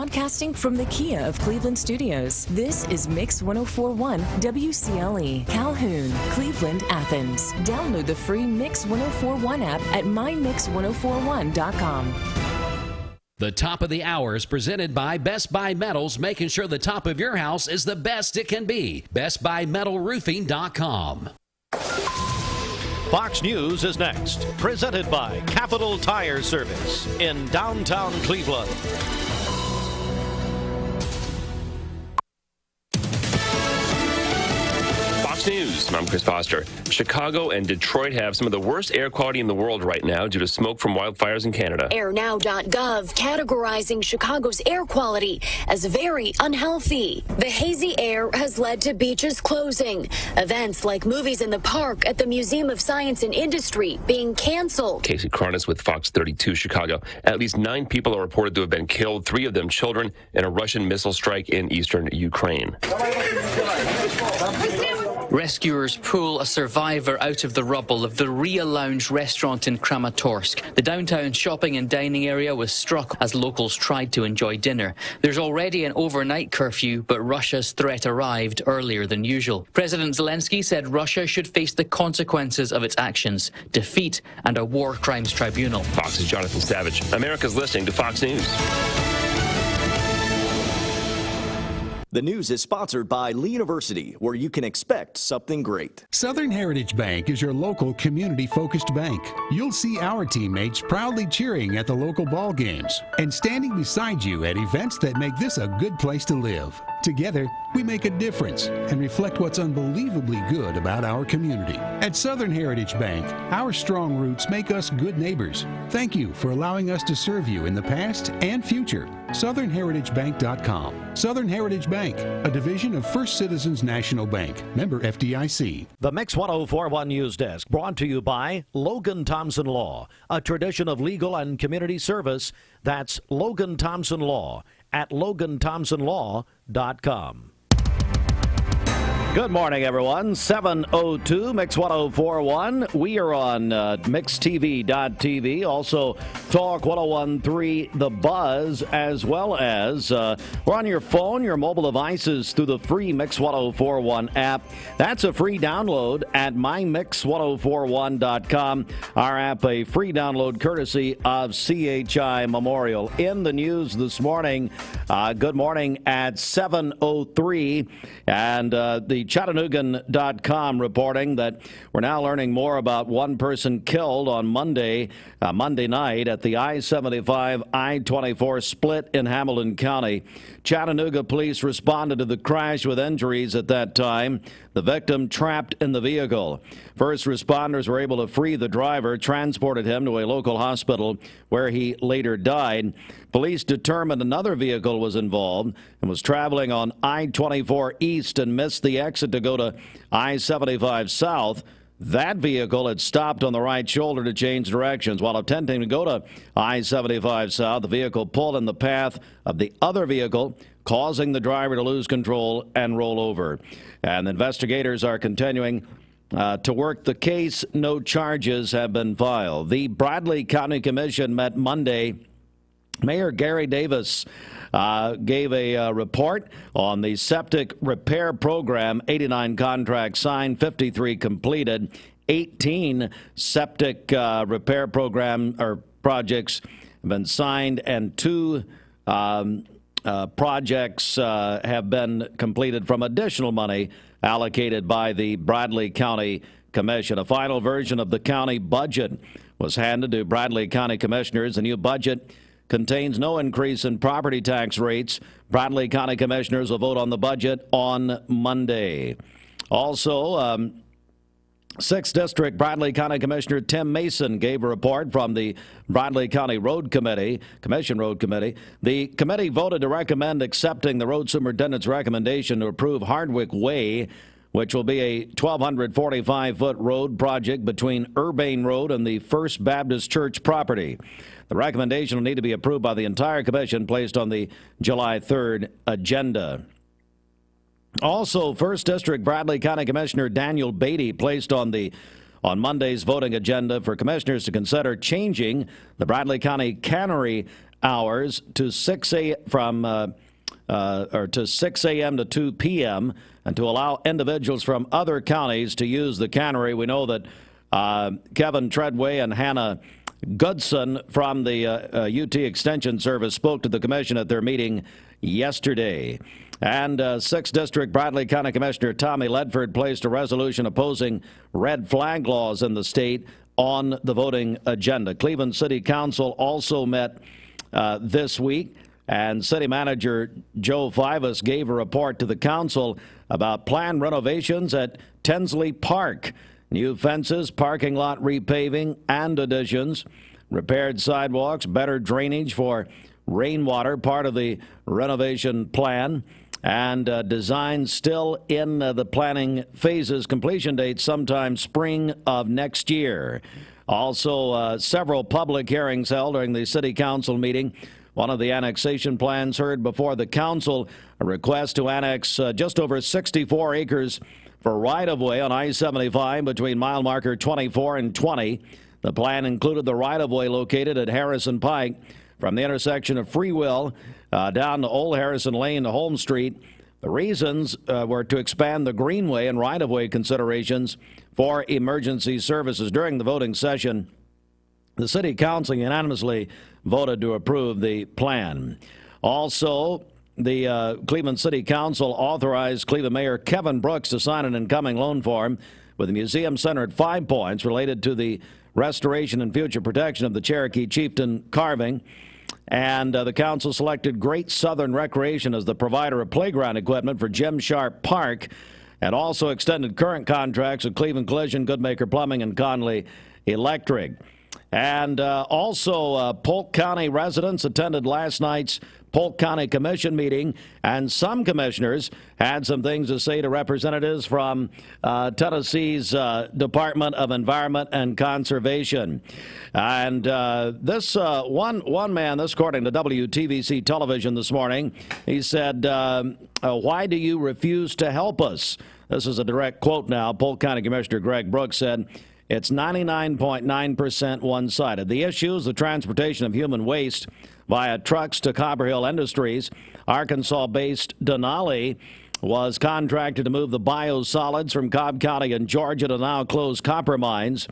Broadcasting from the Kia of Cleveland studios, this is Mix 1041 WCLE, Calhoun, Cleveland, Athens. Download the free Mix 1041 app at mymix1041.com. The top of the hour is presented by Best Buy Metals, making sure the top of your house is the best it can be. BestBuyMetalRoofing.com. Fox News is next, presented by Capital Tire Service in downtown Cleveland. Fox News, I'm Chris Foster. Chicago and Detroit have some of the worst air quality in the world right now due to smoke from wildfires in Canada. AirNow.gov categorizing Chicago's air quality as very unhealthy. The hazy air has led to beaches closing, events like movies in the park at the Museum of Science and Industry being canceled. Casey Cronus with Fox 32 Chicago. At least 9 people are reported to have been killed, 3 of them children, in a Russian missile strike in eastern Ukraine. Rescuers pull a survivor out of the rubble of the Ria Lounge restaurant in Kramatorsk. The downtown shopping and dining area was struck as locals tried to enjoy dinner. There's already an overnight curfew, but Russia's threat arrived earlier than usual. President Zelensky said Russia should face the consequences of its actions, defeat, and a war crimes tribunal. Fox's Jonathan Savage. America's listening to Fox News. The news is sponsored by Lee University, where you can expect something great. Southern Heritage Bank is your local community-focused bank. You'll see our teammates proudly cheering at the local ball games and standing beside you at events that make this a good place to live. Together, we make a difference and reflect what's unbelievably good about our community. At Southern Heritage Bank, our strong roots make us good neighbors. Thank you for allowing us to serve you in the past and future. SouthernHeritageBank.com. Southern Heritage Bank, a division of First Citizens National Bank. Member FDIC. The Mix 1041 News Desk brought to you by Logan Thompson Law, a tradition of legal and community service. That's Logan Thompson Law at LoganThompsonLaw.com. Good morning, everyone. 7:02, Mix 1041. We are on MixTV.tv. Also, Talk 1013, The Buzz, as well as we're on your phone, your mobile devices through the free Mix 1041 app. That's a free download at MyMix1041.com. Our app, a free download courtesy of CHI Memorial. In the news this morning, good morning at 7:03, and the Chattanoogan.com reporting that we're now learning more about one person killed on Monday night at the I-75, I-24 split in Hamilton County. Chattanooga police responded to the crash with injuries at that time. The victim trapped in the vehicle. First responders were able to free the driver, transported him to a local hospital where he later died. Police determined another vehicle was involved and was traveling on I-24 East and missed the exit to go to I-75 South. That vehicle had stopped on the right shoulder to change directions. While attempting to go to I-75 South, the vehicle pulled in the path of the other vehicle, causing the driver to lose control and roll over. And investigators are continuing to work the case. No charges have been filed. The Bradley County Commission met Monday. Mayor Gary Davis gave a report on the septic repair program. 89 contracts signed, 53 completed, 18 septic repair program or projects have been signed, and 2 projects have been completed from additional money allocated by the Bradley County Commission. A final version of the county budget was handed to Bradley County Commissioners. The new budget contains no increase in property tax rates. Bradley County Commissioners will vote on the budget on Monday. Also, 6th District Bradley County Commissioner Tim Mason gave a report from the Bradley County Road Committee, Commission Road Committee. The committee voted to recommend accepting the road superintendent's recommendation to approve Hardwick Way, which will be a 1,245-foot road project between Urbane Road and the First Baptist Church property. The recommendation will need to be approved by the entire commission, placed on the July 3rd agenda. Also, 1st District Bradley County Commissioner Daniel Beatty placed on Monday's voting agenda for commissioners to consider changing the Bradley County Cannery hours to 6 a.m. to 2 p.m. and to allow individuals from other counties to use the cannery. We know that Kevin Treadway and Hannah Goodson from the UT Extension Service spoke to the commission at their meeting yesterday. And 6th District Bradley County Commissioner Tommy Ledford placed a resolution opposing red flag laws in the state on the voting agenda. Cleveland City Council also met this week, and City Manager Joe Fivas gave a report to the council about planned renovations at Tinsley Park. New fences, parking lot repaving and additions, repaired sidewalks, better drainage for rainwater, part of the renovation plan, and design still in the planning phases. Completion date sometime spring of next year. Also, several public hearings held during the city council meeting. One of the annexation plans heard before the council, a request to annex just over 64 acres for right-of-way on I-75 between mile marker 24 and 20. The plan included the right-of-way located at Harrison Pike from the intersection of Free Will down to Old Harrison Lane to Holmes Street. The reasons were to expand the greenway and right-of-way considerations for emergency services. During the voting session, the city council unanimously voted to approve the plan. Also, the Cleveland City Council authorized Cleveland Mayor Kevin Brooks to sign an incoming loan form with the Museum Center at 5 Points related to the restoration and future protection of the Cherokee chieftain carving. And the council selected Great Southern Recreation as the provider of playground equipment for Jim Sharp Park, and also extended current contracts with Cleveland Collision, Goodmaker Plumbing, and Conley Electric. And also, Polk County residents attended last night's Polk County Commission meeting, and some commissioners had some things to say to representatives from Tennessee's Department of Environment and Conservation. And this one man, this according to WTVC television this morning, he said, "Why do you refuse to help us?" This is a direct quote now. Polk County Commissioner Greg Brooks said, "It's 99.9% one-sided. The issue is the transportation of human waste via trucks to Copper Hill Industries. Arkansas-based Denali was contracted to move the biosolids from Cobb County in Georgia to now closed copper mines.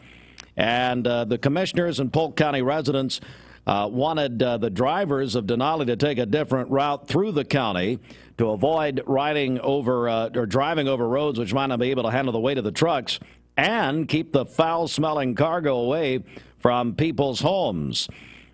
And the commissioners and Polk County residents wanted the drivers of Denali to take a different route through the county to avoid riding over or driving over roads which might not be able to handle the weight of the trucks, and keep the foul-smelling cargo away from people's homes."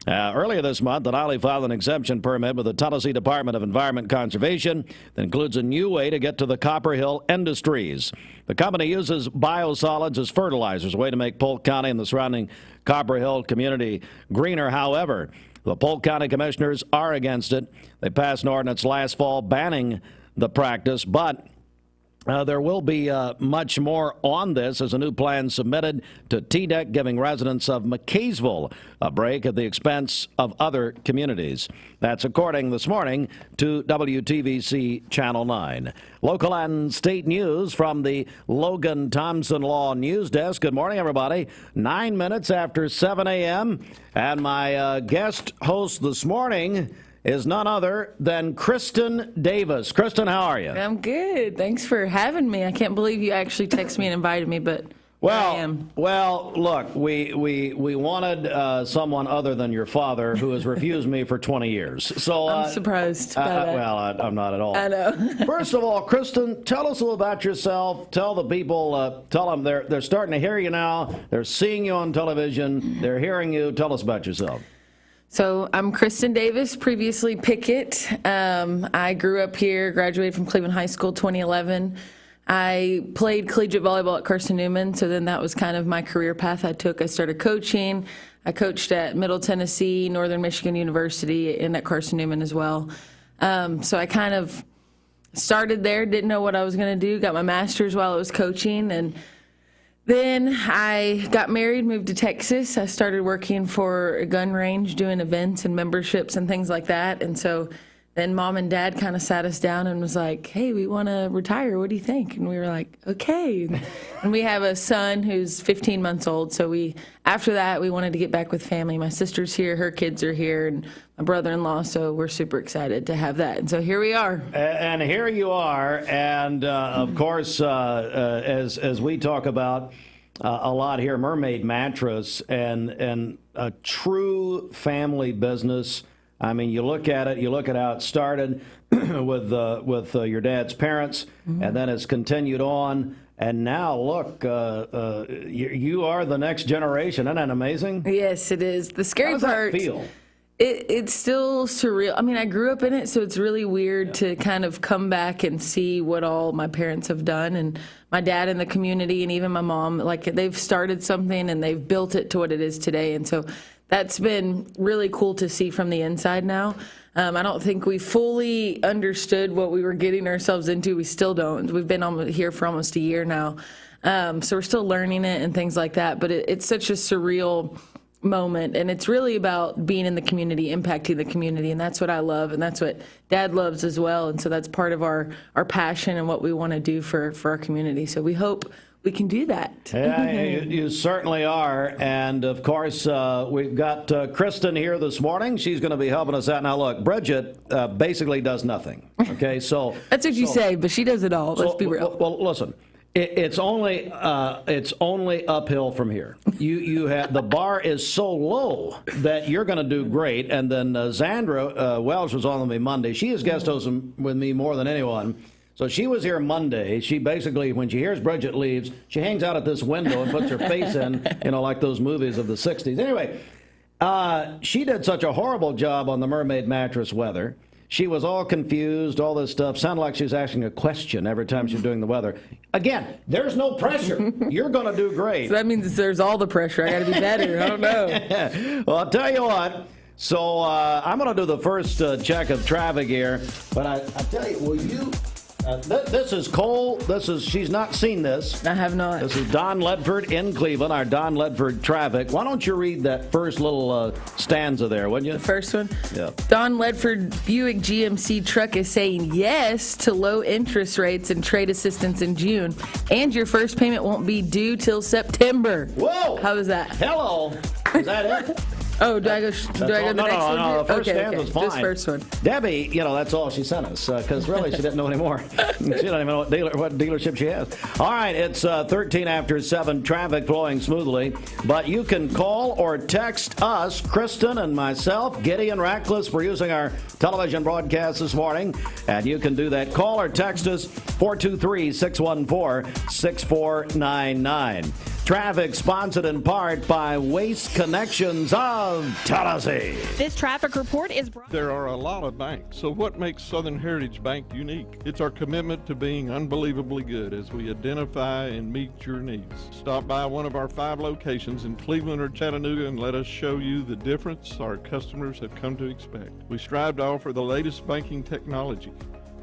Earlier this month, Denali filed an exemption permit with the Tennessee Department of Environment and Conservation that includes a new way to get to the Copper Hill Industries. The company uses biosolids as fertilizers, a way to make Polk County and the surrounding Copper Hill community greener. However, the Polk County commissioners are against it. They passed an ordinance last fall banning the practice, but there will be much more on this as a new plan submitted to TDEC, giving residents of McKaysville a break at the expense of other communities. That's according this morning to WTVC Channel 9. Local and state news from the Logan Thompson Law News Desk. Good morning, everybody. 9 minutes after 7 a.m. And my guest host this morning is none other than Kristen Davis. Kristen, how are you? I'm good. Thanks for having me. I can't believe you actually texted me and invited me, but I am. Well, look, we wanted someone other than your father, who has refused me for 20 years. So I'm surprised by that. Well, I'm not at all. I know. First of all, Kristen, tell us a little about yourself. Tell the people, tell them they're starting to hear you now. They're seeing you on television. They're hearing you. Tell us about yourself. So I'm Kristen Davis, previously Pickett. I grew up here, graduated from Cleveland High School 2011. I played collegiate volleyball at Carson Newman, so then that was kind of my career path I took. I started coaching. I coached at Middle Tennessee, Northern Michigan University, and at Carson Newman as well. So I kind of started there, didn't know what I was going to do, got my master's while I was coaching, and then I got married, moved to Texas. I started working for a gun range, doing events and memberships and things like that. And so then Mom and Dad kind of sat us down and was like, hey, we want to retire. What do you think? And we were like, okay. And we have a son who's 15 months old. So after that, we wanted to get back with family. My sister's here, her kids are here, and my brother-in-law. So we're super excited to have that. And so here we are. And here you are. And of course, as we talk about a lot here, Mermaid Mattress and a true family business. I mean, you look at how it started with your dad's parents, and then it's continued on. And now, look, you are the next generation. Isn't that amazing? Yes, it is. The scary part. How does that feel? It's still surreal. I mean, I grew up in it, so it's really weird to kind of come back and see what all my parents have done, and my dad in the community, and even my mom. Like, they've started something, and they've built it to what it is today. And so that's been really cool to see from the inside now. I don't think we fully understood what we were getting ourselves into. We still don't. We've been here for almost a year now. So we're still learning it and things like that. But it's such a surreal moment. And it's really about being in the community, impacting the community. And that's what I love. And that's what Dad loves as well. And so that's part of our passion and what we want to do for our community. So we hope we can do that. Yeah, you certainly are. And, of course, we've got Kristen here this morning. She's going to be helping us out. Now, look, Bridget basically does nothing. Okay, so that's what you say, but she does it all. Let's be real. Well, listen, it's only uphill from here. You have the bar is so low that you're going to do great. And then Zandra Welsh was on with me Monday. She is guest hosting with me more than anyone. So she was here Monday. She basically, when she hears Bridget leaves, she hangs out at this window and puts her face in, like those movies of the 60s. Anyway, she did such a horrible job on the Mermaid Mattress weather. She was all confused, all this stuff. Sounded like she was asking a question every time she was doing the weather. Again, there's no pressure. You're going to do great. So that means there's all the pressure. I got to be better. I don't know. Well, I'll tell you what. So I'm going to do the first check of traffic here. But I tell you, will you... this is Cole. She's not seen this. I have not. This is Don Ledford in Cleveland, our Don Ledford traffic. Why don't you read that first little stanza there, wouldn't you? The first one? Yeah. Don Ledford Buick GMC truck is saying yes to low interest rates and trade assistance in June. And your first payment won't be due till September. Whoa. How was that? Hello. Is that it? Oh, do I go the next one? No, the first stanza was fine. Just first one. Debbie, that's all she sent us, because really she didn't know anymore. She don't even know what dealership she has. All right, it's 13 after 7, traffic flowing smoothly, but you can call or text us, Kristen and myself, Gideon Ratcliffe. We're using our television broadcast this morning, and you can do that. Call or text us, 423-614-6499. Traffic sponsored in part by Waste Connections of Tennessee. This traffic report is brought. There are a lot of banks, so what makes Southern Heritage Bank unique? It's our commitment to being unbelievably good as we identify and meet your needs. Stop by one of our 5 locations in Cleveland or Chattanooga and let us show you the difference our customers have come to expect. We strive to offer the latest banking technology.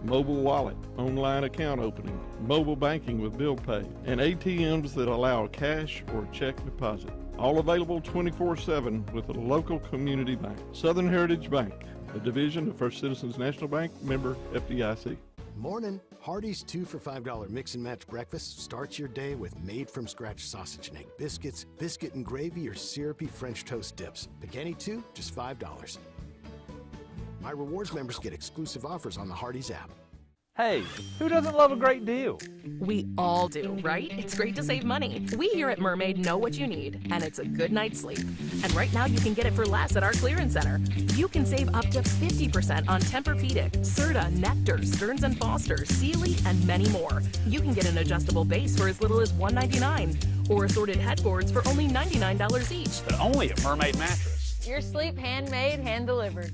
Mobile wallet, online account opening, mobile banking with bill pay, and ATMs that allow cash or check deposit. All available 24/7 with a local community bank. Southern Heritage Bank, a division of First Citizens National Bank, member FDIC. Morning. Hardee's 2 for $5 mix and match breakfast starts your day with made from scratch sausage and egg biscuits, biscuit and gravy, or syrupy French toast dips. Pick any 2, just $5. My rewards members get exclusive offers on the Hardee's app. Hey, who doesn't love a great deal? We all do, right? It's great to save money. We here at Mermaid know what you need, and it's a good night's sleep. And right now you can get it for less at our clearance center. You can save up to 50% on Tempur-Pedic, Serta, Nectar, Stearns & Foster, Sealy, and many more. You can get an adjustable base for as little as $199, or assorted headboards for only $99 each. But only at Mermaid Mattress. Your sleep handmade, hand-delivered.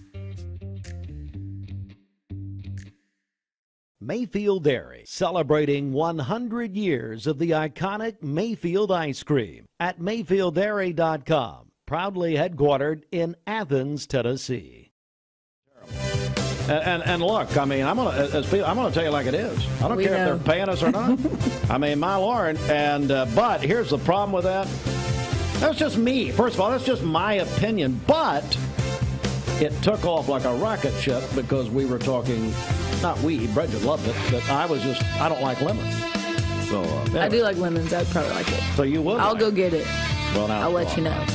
Mayfield Dairy, celebrating 100 years of the iconic Mayfield ice cream at MayfieldDairy.com, proudly headquartered in Athens, Tennessee. And look, I mean, I'm gonna tell you like it is. I don't care if they're paying us or not. I mean, my Lord. And but here's the problem with that. That's just me. First of all, that's just my opinion. But it took off like a rocket ship because we were talking, not we, Bridget loved it, but I don't like lemons. So, I do like lemons. I'd probably like it. So you would? I'll go get it. Well, now I'll let you know.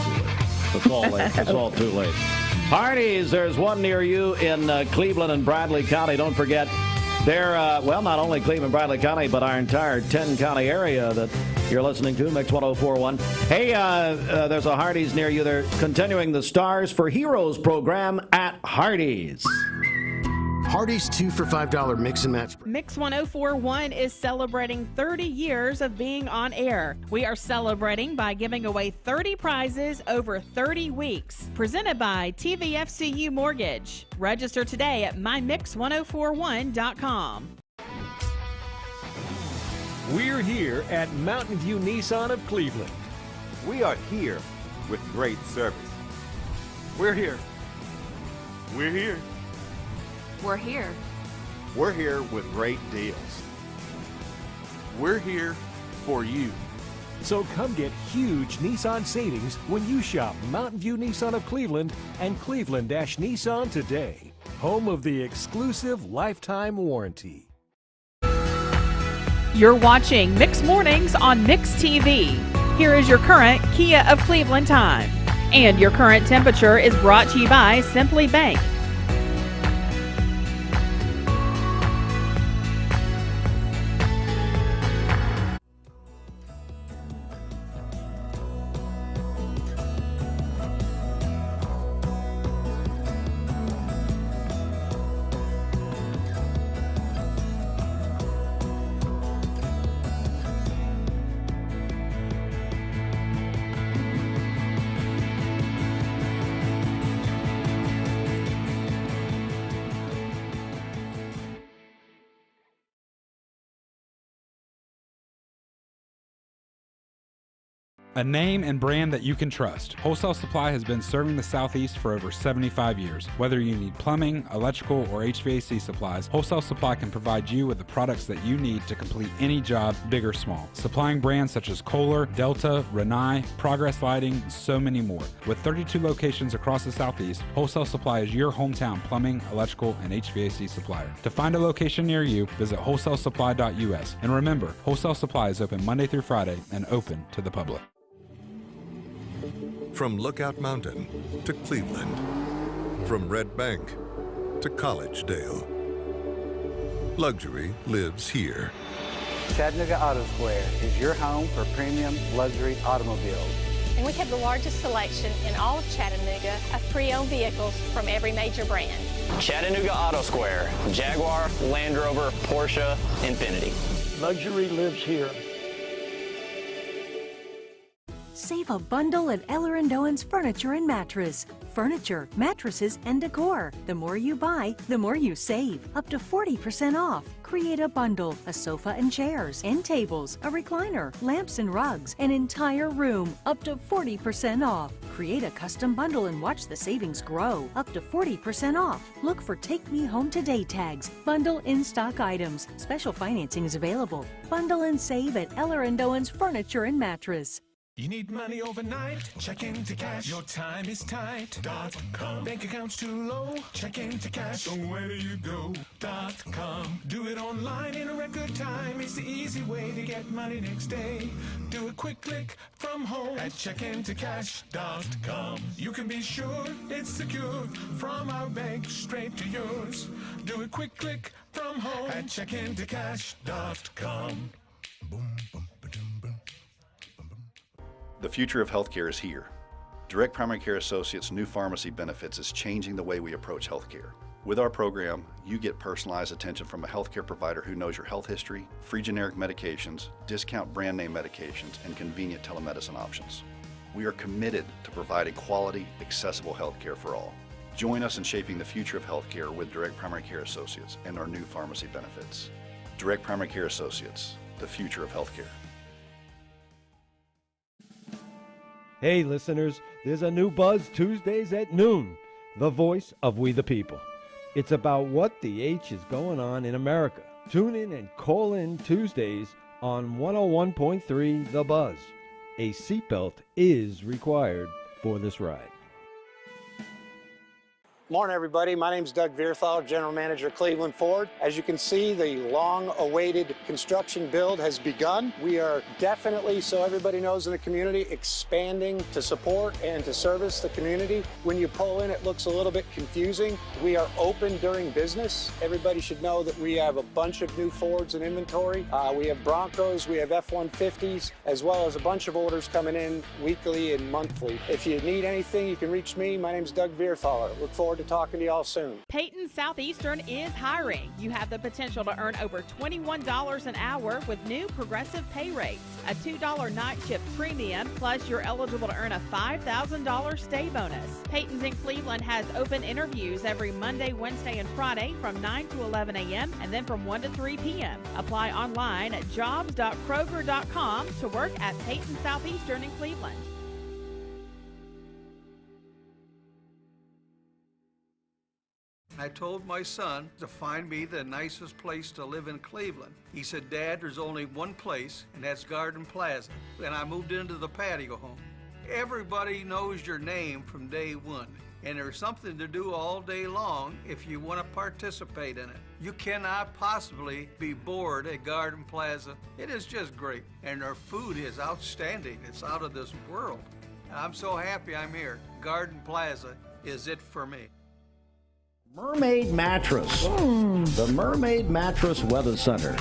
It's all late. It's all too late. Hardee's, there's one near you in Cleveland and Bradley County. Don't forget, they're, not only Cleveland, Bradley County, but our entire 10-county area that you're listening to, Mix 104.1. Hey, there's a Hardee's near you. They're continuing the Stars for Heroes program at Hardee's. Hardee's 2 for $5 mix and match. Mix 104.1 is celebrating 30 years of being on air. We are celebrating by giving away 30 prizes over 30 weeks. Presented by TVFCU Mortgage. Register today at mymix1041.com. We're here at Mountain View Nissan of Cleveland. We are here with great service. We're here. We're here. We're here. We're here with great deals. We're here for you. So come get huge Nissan savings when you shop Mountain View Nissan of Cleveland and Cleveland-Nissan today. Home of the exclusive lifetime warranty. You're watching Mix Mornings on Mix TV. Here is your current Kia of Cleveland time. And your current temperature is brought to you by Simply Bank. A name and brand that you can trust. Wholesale Supply has been serving the Southeast for over 75 years. Whether you need plumbing, electrical, or HVAC supplies, Wholesale Supply can provide you with the products that you need to complete any job, big or small. Supplying brands such as Kohler, Delta, Rinnai, Progress Lighting, and so many more. With 32 locations across the Southeast, Wholesale Supply is your hometown plumbing, electrical, and HVAC supplier. To find a location near you, visit wholesalesupply.us. And remember, Wholesale Supply is open Monday through Friday and open to the public. From Lookout Mountain to Cleveland, from Red Bank to Collegedale, luxury lives here. Chattanooga Auto Square is your home for premium luxury automobiles. And we have the largest selection in all of Chattanooga of pre-owned vehicles from every major brand. Chattanooga Auto Square, Jaguar, Land Rover, Porsche, Infiniti. Luxury lives here. Save a bundle at Eller & Owen's Furniture and Mattress. Furniture, mattresses, and decor. The more you buy, the more you save. Up to 40% off. Create a bundle, a sofa and chairs, end tables, a recliner, lamps and rugs, an entire room. Up to 40% off. Create a custom bundle and watch the savings grow. Up to 40% off. Look for Take Me Home Today tags. Bundle in-stock items. Special financing is available. Bundle and save at Eller & Owen's Furniture and Mattress. You need money overnight? Check into cash. Your time is tight. .com. Bank accounts too low? Check into cash. So where do you go? .com. Do it online in a record time. It's the easy way to get money next day. Do a quick click from home at checkintocash.com. You can be sure it's secure from our bank straight to yours. Do a quick click from home at checkintocash.com. The future of healthcare is here. Direct Primary Care Associates' new pharmacy benefits is changing the way we approach healthcare. With our program, you get personalized attention from a healthcare provider who knows your health history, free generic medications, discount brand name medications, and convenient telemedicine options. We are committed to providing quality, accessible healthcare for all. Join us in shaping the future of healthcare with Direct Primary Care Associates and our new pharmacy benefits. Direct Primary Care Associates, the future of healthcare. Hey listeners, there's a new Buzz Tuesdays at noon, the voice of we the people. It's about what the H is going on in America. Tune in and call in Tuesdays on 101.3 The Buzz. A seatbelt is required for this ride. Morning, everybody. My name is Doug Vierthal, General Manager, Cleveland Ford. As you can see, the long-awaited construction build has begun. We are definitely, so everybody knows in the community, expanding to support and to service the community. When you pull in, it looks a little bit confusing. We are open during business. Everybody should know that we have a bunch of new Fords in inventory. We have Broncos, we have F-150s, as well as a bunch of orders coming in weekly and monthly. If you need anything, you can reach me. My name is Doug Vierthaler. Look forward to talking to y'all soon. Peyton Southeastern is hiring. You have the potential to earn over $21 an hour with new progressive pay rates, a $2 night shift premium, plus you're eligible to earn a $5,000 stay bonus. Peyton's in Cleveland has open interviews every Monday, Wednesday, and Friday from 9 to 11 a.m. and then from 1 to 3 p.m. Apply online at jobs.kroger.com to work at Peyton Southeastern in Cleveland. I told my son to find me the nicest place to live in Cleveland. He said, Dad, there's only one place, and that's Garden Plaza. And I moved into the patio home. Everybody knows your name from day one, and there's something to do all day long if you want to participate in it. You cannot possibly be bored at Garden Plaza. It is just great, and their food is outstanding. It's out of this world. I'm so happy I'm here. Garden Plaza is it for me. Mermaid Mattress. The Mermaid Mattress Weather Center.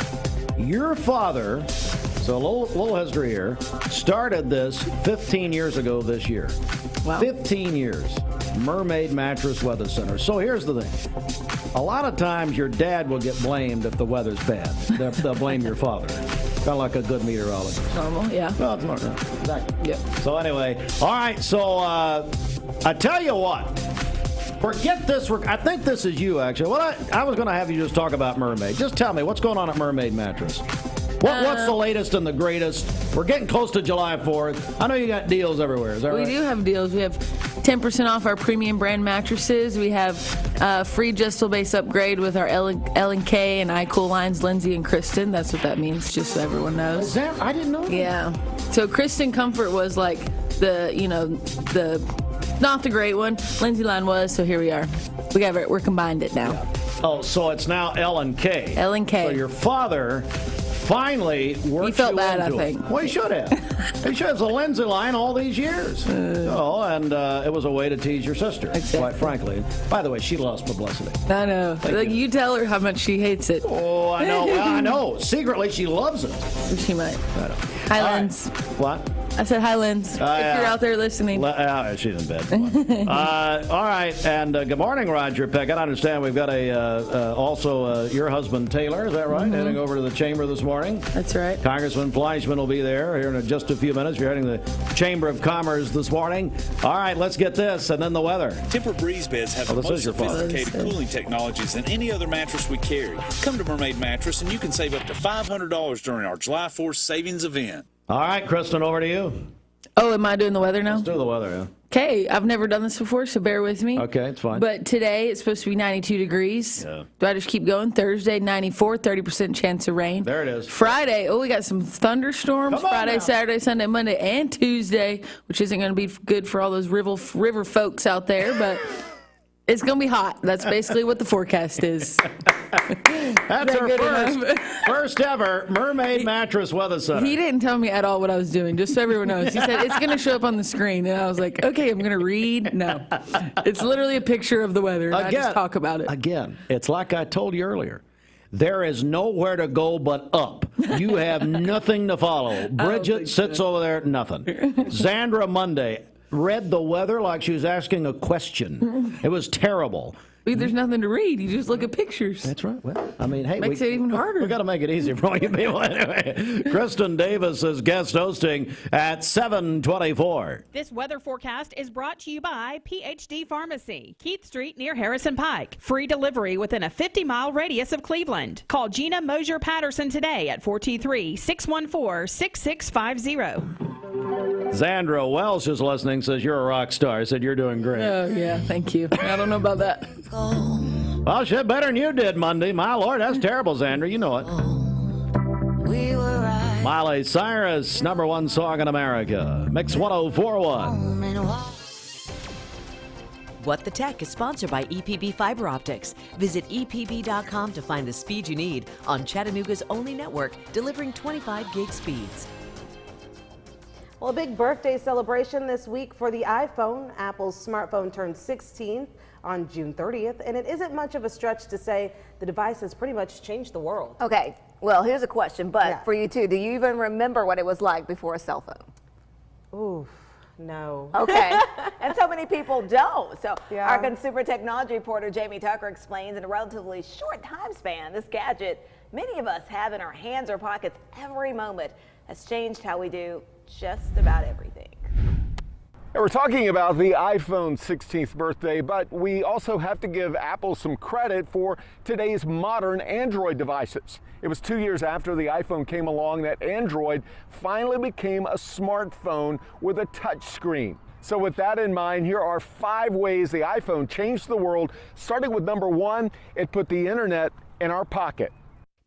Your father, so a little history here, started this 15 years ago this year. Wow. 15 years. Mermaid Mattress Weather Center. So here's the thing. A lot of times your dad will get blamed if the weather's bad. They'll blame your father. Kind of like a good meteorologist. Normal, yeah. No, it's not. Exactly. Yep. So anyway, all right, so I tell you what. Forget this. I think this is you, actually. Well, I was going to have you just talk about Mermaid. Just tell me, what's going on at Mermaid Mattress? What's the latest and the greatest? We're getting close to July 4th. I know you got deals everywhere. Is that right? We do have deals. We have 10% off our premium brand mattresses. We have free Gestal base upgrade with our L&K and iCool lines, Lindsay and Kristen. That's what that means, just so everyone knows. Is that? I didn't know that. Yeah. So Kristen Comfort was like the not the great one. Lindsay line was, so here we are. We're combined it now. Yeah. Oh, so it's now L&K. L&K. So your father finally worked. He felt bad, I think. Well, he should have. He should have the Lindsay line all these years. And it was a way to tease your sister, quite frankly. By the way, she lost publicity. I know. You tell her how much she hates it. Oh, I know. I know. Secretly, she loves it. She might. Hi, Linz. What? I said hi, Linz. If you're out there listening. She's in bed. All right, and good morning, Roger Peck. I understand we've got also your husband, Taylor, is that right? Mm-hmm. Heading over to the chamber this morning. That's right. Congressman Fleischman will be there here in just a few minutes. You're heading to the Chamber of Commerce this morning. All right, let's get this, and then the weather. Tempur breeze beds have the most sophisticated cooling technologies than any other mattress we carry. Come to Mermaid Mattress, and you can save up to $500 during our July 4th savings event. All right, Kristen, over to you. Oh, am I doing the weather now? Let's do the weather, yeah. Okay, I've never done this before, so bear with me. Okay, it's fine. But today it's supposed to be 92 degrees. Yeah. Do I just keep going? Thursday, 94, 30% chance of rain. There it is. Friday, we got some thunderstorms. Friday, now. Saturday, Sunday, Monday, and Tuesday, which isn't going to be good for all those river folks out there, but it's going to be hot. That's basically what the forecast is. That's our first ever Mermaid Mattress Weather Center. He didn't tell me at all what I was doing, just so everyone knows. He said, it's going to show up on the screen. And I was like, okay, I'm going to read. No. It's literally a picture of the weather, and I just talk about it. Again, it's like I told you earlier. There is nowhere to go but up. You have nothing to follow. Bridget sits over there, nothing. Zandra Monday read the weather like she was asking a question. It was terrible. There's nothing to read. You just look at pictures. That's right. Well, I mean, hey, makes it even harder. We got to make it easier for you people anyway. Kristen Davis is guest hosting at 7:24. This weather forecast is brought to you by PhD Pharmacy, Keith Street near Harrison Pike. Free delivery within a 50-mile radius of Cleveland. Call Gina Mosier Patterson today at 423-614-6650. Zandra Welsh is listening, says you're a rock star. I said you're doing great. Oh, yeah, thank you. I don't know about that. Well, shit, better than you did Monday. My Lord, that's terrible, Zandra. You know it. Miley Cyrus, #1 song in America. Mix 104.1. What the Tech is sponsored by EPB Fiber Optics. Visit EPB.com to find the speed you need on Chattanooga's only network, delivering 25 gig speeds. Well, a big birthday celebration this week for the iPhone. Apple's smartphone turned 16 on June 30th, and it isn't much of a stretch to say the device has pretty much changed the world. Okay, well, here's a question, but for you too, do you even remember what it was like before a cell phone? Oof, no. Okay, and so many people don't. So our consumer technology reporter, Jamie Tucker, explains in a relatively short time span, this gadget many of us have in our hands or pockets every moment has changed how we do just about everything. And we're talking about the iPhone 16th birthday, but we also have to give Apple some credit for today's modern Android devices. It was 2 years after the iPhone came along that Android finally became a smartphone with a touch screen. So with that in mind, here are 5 ways the iPhone changed the world, starting with number 1, it put the internet in our pocket.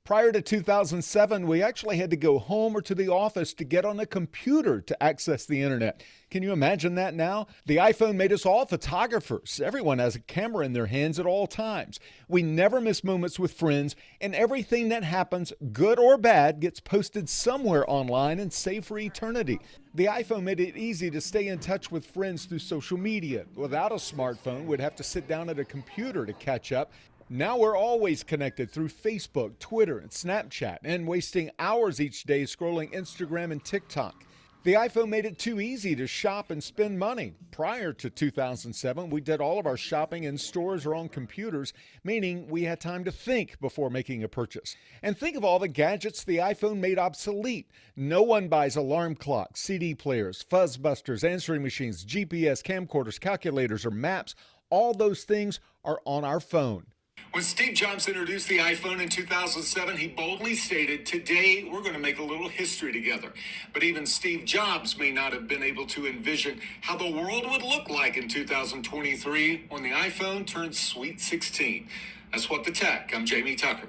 Prior to 2007, we actually had to go home or to the office to get on a computer to access the internet. Can you imagine that now? The iPhone made us all photographers. Everyone has a camera in their hands at all times. We never miss moments with friends, and everything that happens, good or bad, gets posted somewhere online and saved for eternity. The iPhone made it easy to stay in touch with friends through social media. Without a smartphone, we'd have to sit down at a computer to catch up. Now we're always connected through Facebook, Twitter, and Snapchat, and wasting hours each day scrolling Instagram and TikTok. The iPhone made it too easy to shop and spend money. Prior to 2007, we did all of our shopping in stores or on computers, meaning we had time to think before making a purchase. And think of all the gadgets the iPhone made obsolete. No one buys alarm clocks, CD players, fuzzbusters, answering machines, GPS, camcorders, calculators, or maps. All those things are on our phone. When Steve Jobs introduced the iPhone in 2007, he boldly stated, "Today we're going to make a little history together." But even Steve Jobs may not have been able to envision how the world would look like in 2023 when the iPhone turned sweet 16. That's What the Tech. I'm Jamie Tucker.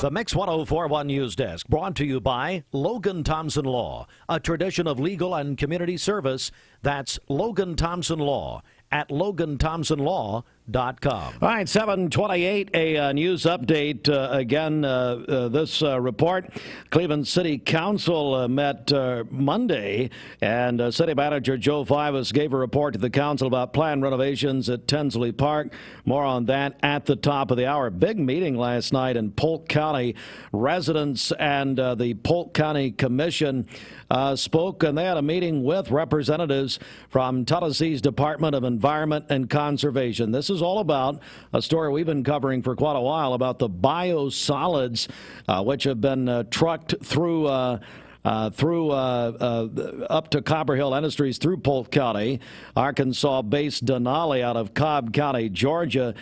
The Mix 1041 News Desk, brought to you by Logan Thompson Law, a tradition of legal and community service. That's Logan Thompson Law at LoganThompsonLaw.com. All right, 7:28, a news update. Again, this report, Cleveland City Council met Monday, and City Manager Joe Fivas gave a report to the council about planned renovations at Tinsley Park. More on that at the top of the hour. Big meeting last night in Polk County. Residents and the Polk County Commission spoke, and they had a meeting with representatives from Tennessee's Department of Environment and Conservation. This is all about a story we've been covering for quite a while about the biosolids which have been trucked through up to Copperhill Industries through Polk County. Arkansas-based Denali out of Cobb County, Georgia,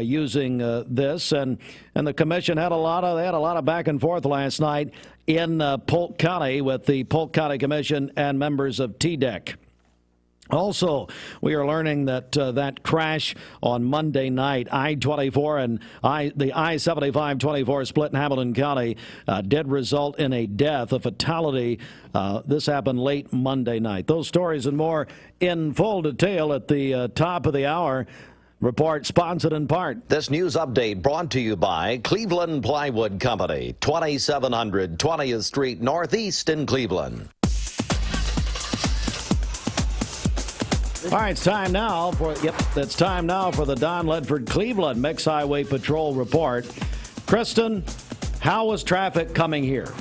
using this, and the commission had a lot of back and forth last night in Polk County with the Polk County Commission and members of TDEC. Also, we are learning that that crash on Monday night, I-24 and the I-75-24 split in Hamilton County did result in a death, a fatality. This happened late Monday night. Those stories and more in full detail at the top of the hour. Report sponsored in part. This news update brought to you by Cleveland Plywood Company, 2700 20th Street Northeast in Cleveland. All right, it's time now for the Don Ledford Cleveland Mix Highway Patrol report. Kristen, how was traffic coming here?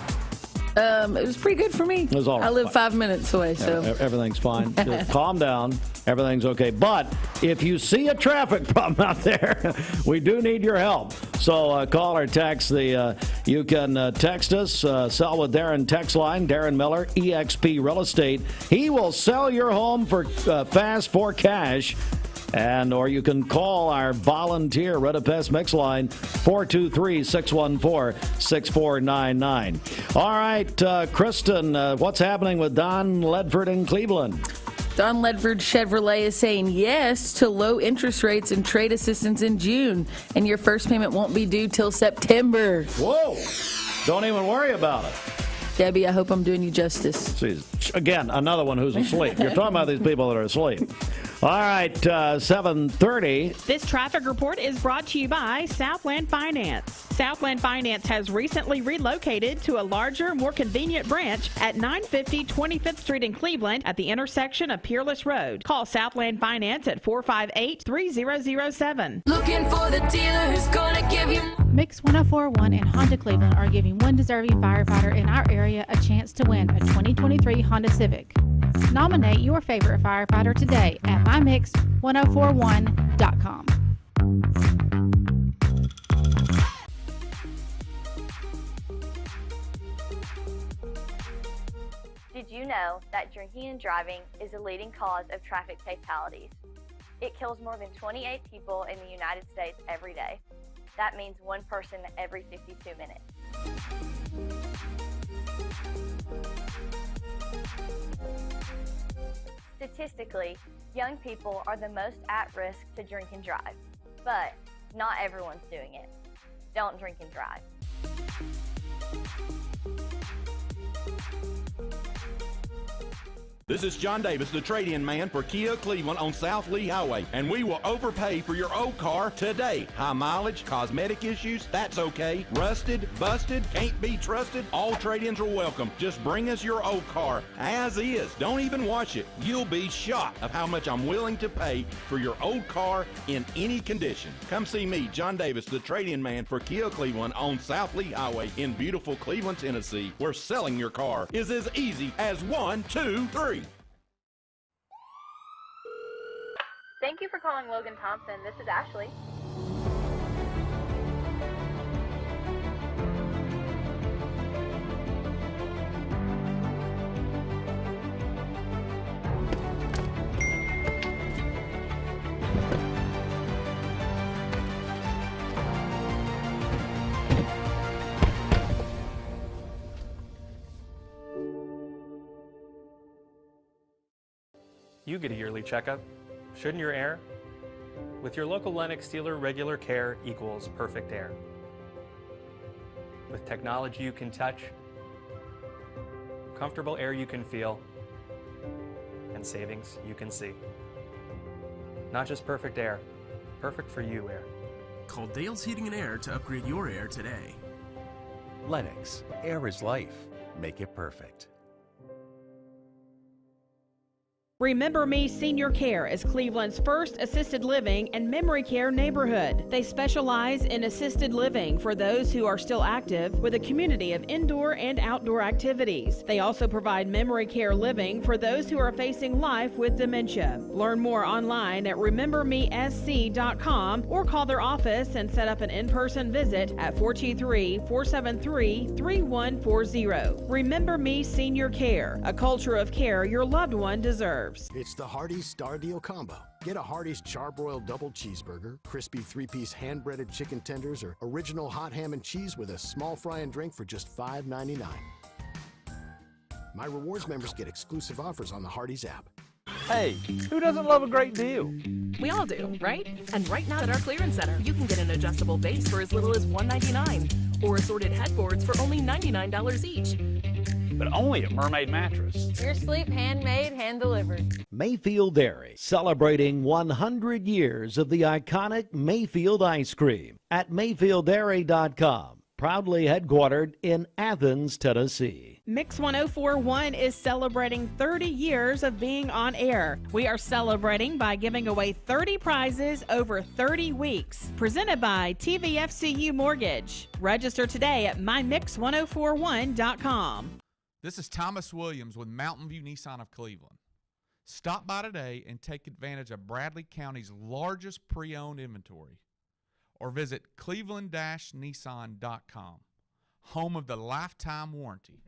It was pretty good for me. It was all right. I live 5 minutes away, so everything's fine. Just calm down. Everything's okay. But if you see a traffic problem out there, we do need your help. So call or text you can text us, Sell with Darren text line, Darren Miller, EXP Real Estate. He will sell your home for fast for cash. Or you can call our volunteer Red Pest Mix line, 423-614-6499. All right, Kristen, what's happening with Don Ledford in Cleveland? Don Ledford Chevrolet is saying yes to low interest rates and trade assistance in June, and your first payment won't be due till September. Whoa! Don't even worry about it. Debbie, I hope I'm doing you justice. Jeez. Again, another one who's asleep. You're talking about these people that are asleep. All right, 7:30. This traffic report is brought to you by Southland Finance. Southland Finance has recently relocated to a larger, more convenient branch at 950 25th Street in Cleveland at the intersection of Peerless Road. Call Southland Finance at 458-3007. Looking for the dealer who's gonna give you... Mix 104.1 and Honda Cleveland are giving one deserving firefighter in our area a chance to win a 2023 Honda Civic. Nominate your favorite firefighter today at mymix1041.com. Did you know that drinking and driving is a leading cause of traffic fatalities? It kills more than 28 people in the United States every day. That means one person every 52 minutes. Statistically, young people are the most at risk to drink and drive, but not everyone's doing it. Don't drink and drive. This is John Davis, the trade-in man for Kia Cleveland on South Lee Highway, and we will overpay for your old car today. High mileage, cosmetic issues, that's okay. Rusted, busted, can't be trusted, all trade-ins are welcome. Just bring us your old car as is. Don't even wash it. You'll be shocked of how much I'm willing to pay for your old car in any condition. Come see me, John Davis, the trade-in man for Kia Cleveland on South Lee Highway in beautiful Cleveland, Tennessee, where selling your car is as easy as 1, 2, 3. Thank you for calling Logan Thompson. This is Ashley. You get a yearly checkup. Shouldn't your air? With your local Lennox dealer, regular care equals perfect air. With technology you can touch, comfortable air you can feel, and savings you can see. Not just perfect air, perfect for you air. Call Dale's Heating and Air to upgrade your air today. Lennox, air is life. Make it perfect. Remember Me Senior Care is Cleveland's first assisted living and memory care neighborhood. They specialize in assisted living for those who are still active with a community of indoor and outdoor activities. They also provide memory care living for those who are facing life with dementia. Learn more online at remembermesc.com or call their office and set up an in-person visit at 423-473-3140. Remember Me Senior Care, a culture of care your loved one deserves. It's the Hardee's Star Deal Combo. Get a Hardee's Charbroiled Double Cheeseburger, crispy 3-piece hand-breaded chicken tenders, or original hot ham and cheese with a small fry and drink for just $5.99. My rewards members get exclusive offers on the Hardee's app. Hey, who doesn't love a great deal? We all do, right? And right now at our clearance center, you can get an adjustable base for as little as $199 or assorted headboards for only $99 each. But only at Mermaid Mattress. Your sleep handmade, hand-delivered. Mayfield Dairy, celebrating 100 years of the iconic Mayfield ice cream at MayfieldDairy.com. Proudly headquartered in Athens, Tennessee. Mix 104.1 is celebrating 30 years of being on air. We are celebrating by giving away 30 prizes over 30 weeks. Presented by TVFCU Mortgage. Register today at mymix1041.com. This is Thomas Williams with Mountain View Nissan of Cleveland. Stop by today and take advantage of Bradley County's largest pre-owned inventory. or visit cleveland-nissan.com, home of the lifetime warranty.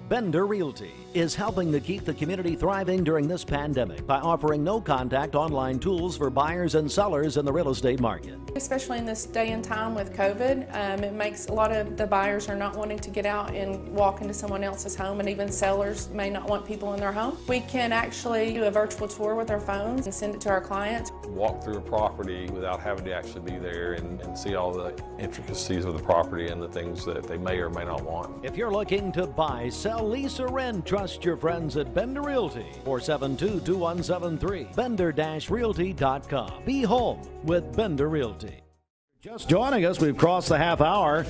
Bender Realty is helping to keep the community thriving during this pandemic by offering no-contact online tools for buyers and sellers in the real estate market. Especially in this day and time with COVID, it makes a lot of the buyers are not wanting to get out and walk into someone else's home, and even sellers may not want people in their home. We can actually do a virtual tour with our phones and send it to our clients. Walk through a property without having to actually be there and see all the intricacies of the property and the things that they may or may not want. If you're looking to buy, sell, lease, or rent, trust your friends at Bender Realty. 472-2173. Bender-Realty.com. Be home with Bender Realty. Just joining us, we've crossed the half hour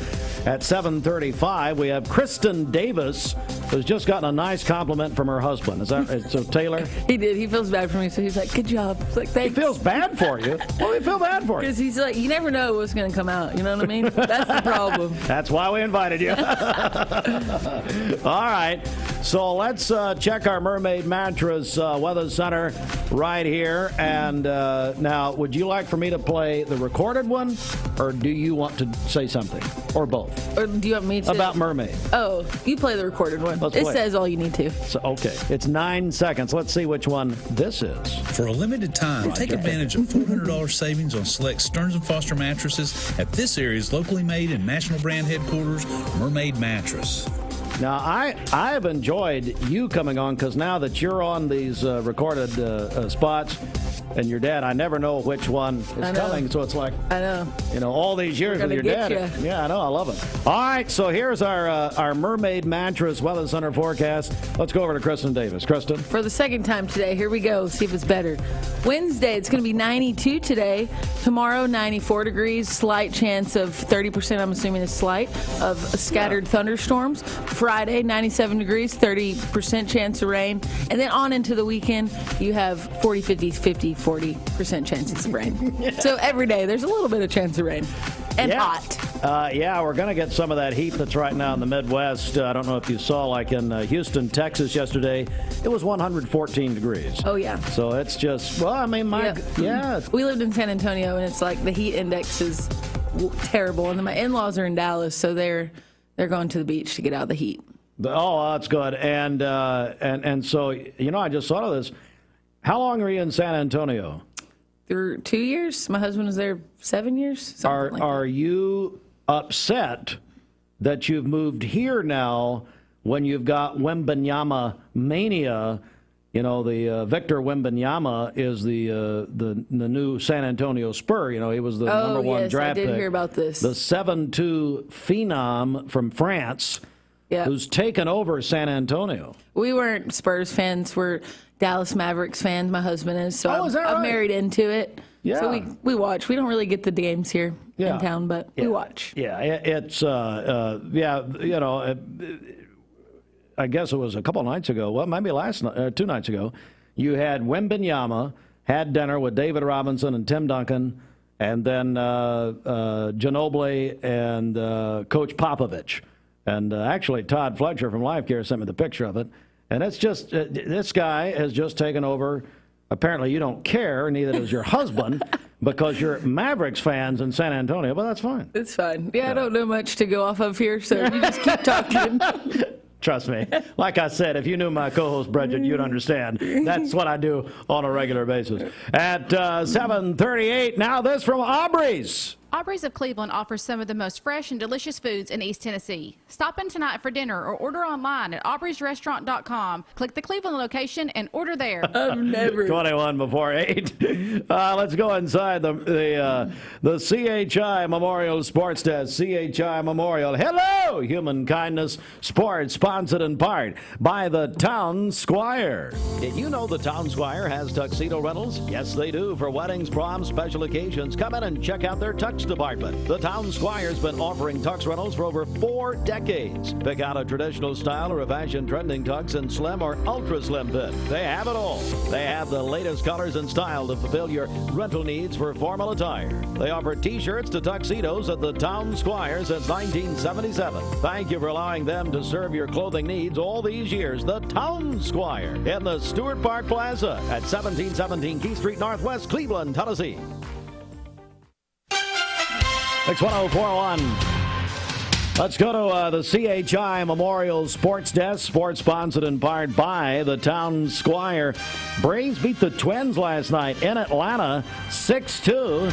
at 7:35. We have Kristen Davis, who's just gotten a nice compliment from her husband. Is that so, Taylor? He did. He feels bad for me, so he's like, "Good job." It's like, thanks. He feels bad for you? What do you feel bad for? Because he's like, you never know what's going to come out. You know what I mean? That's the problem. That's why we invited you. All right. So let's check our Mermaid Mattress Weather Center right here. And now, would you like for me to play the recorded one? Or do you want to say something? Or both? Or do you want me to? About Mermaid. Oh, you play the recorded one. It says all you need to. So, okay. It's 9 seconds. Let's see which one this is. For a limited time, take advantage of $400 savings on select Stearns & Foster mattresses at this area's locally made and national brand headquarters, Mermaid Mattress. Now, I've enjoyed you coming on because now that you're on these recorded spots, and your dad, I never know which one is coming, so it's like, I know. You know, all these years with your dad. Yeah, I know, I love it. All right, so here's our Mermaid Mattress Weather Center forecast. Let's go over to Kristen Davis. Kristen? For the second time today, here we go. See if it's better. Wednesday, it's going to be 92 today. Tomorrow, 94 degrees. Slight chance of 30%, I'm assuming is slight, of scattered thunderstorms. Friday, 97 degrees, 30% chance of rain. And then on into the weekend, you have 40, 50, 50, 40% chances of rain. So every day, there's a little bit of chance of rain. And hot. Yeah, we're going to get some of that heat that's right now in the Midwest. I don't know if you saw, like in Houston, Texas yesterday, it was 114 degrees. Oh, yeah. So it's just, well, I mean, yeah. We lived in San Antonio, and it's like the heat index is terrible. And then my in-laws are in Dallas, so they're going to the beach to get out of the heat. Oh, that's good. And so, you know, I just thought of this. How long were you in San Antonio? 2 years. My husband was there 7 years. Are you upset that you've moved here now when you've got Wembanyama mania? You know, the Victor Wembanyama is the new San Antonio Spur. You know, he was the number one draft pick. I did hear about this. The 7'2" phenom from France, who's taken over San Antonio. We weren't Spurs fans. We're Dallas Mavericks fans. My husband is. So I'm married into it. Yeah. So we watch. We don't really get the games here in town, but we watch. Yeah, it's you know. I guess it was a couple nights ago. Well, maybe 2 nights ago. You had Wembanyama, had dinner with David Robinson and Tim Duncan, and then Ginobili and Coach Popovich. And actually, Todd Fletcher from Life Care sent me the picture of it. And it's just, this guy has just taken over. Apparently, you don't care, neither does your husband, because you're Mavericks fans in San Antonio, but that's fine. It's fine. Yeah, I don't know much to go off of here, so you just keep talking. Trust me. Like I said, if you knew my co-host, Bridget, you'd understand. That's what I do on a regular basis. At 7:38, now this from Aubrey's. Aubrey's of Cleveland offers some of the most fresh and delicious foods in East Tennessee. Stop in tonight for dinner or order online at aubreysrestaurant.com. Click the Cleveland location and order there. 21 before 8. Let's go inside the CHI Memorial Sports Desk. CHI Memorial. Hello, Human Kindness Sports, sponsored in part by the Town Squire. Did you know the Town Squire has tuxedo rentals? Yes, they do. For weddings, proms, special occasions, come in and check out their tux department. The Town Squire's been offering tux rentals for over 4 decades. Pick out a traditional style or a fashion trending tux in slim or ultra slim fit. They have it all. They have the latest colors and style to fulfill your rental needs for formal attire. They offer t-shirts to tuxedos at the Town Squire since 1977. Thank you for allowing them to serve your clothing needs all these years. The Town Squire in the Stewart Park Plaza at 1717 Key Street Northwest, Cleveland, Tennessee. 61041. Let's go to the CHI Memorial Sports Desk. Sports sponsored in part by the Town Squire. Braves beat the Twins last night in Atlanta, 6-2.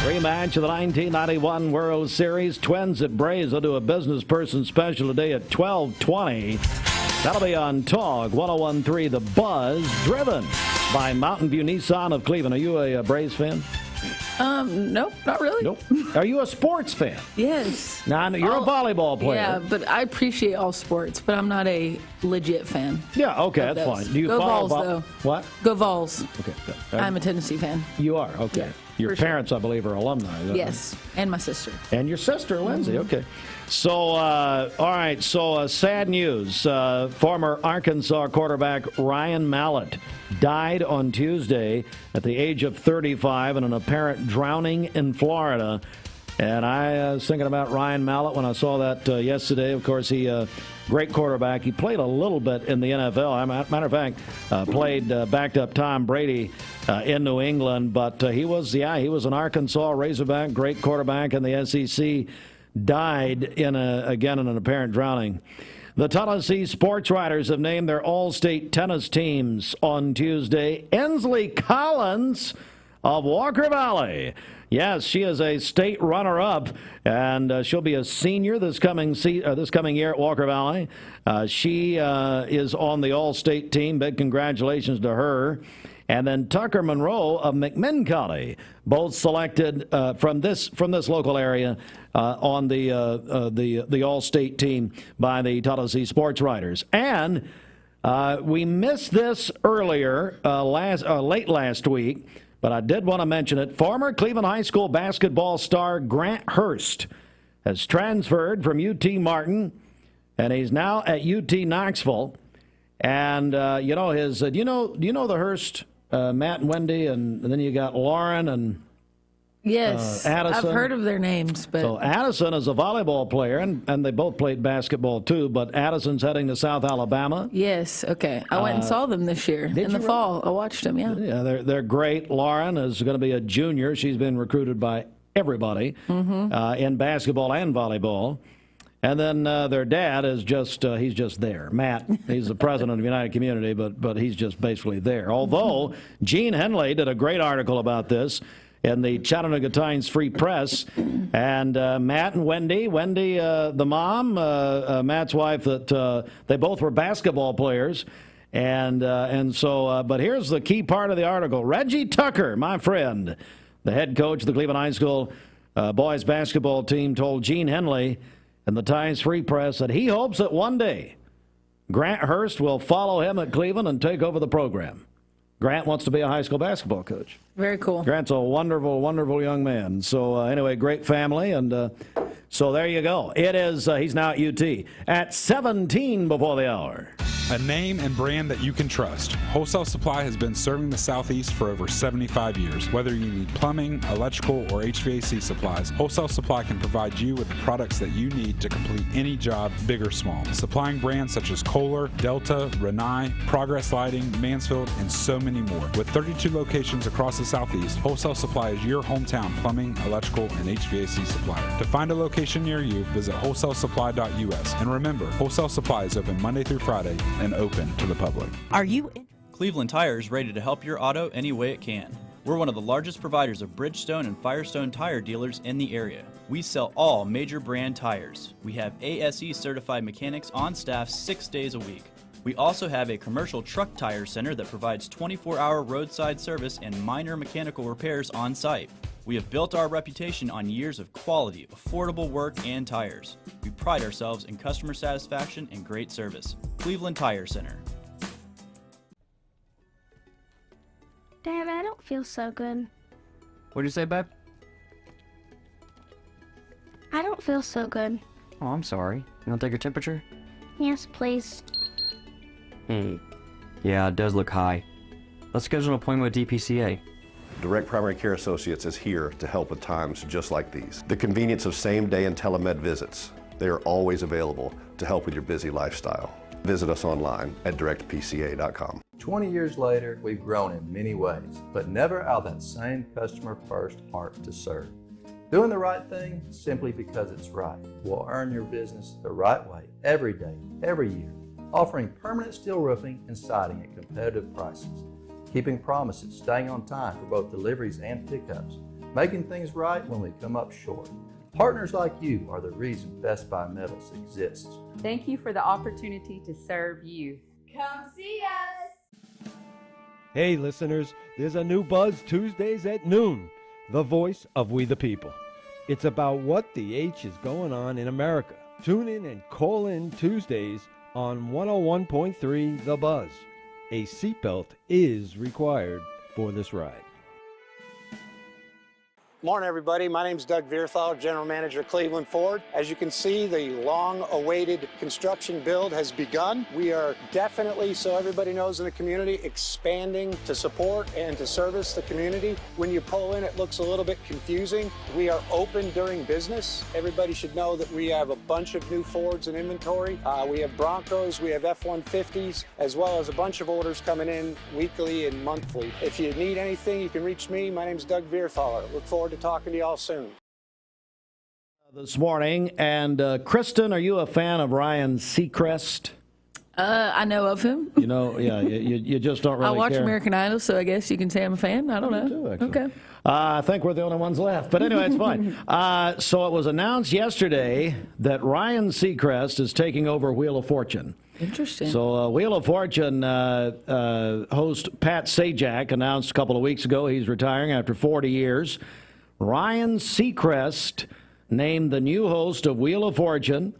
Rematch of the 1991 World Series. Twins at Braves will do a business person special today at 12:20. That'll be on TOG 101.3 The Buzz, driven by Mountain View Nissan of Cleveland. Are you a Braves fan? Nope, not really. Nope. Are you a sports fan? Yes. Now, you're a volleyball player. Yeah, but I appreciate all sports, but I'm not a legit fan. Yeah, okay, that's fine. Do you Go follow Vols, though. What? Go Vols. Okay. I'm a Tennessee fan. You are? Okay. Yeah, your parents, I believe, are alumni. Is that yes, and my sister. And your sister, Lindsay. Okay. So, all right. So, sad news. Former Arkansas quarterback Ryan Mallett died on Tuesday at the age of 35 in an apparent drowning in Florida. And I was thinking about Ryan Mallett when I saw that yesterday. Of course, he great quarterback. He played a little bit in the NFL. Matter of fact, backed up Tom Brady in New England. But he was an Arkansas Razorback, great quarterback in the SEC. Died in an apparent drowning. The Tennessee sports writers have named their all-state tennis teams on Tuesday. Ensley Collins of Walker Valley. Yes, she is a state runner-up, and she'll be a senior this coming year at Walker Valley. She is on the all-state team. Big congratulations to her. And then Tucker Monroe of McMinn County, both selected from this local area on the all-state team by the Tennessee sports writers. And we missed this earlier, late last week, but I did want to mention it. Former Cleveland High School basketball star Grant Hurst has transferred from UT Martin, and he's now at UT Knoxville. And do you know the Hurst? Matt and Wendy, and then you got Lauren and yes, Addison. I've heard of their names. But so Addison is a volleyball player, and they both played basketball too. But Addison's heading to South Alabama. Yes, okay. I went and saw them this year in the fall. I watched them. Yeah, they're great. Lauren is going to be a junior. She's been recruited by everybody in basketball and volleyball. And then their dad is he's just there. Matt, he's the president of United Community, but he's just basically there. Although Gene Henley did a great article about this in the Chattanooga Times Free Press. And Matt and Wendy, the mom, Matt's wife, that they both were basketball players. And so, but here's the key part of the article. Reggie Tucker, my friend, the head coach of the Cleveland High School boys basketball team, told Gene Henley in the Times Free Press that he hopes that one day Grant Hurst will follow him at Cleveland and take over the program. Grant wants to be a high school basketball coach. Very cool. Grant's a wonderful, wonderful young man. So anyway, great family, and so there you go. It is, he's now at UT at 17 before the hour. A name and brand that you can trust. Wholesale Supply has been serving the Southeast for over 75 years. Whether you need plumbing, electrical, or HVAC supplies, Wholesale Supply can provide you with the products that you need to complete any job, big or small. Supplying brands such as Kohler, Delta, Rinnai, Progress Lighting, Mansfield, and so many more. With 32 locations across the Southeast, Wholesale Supply is your hometown plumbing, electrical, and HVAC supplier. To find a location near you, visit wholesalesupply.us. And remember, Wholesale Supply is open Monday through Friday and open to the public. Are you in? Cleveland Tire is ready to help your auto any way it can. We're one of the largest providers of Bridgestone and Firestone tire dealers in the area. We sell all major brand tires. We have ASE certified mechanics on staff 6 days a week. We also have a commercial truck tire center that provides 24-hour roadside service and minor mechanical repairs on site. We have built our reputation on years of quality, affordable work, and tires. We pride ourselves in customer satisfaction and great service. Cleveland Tire Center. Dad, I don't feel so good. What'd you say, babe? I don't feel so good. Oh, I'm sorry. You want to take your temperature? Yes, please. Yeah, it does look high. Let's schedule an appointment with DPCA. Direct Primary Care Associates is here to help at times just like these. The convenience of same-day and telemed visits. They are always available to help with your busy lifestyle. Visit us online at directpca.com. 20 years later, we've grown in many ways, but never out of that same customer-first heart to serve. Doing the right thing simply because it's right will earn your business the right way every day, every year, offering permanent steel roofing and siding at competitive prices, keeping promises, staying on time for both deliveries and pickups, making things right when we come up short. Partners like you are the reason Best Buy Metals exists. Thank you for the opportunity to serve you. Come see us! Hey listeners, there's a new Buzz Tuesdays at noon, the voice of We the People. It's about what the H is going on in America. Tune in and call in Tuesdays on 101.3 The Buzz. A seatbelt is required for this ride. Morning, everybody. My name is Doug Vierthal, General Manager, Cleveland Ford. As you can see, the long-awaited construction build has begun. We are definitely, so everybody knows in the community, expanding to support and to service the community. When you pull in, it looks a little bit confusing. We are open during business. Everybody should know that we have a bunch of new Fords in inventory. We have Broncos, we have F-150s, as well as a bunch of orders coming in weekly and monthly. If you need anything, you can reach me. My name is Doug Vierthaler. Look forward to talking to y'all soon. This morning, and Kristen, are you a fan of Ryan Seacrest? I know of him. You know, yeah, you just don't really I watch care. American Idol, so I guess you can say I'm a fan. I don't know. Okay. I think we're the only ones left. But anyway, it's fine. So it was announced yesterday that Ryan Seacrest is taking over Wheel of Fortune. Interesting. So Wheel of Fortune host Pat Sajak announced a couple of weeks ago he's retiring after 40 years. Ryan Seacrest named the new host of Wheel of Fortune.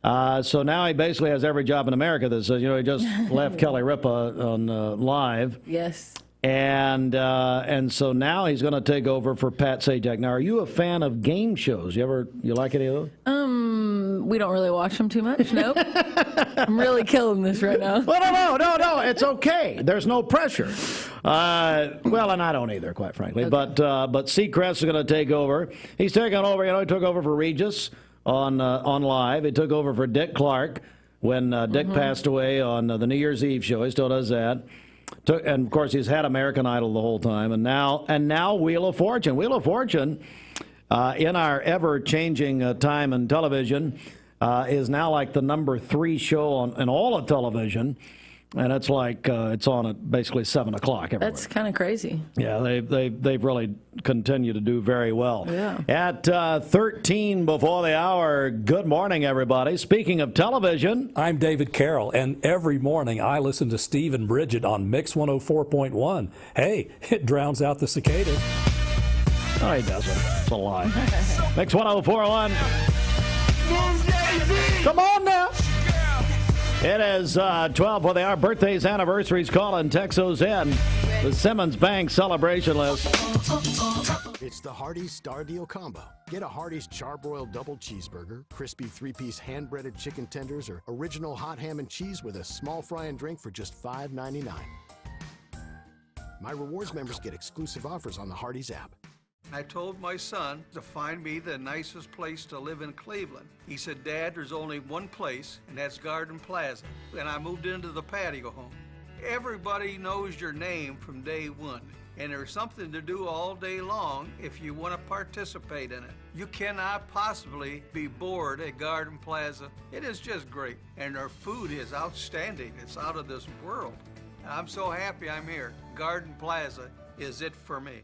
So now he basically has every job in America that says, you know, he just left Kelly Ripa on Live. Yes. And so now he's going to take over for Pat Sajak. Now, are you a fan of game shows? You like any of those? We don't really watch them too much. Nope. I'm really killing this right now. Well, no. It's okay. There's no pressure. Well, and I don't either, quite frankly. Okay. But Seacrest is going to take over. He's taking over. You know, he took over for Regis on Live. He took over for Dick Clark when Dick passed away on the New Year's Eve show. He still does that. And of course, he's had American Idol the whole time, and now Wheel of Fortune. Wheel of Fortune, in our ever-changing time in television, is now like the number 3 show in all of television, and it's like it's on at basically 7 o'clock everywhere. That's kind of crazy. Yeah, they've really continued to do very well. Yeah. At 13 before the hour, good morning, everybody. Speaking of television, I'm David Carroll, and every morning I listen to Steve and Bridget on Mix 104.1. Hey, it drowns out the cicadas. No, he doesn't. It's a lie. Mix 104.1. Come on now. It is 12 for the hour. Birthdays, anniversaries, call in Texos in the Simmons Bank celebration list. It's the Hardee's Star Deal Combo. Get a Hardee's Charbroiled Double Cheeseburger, crispy 3-piece hand-breaded chicken tenders, or original hot ham and cheese with a small fry and drink for just $5.99. My rewards members get exclusive offers on the Hardee's app. I told my son to find me the nicest place to live in Cleveland. He said, Dad, there's only one place, and that's Garden Plaza. And I moved into the patio home. Everybody knows your name from day one, and there's something to do all day long if you want to participate in it. You cannot possibly be bored at Garden Plaza. It is just great, and their food is outstanding. It's out of this world. And I'm so happy I'm here. Garden Plaza is it for me.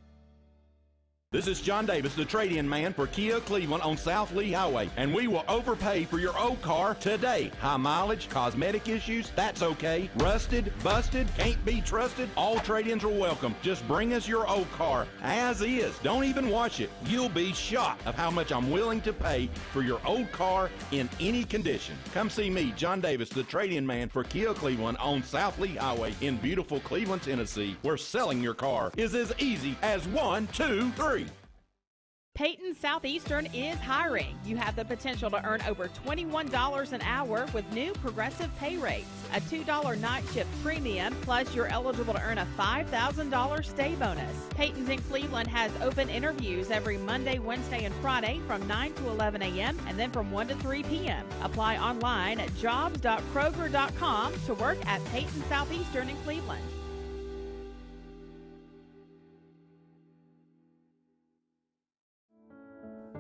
This is John Davis, the trade-in man for Kia Cleveland on South Lee Highway, and we will overpay for your old car today. High mileage, cosmetic issues, that's okay. Rusted, busted, can't be trusted, all trade-ins are welcome. Just bring us your old car as is. Don't even wash it. You'll be shocked of how much I'm willing to pay for your old car in any condition. Come see me, John Davis, the trade-in man for Kia Cleveland on South Lee Highway in beautiful Cleveland, Tennessee, where selling your car is as easy as 1, 2, 3. Peyton Southeastern is hiring. You have the potential to earn over $21 an hour with new progressive pay rates, a $2 night shift premium, plus you're eligible to earn a $5,000 stay bonus. Peyton's in Cleveland has open interviews every Monday, Wednesday, and Friday from 9 to 11 a.m. and then from 1 to 3 p.m. Apply online at jobs.kroger.com to work at Peyton Southeastern in Cleveland.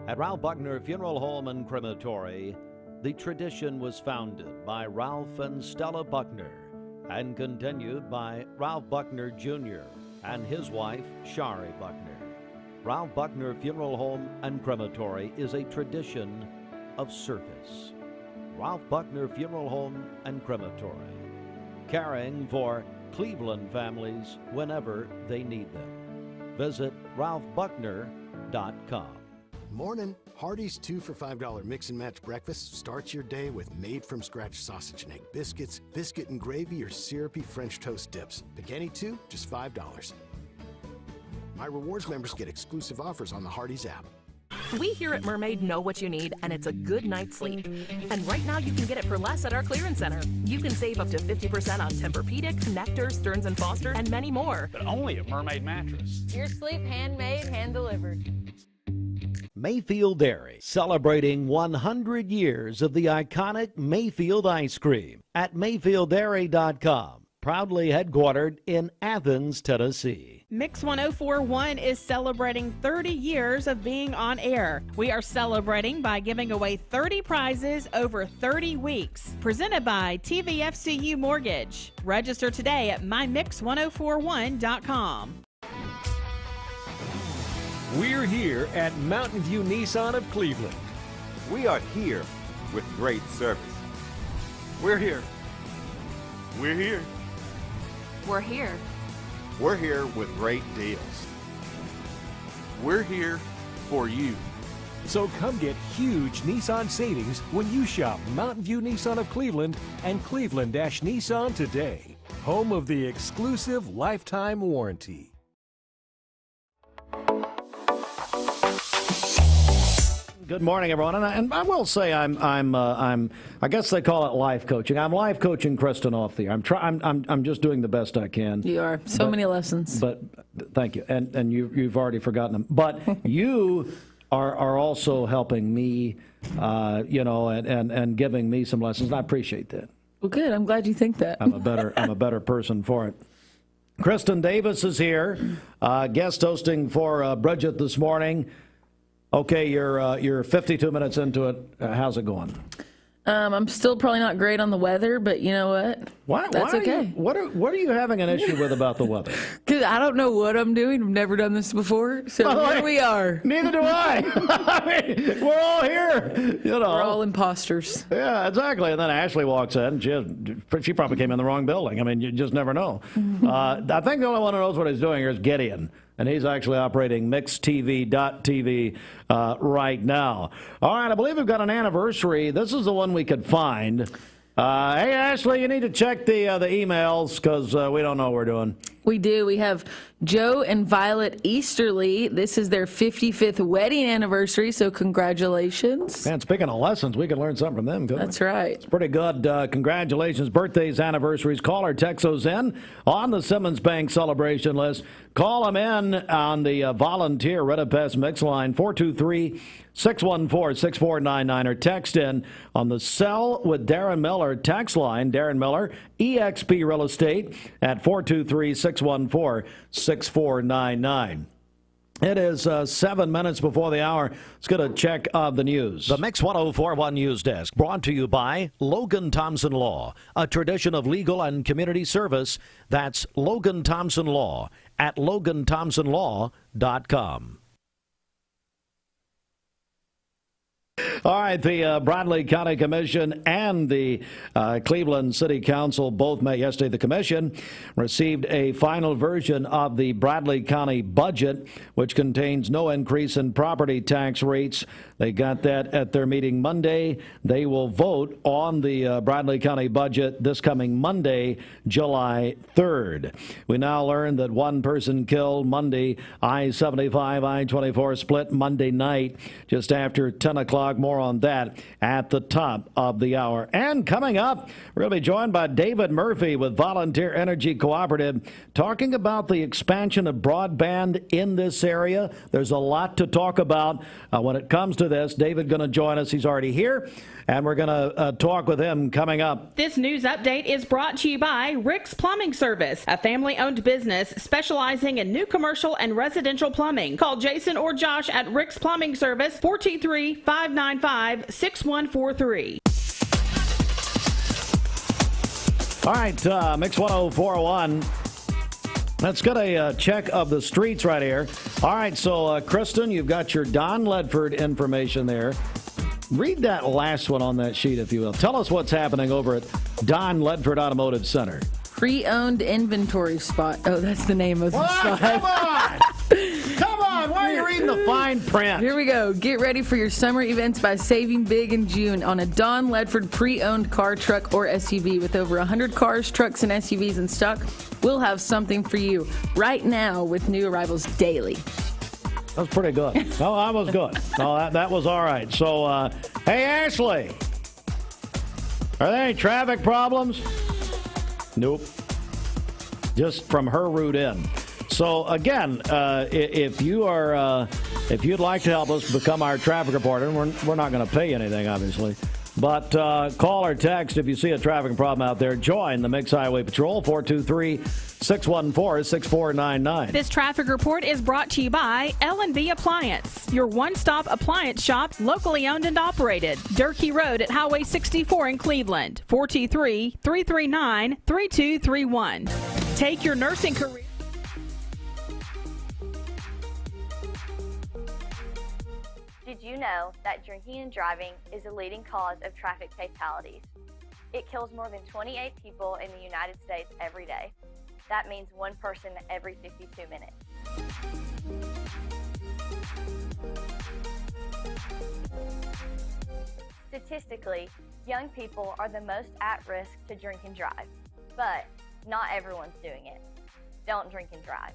At Ralph Buckner Funeral Home and Crematory, the tradition was founded by Ralph and Stella Buckner and continued by Ralph Buckner Jr. and his wife, Shari Buckner. Ralph Buckner Funeral Home and Crematory is a tradition of service. Ralph Buckner Funeral Home and Crematory, caring for Cleveland families whenever they need them. Visit ralphbuckner.com. Morning. Hardee's 2 for $5 mix and match breakfast starts your day with made-from-scratch sausage and egg biscuits, biscuit and gravy, or syrupy French toast dips. Pick any two, just $5. My rewards members get exclusive offers on the Hardee's app. We here at Mermaid know what you need, and it's a good night's sleep. And right now, you can get it for less at our clearance center. You can save up to 50% on Tempur-Pedic, Nectar, Stearns & Foster, and many more. But only at Mermaid Mattress. Your sleep handmade, hand-delivered. Mayfield Dairy, celebrating 100 years of the iconic Mayfield ice cream at MayfieldDairy.com. Proudly headquartered in Athens, Tennessee. Mix 1041 is celebrating 30 years of being on air. We are celebrating by giving away 30 prizes over 30 weeks. Presented by TVFCU Mortgage. Register today at mymix1041.com. We're here at Mountain View Nissan of Cleveland. We are here with great service. We're here. We're here. We're here. We're here with great deals. We're here for you. So come get huge Nissan savings when you shop Mountain View Nissan of Cleveland and Cleveland-Nissan today. Home of the exclusive lifetime warranty. Good morning, everyone. And I will say I guess they call it life coaching. I'm life coaching Kristen off the air. I'm just doing the best I can. You are. So many lessons. But thank you. And you've already forgotten them. But you are also helping me, and giving me some lessons. And I appreciate that. Well, good. I'm glad you think that. I'm a better person for it. Kristen Davis is here, guest hosting for Bridget this morning. Okay, you're 52 minutes into it. How's it going? I'm still probably not great on the weather, but you know what? That's okay. What are you having an issue with about the weather? Because I don't know what I'm doing. I've never done this before, so here we are. Neither do I. I mean, we're all here. We're all imposters. Yeah, exactly. And then Ashley walks in. She probably came in the wrong building. I mean, you just never know. I think the only one who knows what he's doing here is Gideon. And he's actually operating MixTV.tv right now. All right, I believe we've got an anniversary. This is the one we could find. Hey, Ashley, you need to check the emails because we don't know what we're doing. We do. We have Joe and Violet Easterly. This is their 55th wedding anniversary, so congratulations. And speaking of lessons, we can learn something from them, couldn't we? That's right. It's pretty good. Congratulations. Birthdays, anniversaries. Call or text those in on the Simmons Bank celebration list. Call them in on the volunteer Redipest mix line, 423-614-6499, or text in on the Sell with Darren Miller text line. Darren Miller, eXp Real Estate, at 423-614-6499. It is 7 minutes before the hour. Let's get a check of the news. The Mix 1041 News Desk, brought to you by Logan Thompson Law, a tradition of legal and community service. That's Logan Thompson Law at LoganThompsonLaw.com. All right, the Bradley County Commission and the Cleveland City Council both met yesterday. The commission received a final version of the Bradley County budget, which contains no increase in property tax rates. They got that at their meeting Monday. They will vote on the Bradley County budget this coming Monday, July 3rd. We now learn that one person killed Monday, I-75, I-24 split Monday night just after 10 o'clock morning. more on that at the top of the hour. And coming up, we're going to be joined by David Murphy with Volunteer Energy Cooperative, talking about the expansion of broadband in this area. There's a lot to talk about when it comes to this. David going to join us. He's already here, and we're going to talk with him coming up. This news update is brought to you by Rick's Plumbing Service, a family-owned business specializing in new commercial and residential plumbing. Call Jason or Josh at Rick's Plumbing Service, 423-595-6143. All right, Mix 104.1. Let's get a check of the streets right here. All right, so Kristen, you've got your Don Ledford information there. Read that last one on that sheet, if you will. Tell us what's happening over at Don Ledford Automotive Center. Pre-owned inventory spot. Oh, that's the name of the spot. Come on! Come on! Why are you reading the fine print? Here we go. Get ready for your summer events by saving big in June on a Don Ledford pre-owned car, truck, or SUV. With over 100 cars, trucks, and SUVs in stock, we'll have something for you right now with new arrivals daily. That was pretty good. No, that was good. No, that was all right. So, hey, Ashley, are there any traffic problems? Nope. Just from her route in. So again, if you'd like to help us become our traffic reporter, and we're not going to pay anything, obviously, but call or text if you see a traffic problem out there. Join the Mix Highway Patrol, 423-614-6499. This traffic report is brought to you by L&B Appliance, your one-stop appliance shop, locally owned and operated. Durkee Road at Highway 64 in Cleveland, 423-339-3231. Take your nursing career. Did you know that drinking and driving is a leading cause of traffic fatalities? It kills more than 28 people in the United States every day. That means one person every 52 minutes. Statistically, young people are the most at risk to drink and drive, but not everyone's doing it. Don't drink and drive.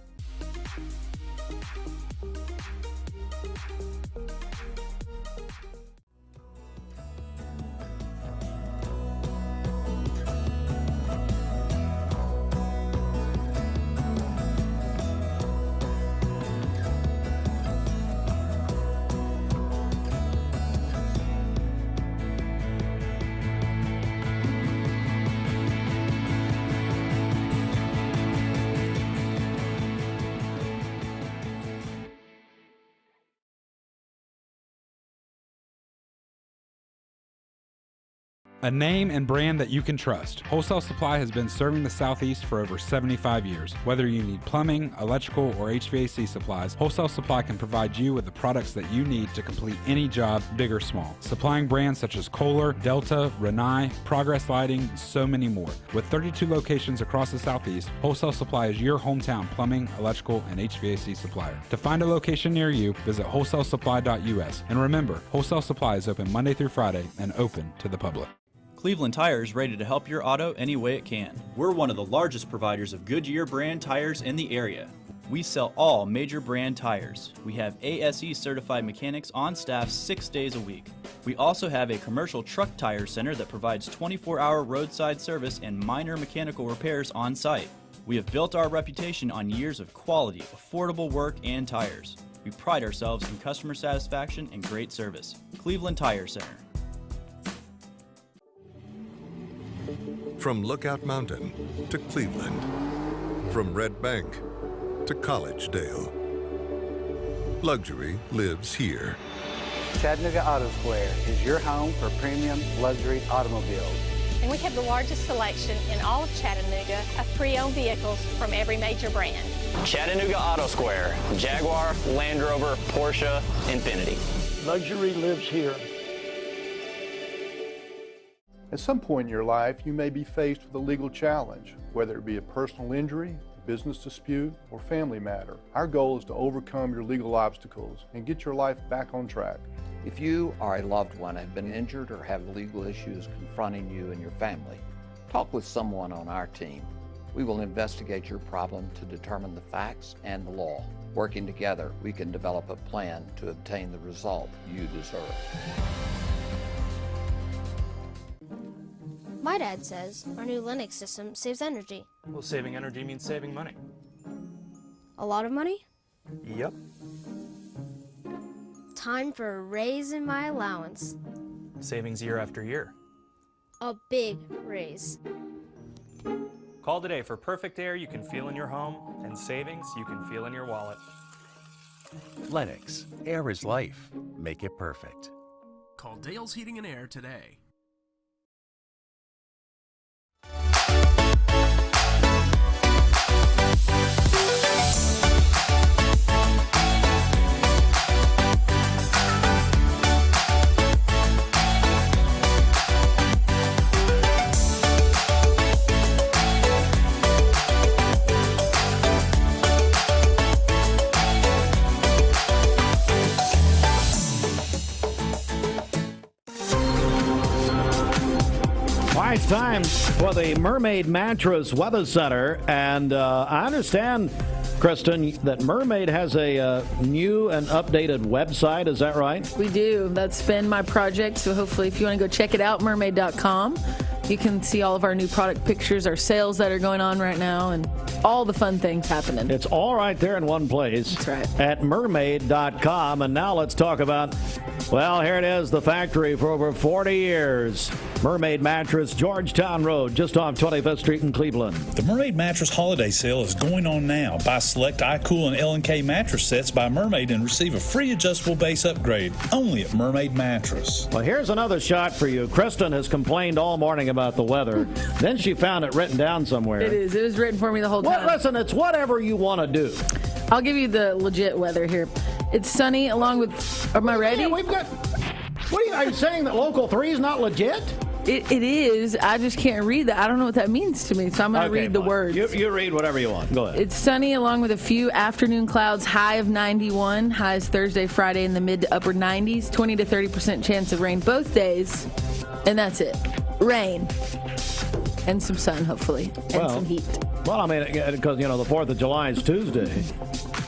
A name and brand that you can trust. Wholesale Supply has been serving the Southeast for over 75 years. Whether you need plumbing, electrical, or HVAC supplies, Wholesale Supply can provide you with the products that you need to complete any job, big or small. Supplying brands such as Kohler, Delta, Rinnai, Progress Lighting, and so many more. With 32 locations across the Southeast, Wholesale Supply is your hometown plumbing, electrical, and HVAC supplier. To find a location near you, visit wholesalesupply.us. And remember, Wholesale Supply is open Monday through Friday and open to the public. Cleveland Tire is ready to help your auto any way it can. We're one of the largest providers of Goodyear brand tires in the area. We sell all major brand tires. We have ASE certified mechanics on staff 6 days a week. We also have a commercial truck tire center that provides 24-hour roadside service and minor mechanical repairs on site. We have built our reputation on years of quality, affordable work and tires. We pride ourselves in customer satisfaction and great service. Cleveland Tire Center. From Lookout Mountain to Cleveland, from Red Bank to Collegedale, luxury lives here. Chattanooga Auto Square is your home for premium luxury automobiles. And we have the largest selection in all of Chattanooga of pre-owned vehicles from every major brand. Chattanooga Auto Square, Jaguar, Land Rover, Porsche, Infiniti. Luxury lives here. At some point in your life, you may be faced with a legal challenge, whether it be a personal injury, business dispute, or family matter. Our goal is to overcome your legal obstacles and get your life back on track. If you or a loved one have been injured or have legal issues confronting you and your family, talk with someone on our team. We will investigate your problem to determine the facts and the law. Working together, we can develop a plan to obtain the result you deserve. My dad says our new Linux system saves energy. Well, saving energy means saving money. A lot of money? Yep. Time for a raise in my allowance. Savings year after year. A big raise. Call today for perfect air you can feel in your home and savings you can feel in your wallet. Lennox. Air is life. Make it perfect. Call Dale's Heating and Air today. It's time for the Mermaid Mattress Weather Center, and I understand, Kristen, that Mermaid has a new and updated website. Is that right? We do. That's been my project, so hopefully if you want to go check it out, mermaid.com. You can see all of our new product pictures, our sales that are going on right now, and all the fun things happening. It's all right there in one place. That's right. At mermaid.com. And now let's talk about, well, here it is, the factory for over 40 years. Mermaid Mattress, Georgetown Road, just off 25th Street in Cleveland. The Mermaid Mattress Holiday Sale is going on now. Buy select iCool and L&K mattress sets by Mermaid and receive a free adjustable base upgrade only at Mermaid Mattress. Well, here's another shot for you. Kristen has complained all morning about the weather. Then she found it written down somewhere. It is. It was written for me the whole time. Well, listen, it's whatever you want to do. I'll give you the legit weather here. It's sunny along with... Am I ready? Yeah, we've got... are you saying that Local 3 is not legit? It is. I just can't read that. I don't know what that means to me, so I'm going to read the words. You read whatever you want. Go ahead. It's sunny along with a few afternoon clouds, high of 91. Highs Thursday, Friday in the mid to upper 90s. 20 to 30% chance of rain both days. And that's it. Rain. And some sun, hopefully. And some heat. Well, I mean, because, the 4th of July is Tuesday.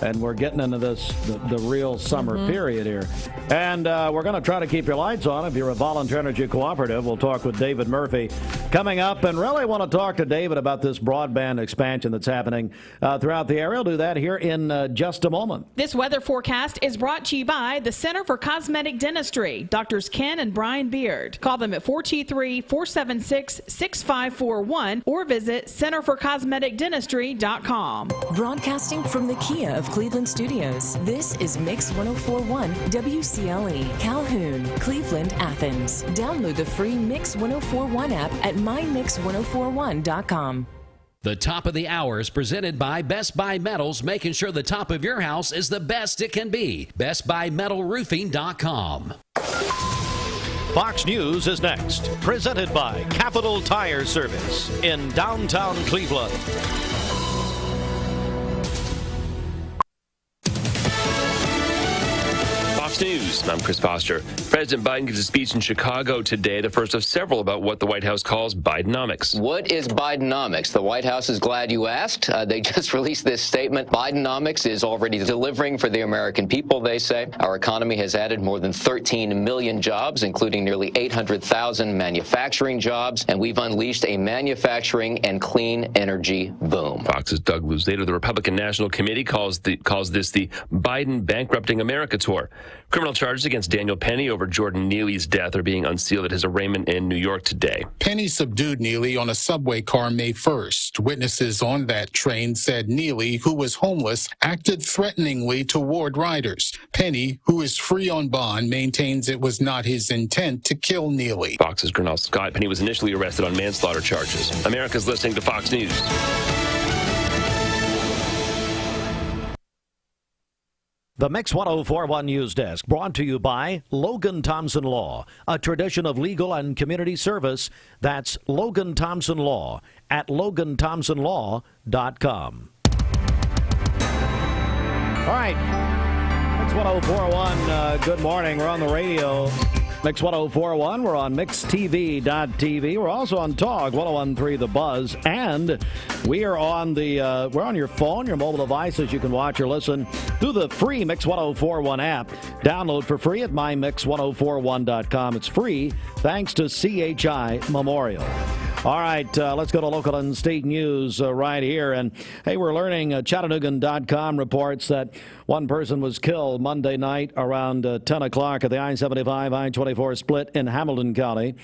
And we're getting into this, the real summer period here. And we're going to try to keep your lights on. If you're a Volunteer Energy Cooperative, we'll talk with David Murphy coming up. And really want to talk to David about this broadband expansion that's happening throughout the area. We'll do that here in just a moment. This weather forecast is brought to you by the Center for Cosmetic Dentistry, Drs. Ken and Brian Beard. Call them at 423-476-6541 or visit centerforcosmeticdentistry.com. Broadcasting from the Kia of Cleveland Studios, this is Mix 104.1 WCLE, Calhoun, Cleveland, Athens. Download the free Mix 104.1 app at mymix1041.com. The top of the hour is presented by Best Buy Metals, making sure the top of your house is the best it can be. BestBuyMetalRoofing.com. Fox News is next, presented by Capital Tire Service in downtown Cleveland. Fox News. I'm Chris Foster. President Biden gives a speech in Chicago today, the first of several about what the White House calls Bidenomics. What is Bidenomics? The White House is glad you asked. They just released this statement. Bidenomics is already delivering for the American people, they say. Our economy has added more than 13 million jobs, including nearly 800,000 manufacturing jobs, and we've unleashed a manufacturing and clean energy boom. Fox's Doug Luzader, the Republican National Committee, calls this the Biden Bankrupting America tour. Criminal charges against Daniel Penny over Jordan Neely's death are being unsealed at his arraignment in New York today. Penny subdued Neely on a subway car May 1st. Witnesses on that train said Neely, who was homeless, acted threateningly toward riders. Penny, who is free on bond, maintains it was not his intent to kill Neely. Fox's Gernal Scott. Penny was initially arrested on manslaughter charges. America's listening to Fox News. The Mix 104.1 News Desk brought to you by Logan Thompson Law, a tradition of legal and community service. That's Logan Thompson Law at LoganThompsonLaw.com. All right, Mix 104.1, good morning. We're on the radio Mix 1041. We're on mixtv.tv. We're also on Talk 1013 The Buzz, and we are on we're on your phone, your mobile devices. You can watch or listen through the free Mix 1041 app. Download for free at mymix1041.com. It's free thanks to CHI Memorial. All right, let's go to local and state news right here. And hey, we're learning Chattanoogan.com reports that one person was killed Monday night around 10 o'clock at the I-75, I-24 split in Hamilton County.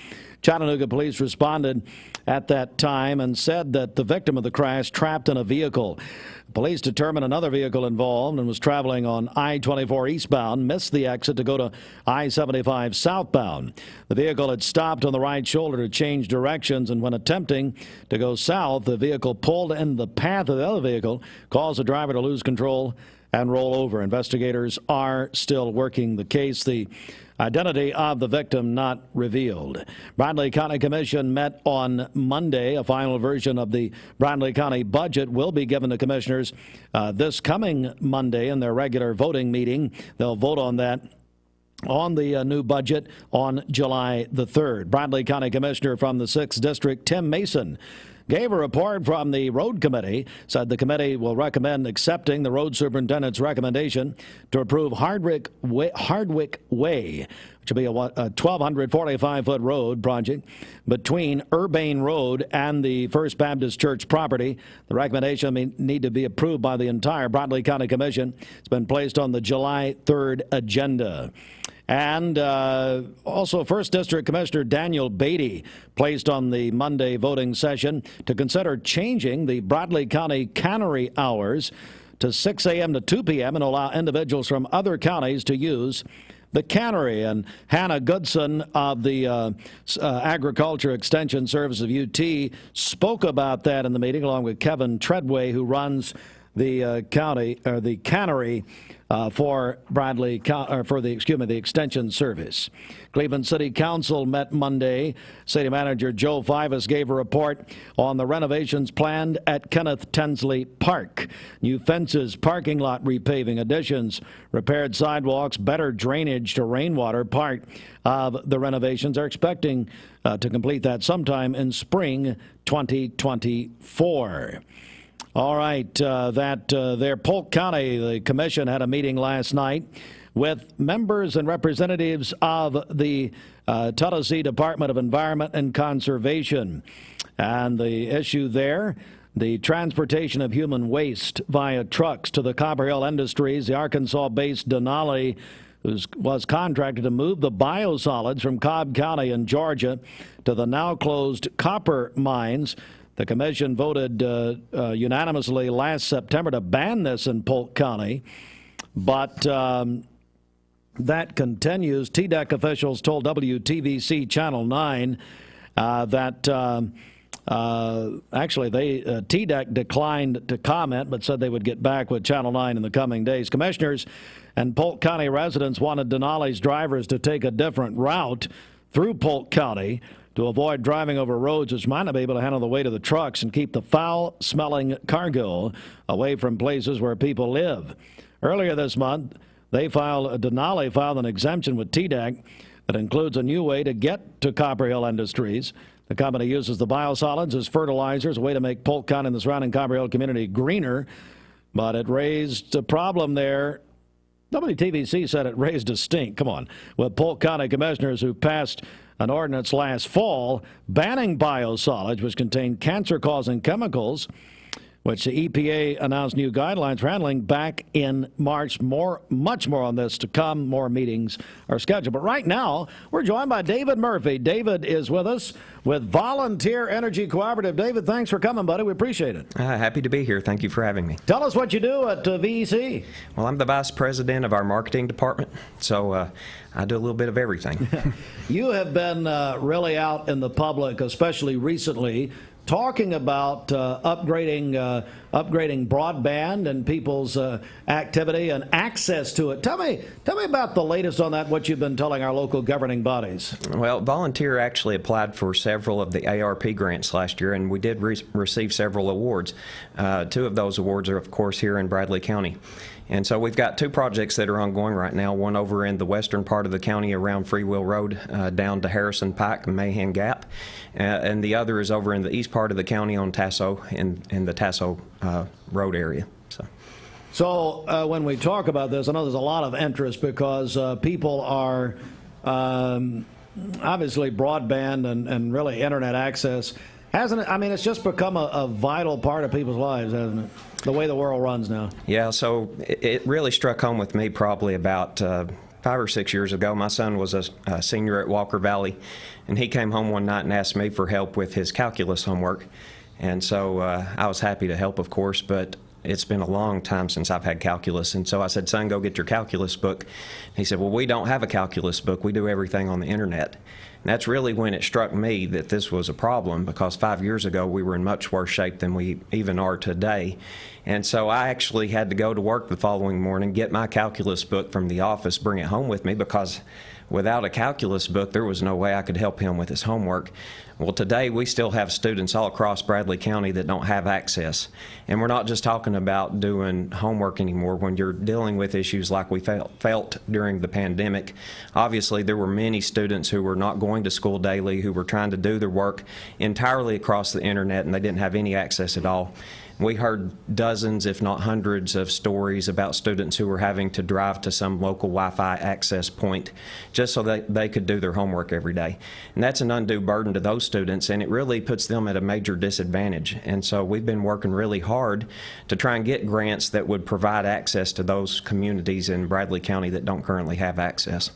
Chattanooga police responded at that time and said that the victim of the crash trapped in a vehicle. Police determined another vehicle involved and was traveling on I-24 eastbound missed the exit to go to I-75 southbound. The vehicle had stopped on the right shoulder to change directions, and when attempting to go south, the vehicle pulled in the path of the other vehicle, caused the driver to lose control and roll over. Investigators are still working the case. The identity of the victim not revealed. Bradley County Commission met on Monday. A final version of the Bradley County budget will be given to commissioners this coming Monday in their regular voting meeting. They'll vote on that on the new budget on July the 3rd. Bradley County Commissioner from the 6th District, Tim Mason, gave a report from the road committee, said the committee will recommend accepting the road superintendent's recommendation to approve Hardwick Way, which will be a 1,245-foot road project between Urbane Road and the First Baptist Church property. The recommendation may need to be approved by the entire Bradley County Commission. It's been placed on the July 3rd agenda. And also, 1st District Commissioner Daniel Beatty placed on the Monday voting session to consider changing the Bradley County cannery hours to 6 a.m. to 2 p.m. and allow individuals from other counties to use the cannery. And Hannah Goodson of the Agriculture Extension Service of UT spoke about that in the meeting, along with Kevin Treadway, who runs the cannery for Bradley, the Extension Service. Cleveland City Council met Monday. City Manager Joe Fivas gave a report on the renovations planned at Kenneth Tensley Park. New fences, parking lot repaving, additions, repaired sidewalks, better drainage to rainwater. Part of the renovations are expecting to complete that sometime in spring 2024. All right, there, Polk County, the commission had a meeting last night with members and representatives of the Tennessee Department of Environment and Conservation. And the issue there, the transportation of human waste via trucks to the Copper Hill Industries. The Arkansas-based Denali was contracted to move the biosolids from Cobb County in Georgia to the now closed copper mines. The commission voted unanimously last September to ban this in Polk County, but that continues. TDEC officials told WTVC Channel 9 that TDEC declined to comment, but said they would get back with Channel 9 in the coming days. Commissioners and Polk County residents wanted Denali's drivers to take a different route through Polk County to avoid driving over roads which might not be able to handle the weight of the trucks and keep the foul-smelling cargo away from places where people live. Earlier this month, Denali filed an exemption with TDEC that includes a new way to get to Copper Hill Industries. The company uses the biosolids as fertilizers, a way to make Polk County and the surrounding Copper Hill community greener, but it raised a problem there. WTVC said it raised a stink, come on, with Polk County commissioners who passed an ordinance last fall banning biosolids, which contain cancer-causing chemicals, which the EPA announced new guidelines for handling back in March. Much more on this to come. More meetings are scheduled. But right now, we're joined by David Murphy. David is with us with Volunteer Energy Cooperative. David, thanks for coming, buddy. We appreciate it. Happy to be here. Thank you for having me. Tell us what you do at VEC. Well, I'm the vice president of our marketing department, so I do a little bit of everything. You have been really out in the public, especially recently, talking about upgrading broadband and people's activity and access to it. Tell me about the latest on that, what you've been telling our local governing bodies. Well, Volunteer actually applied for several of the ARP grants last year, and we did receive several awards. Two of those awards are, of course, here in Bradley County. And so we've got two projects that are ongoing right now, one over in the western part of the county around Free Will Road down to Harrison Pike and Mahan Gap, and the other is over in the east part of the county on Tasso in the Tasso Road area. So when we talk about this, I know there's a lot of interest because people are obviously broadband and really internet access. Hasn't it? I mean, it's just become a vital part of people's lives, hasn't it? The way the world runs now. Yeah, so it really struck home with me probably about 5 or 6 years ago. My son was a senior at Walker Valley, and he came home one night and asked me for help with his calculus homework. And so I was happy to help, of course, but it's been a long time since I've had calculus. And so I said, son, go get your calculus book. He said, well, we don't have a calculus book. We do everything on the internet. And that's really when it struck me that this was a problem, because 5 years ago we were in much worse shape than we even are today. And so I actually had to go to work the following morning, get my calculus book from the office, bring it home with me, because without a calculus book there was no way I could help him with his homework. Well, today we still have students all across Bradley County that don't have access. And we're not just talking about doing homework anymore. When you're dealing with issues like we felt during the pandemic, obviously there were many students who were not going to school daily, who were trying to do their work entirely across the internet, and they didn't have any access at all. We heard dozens, if not hundreds, of stories about students who were having to drive to some local Wi-Fi access point just so that they could do their homework every day. And that's an undue burden to those students, and it really puts them at a major disadvantage. And so we've been working really hard to try and get grants that would provide access to those communities in Bradley County that don't currently have access.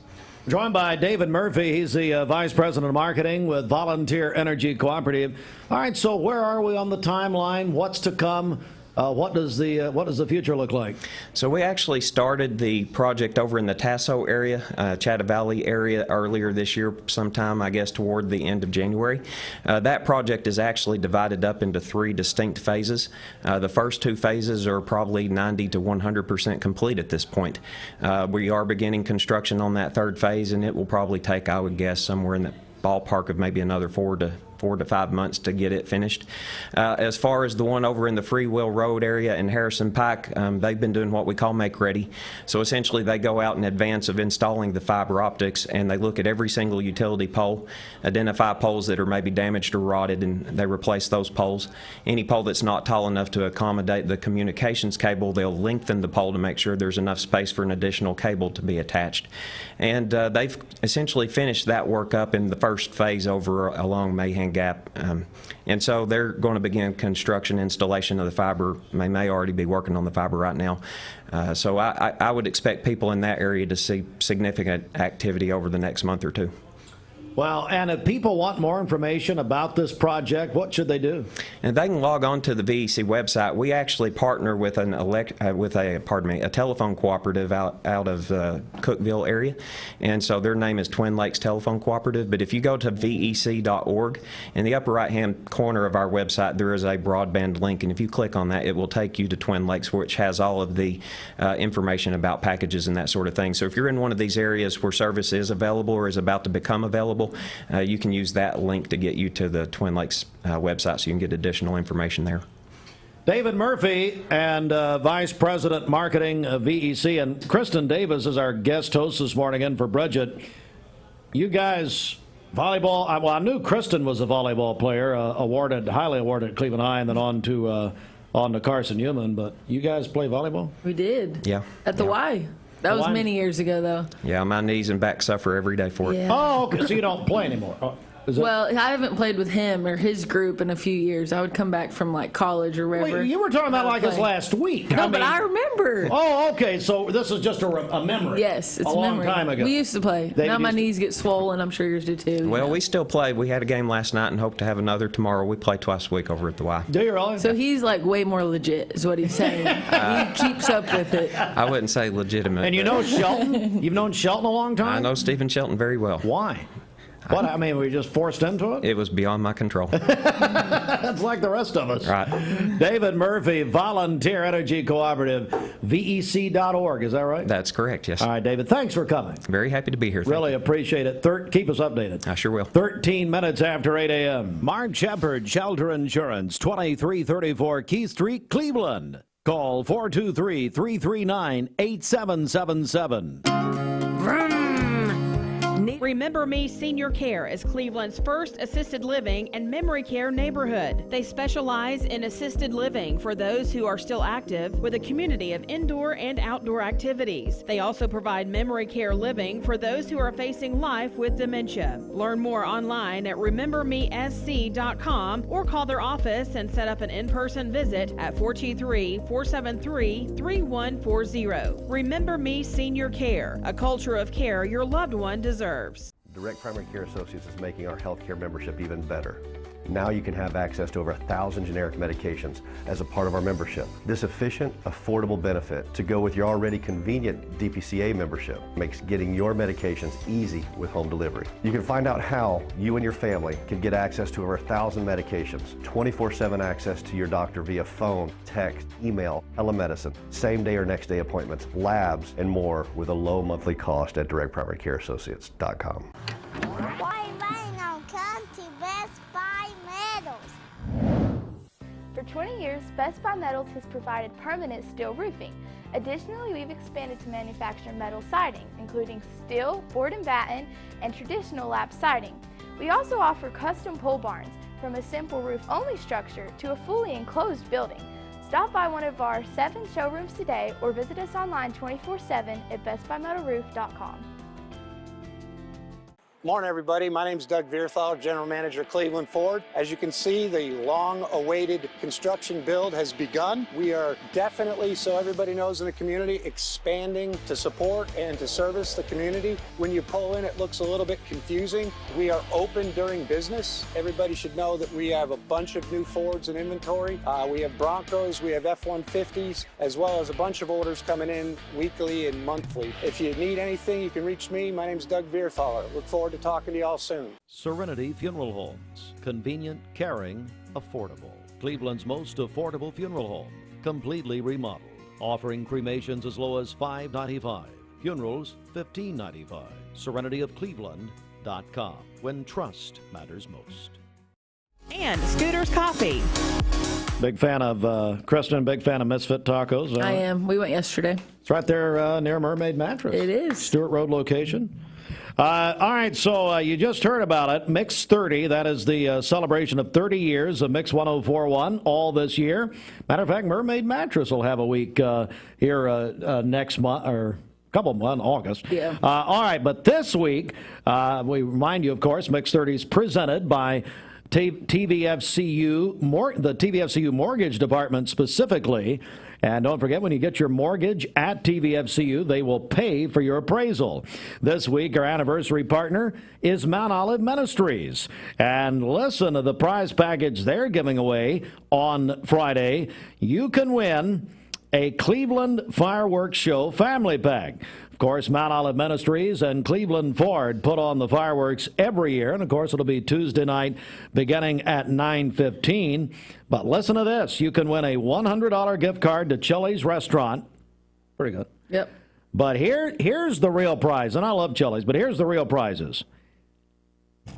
Joined by David Murphy. He's the Vice President of Marketing with Volunteer Energy Cooperative. All right, so where are we on the timeline? What's to come? What does the future look like? So we actually started the project over in the Tasso area, Chatta Valley area, earlier this year, sometime, I guess, toward the end of January. That project is actually divided up into 3 distinct phases. The first 2 phases are probably 90 to 100% complete at this point. We are beginning construction on that 3rd phase, and it will probably take, I would guess, somewhere in the ballpark of maybe another 4 to 5 months to get it finished. As far as the one over in the Free Will Road area in Harrison Pike, they've been doing what we call make ready. So essentially they go out in advance of installing the fiber optics, and they look at every single utility pole, identify poles that are maybe damaged or rotted, and they replace those poles. Any pole that's not tall enough to accommodate the communications cable, they'll lengthen the pole to make sure there's enough space for an additional cable to be attached. And they've essentially finished that work up in the first phase over along Mahan Gap. And so they're going to begin construction installation of the fiber. They may already be working on the fiber right now. So I would expect people in that area to see significant activity over the next month or 2. Well, and if people want more information about this project, what should they do? And they can log on to the VEC website. We actually partner with a telephone cooperative out of Cookeville area, and so their name is Twin Lakes Telephone Cooperative. But if you go to vec.org, in the upper right-hand corner of our website, there is a broadband link, and if you click on that, it will take you to Twin Lakes, which has all of the information about packages and that sort of thing. So if you're in one of these areas where service is available or is about to become available, you can use that link to get you to the Twin Lakes website so you can get additional information there. David Murphy and Vice President Marketing of VEC, and Kristen Davis is our guest host this morning in for Bridget. You guys, volleyball, well, I knew Kristen was a volleyball player, highly awarded at Cleveland High, and then on to Carson Newman, but you guys play volleyball? We did. Yeah. At the Y. That was many years ago, though. Yeah, my knees and back suffer every day for it. Yeah. Oh, okay, so you don't play anymore. Well, I haven't played with him or his group in a few years. I would come back from like college or wherever. Wait, you were talking about like this last week. No, but I remember. Oh, okay. So this is just a memory. Yes, it's a long time ago. We used to play. Now my knees get swollen. I'm sure yours do too. Well, we still play. We had a game last night and hope to have another tomorrow. We play twice a week over at the Y. Do you really? So he's like way more legit, is what he's saying. He keeps up with it. I wouldn't say legitimate. And you know Shelton? You've known Shelton a long time? I know Stephen Shelton very well. Why? What, I mean, were you just forced into it? It was beyond my control. That's like the rest of us. Right. David Murphy, Volunteer Energy Cooperative, VEC.org, is that right? That's correct, yes. All right, David, thanks for coming. Very happy to be here. Really appreciate it. Keep us updated. I sure will. 13 minutes after 8 a.m. Mark Shepard, Shelter Insurance, 2334 Keith Street, Cleveland. Call 423-339-8777. Remember Me Senior Care is Cleveland's first assisted living and memory care neighborhood. They specialize in assisted living for those who are still active with a community of indoor and outdoor activities. They also provide memory care living for those who are facing life with dementia. Learn more online at remembermesc.com or call their office and set up an in-person visit at 423-473-3140. Remember Me Senior Care, a culture of care your loved one deserves. Direct Primary Care Associates is making our healthcare membership even better. Now you can have access to over 1,000 generic medications as a part of our membership. This efficient, affordable benefit to go with your already convenient DPCA membership makes getting your medications easy with home delivery. You can find out how you and your family can get access to over 1,000 medications, 24/7 access to your doctor via phone, text, email, telemedicine, same-day or next-day appointments, labs, and more with a low monthly cost at directprimarycareassociates.com. For 20 years, Best Buy Metals has provided permanent steel roofing. Additionally, we've expanded to manufacture metal siding, including steel, board and batten, and traditional lap siding. We also offer custom pole barns, from a simple roof-only structure to a fully enclosed building. Stop by one of our 7 showrooms today or visit us online 24/7 at bestbuymetalroof.com. Morning, everybody. My name is Doug Vierthal, General Manager, Cleveland Ford. As you can see, the long-awaited construction build has begun. We are definitely, so everybody knows in the community, expanding to support and to service the community. When you pull in, it looks a little bit confusing. We are open during business. Everybody should know that we have a bunch of new Fords in inventory. We have Broncos, we have F-150s, as well as a bunch of orders coming in weekly and monthly. If you need anything, you can reach me. My name is Doug Vierthaler. Look forward to talking to y'all soon. Serenity Funeral Homes. Convenient, caring, affordable. Cleveland's most affordable funeral home. Completely remodeled. Offering cremations as low as $5.95. Funerals, $15.95. SerenityofCleveland.com. When trust matters most. And Scooter's Coffee. Big fan of Kristen, big fan of Misfit Tacos. I am. We went yesterday. It's right there near Mermaid Mattress. It is. Stewart Road location. All right, so you just heard about it. Mix 30, that is the celebration of 30 years of Mix 1041 all this year. Matter of fact, Mermaid Mattress will have a week here next month, or a couple of months, August. Yeah. All right, but this week, we remind you, of course, Mix 30 is presented by TVFCU, the TVFCU Mortgage Department specifically. And don't forget, when you get your mortgage at TVFCU, they will pay for your appraisal. This week, our anniversary partner is Mount Olive Ministries. And listen to the prize package they're giving away on Friday. You can win a Cleveland Fireworks Show family pack. Of course, Mount Olive Ministries and Cleveland Ford put on the fireworks every year. And, of course, it'll be Tuesday night beginning at 9:15. But listen to this. You can win a $100 gift card to Chili's restaurant. Pretty good. Yep. But here's the real prize. And I love Chili's, but here's the real prizes.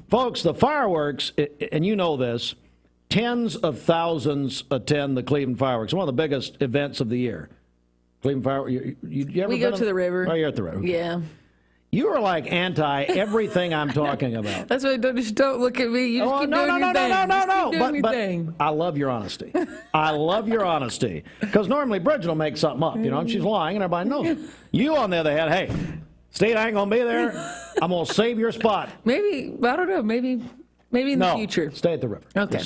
Folks, the fireworks, and you know this, tens of thousands attend the Cleveland Fireworks. One of the biggest events of the year. Cleveland Fireworks. You ever we go to the river. Oh, you're at the river. Okay. Yeah. You are like anti everything I'm talking about. That's why just don't look at me. You just keep doing your thing. No. I love your honesty. I love your honesty. Because normally Bridget will make something up, and she's lying, and everybody knows it. You, on the other hand, hey, Steve, I ain't going to be there. I'm going to save your spot. Maybe, I don't know, maybe in the future. Stay at the river. Okay.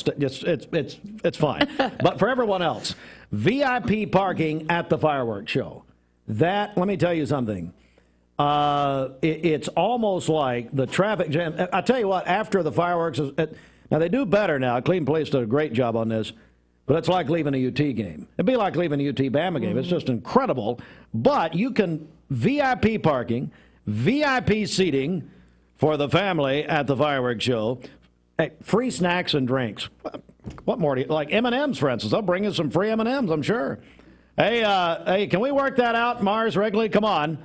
It's fine. But for everyone else, VIP parking at the fireworks show. Let me tell you something. It's almost like the traffic jam. I tell you what, after the fireworks, now they do better now. Cleveland Police did a great job on this, but it's like leaving a UT game. It'd be like leaving a UT Bama game. It's just incredible. But you can VIP parking, VIP seating for the family at the fireworks show. Hey, free snacks and drinks. What more do you like? M&Ms, for instance. They'll bring you some free M&Ms, I'm sure. Hey, can we work that out, Mars Wrigley? Come on.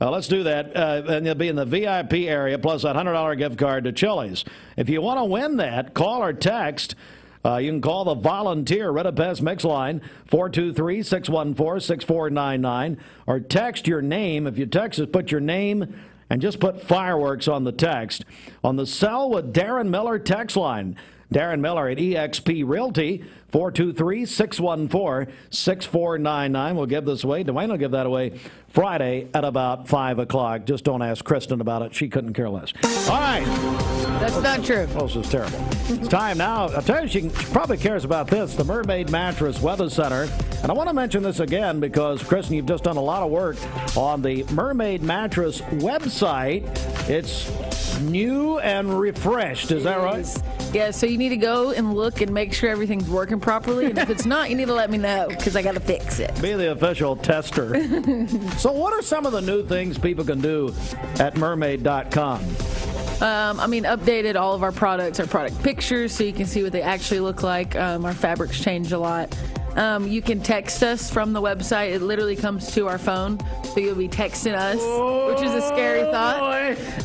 Let's do that. And you'll be in the VIP area plus that $100 gift card to Chili's. If you want to win that, call or text You can call the volunteer Red of Pest Mix line, 423-614-6499, or text your name. If you text us, put your name and just put fireworks on the text. On the Sell with Darren Miller text line, Darren Miller at eXp Realty, 423-614-6499. We'll give this away. Dwayne will give that away Friday at about 5 o'clock. Just don't ask Kristen about it. She couldn't care less. All right. That's not true. Oh, this is terrible. It's time now. I'll tell you, she probably cares about this, the Mermaid Mattress Weather Center. And I want to mention this again because, Kristen, you've just done a lot of work on the Mermaid Mattress website. It's new and refreshed. Is that right? Yeah, so you need to go and look and make sure everything's working properly. And if it's not, you need to let me know because I got to fix it. Be the official tester. So what are some of the new things people can do at mermaid.com? Updated all of our products, our product pictures, so you can see what they actually look like. Our fabrics changed a lot. You can text us from the website. It literally comes to our phone, so you'll be texting us, which is a scary thought.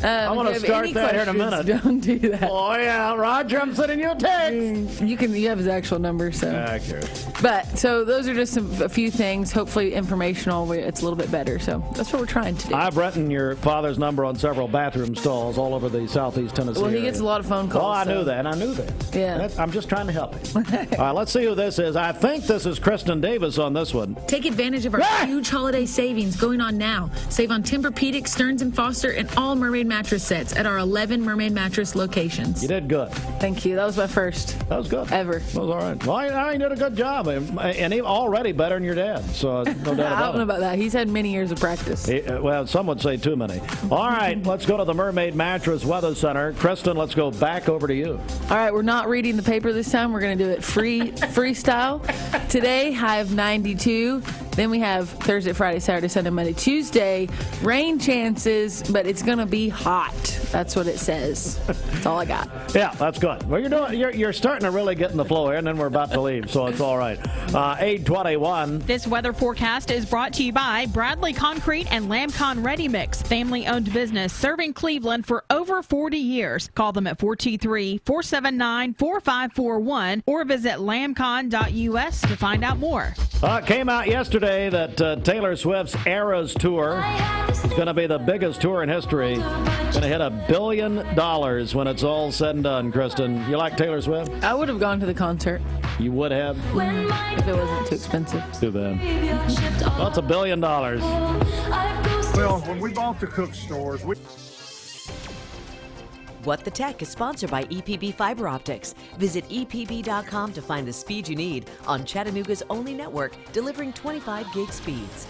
I want to start that here in a minute. Don't do that. Oh, yeah, Roger, I'm sending you a text. You have his actual number, so. But, so those are just a few things, hopefully informational. It's a little bit better, so that's what we're trying to do. I've written your father's number on several bathroom stalls all over the southeast Tennessee Well, he gets a lot of phone calls. Oh, I knew that. Yeah. I'm just trying to help him. All right, let's see who this is. I think this is Kristen Davis on this one. Take advantage of our huge holiday savings going on now. Save on Tempur-Pedic, Stearns & Foster, and all Mermaid mattress sets at our 11 Mermaid mattress locations. You did good. Thank you. That was my first. That was good. Ever. That was all right. Well, I did a good job. And he already better than your dad. So no doubt about it. I don't know about that. He's had many years of practice. Well, some would say too many. All right, let's go to the Mermaid Mattress Weather Center. Kristen, let's go back over to you. All right, we're not reading the paper this time. We're going to do it freestyle. Today, high of 92. Then we have Thursday, Friday, Saturday, Sunday, Monday, Tuesday. Rain chances, but it's going to be hot. That's what it says. That's all I got. Yeah, that's good. Well, you're starting to really get in the flow here, and then we're about to leave, so it's all right. 8:21. This weather forecast is brought to you by Bradley Concrete and Lamcon Ready Mix, family-owned business serving Cleveland for over 40 years. Call them at 423-479-4541 or visit lamcon.us to find out more. It came out yesterday that Taylor Swift's Eras Tour is going to be the biggest tour in history. Going to hit $1 billion when it's all said and done, Kristen. You like Taylor Swift? I would have gone to the concert. You would have? If it wasn't too expensive. Too bad. Well, it's $1 billion. Well, when we bought the Cook stores, What the Tech is sponsored by EPB Fiber Optics. Visit EPB.com to find the speed you need on Chattanooga's only network, delivering 25 gig speeds.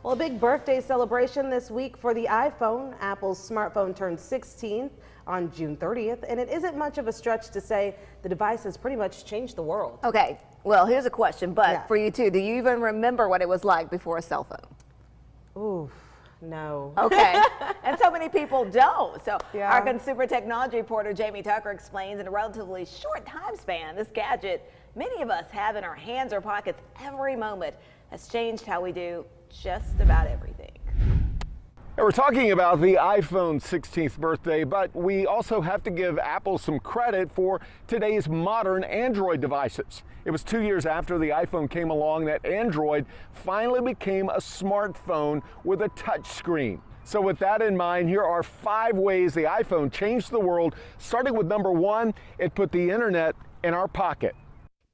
Well, a big birthday celebration this week for the iPhone. Apple's smartphone turned 16 on June 30th, and it isn't much of a stretch to say the device has pretty much changed the world. Okay, well, here's a question, but for you too, do you even remember what it was like before a cell phone? Oof. No. Okay. And so many people don't. So our consumer technology reporter Jamie Tucker explains in a relatively short time span, this gadget many of us have in our hands or pockets every moment has changed how we do just about everything. And we're talking about the iPhone 16th birthday, but we also have to give Apple some credit for today's modern Android devices. It was 2 years after the iPhone came along that Android finally became a smartphone with a touch screen. So with that in mind, here are 5 ways the iPhone changed the world, starting with number 1, it put the internet in our pocket.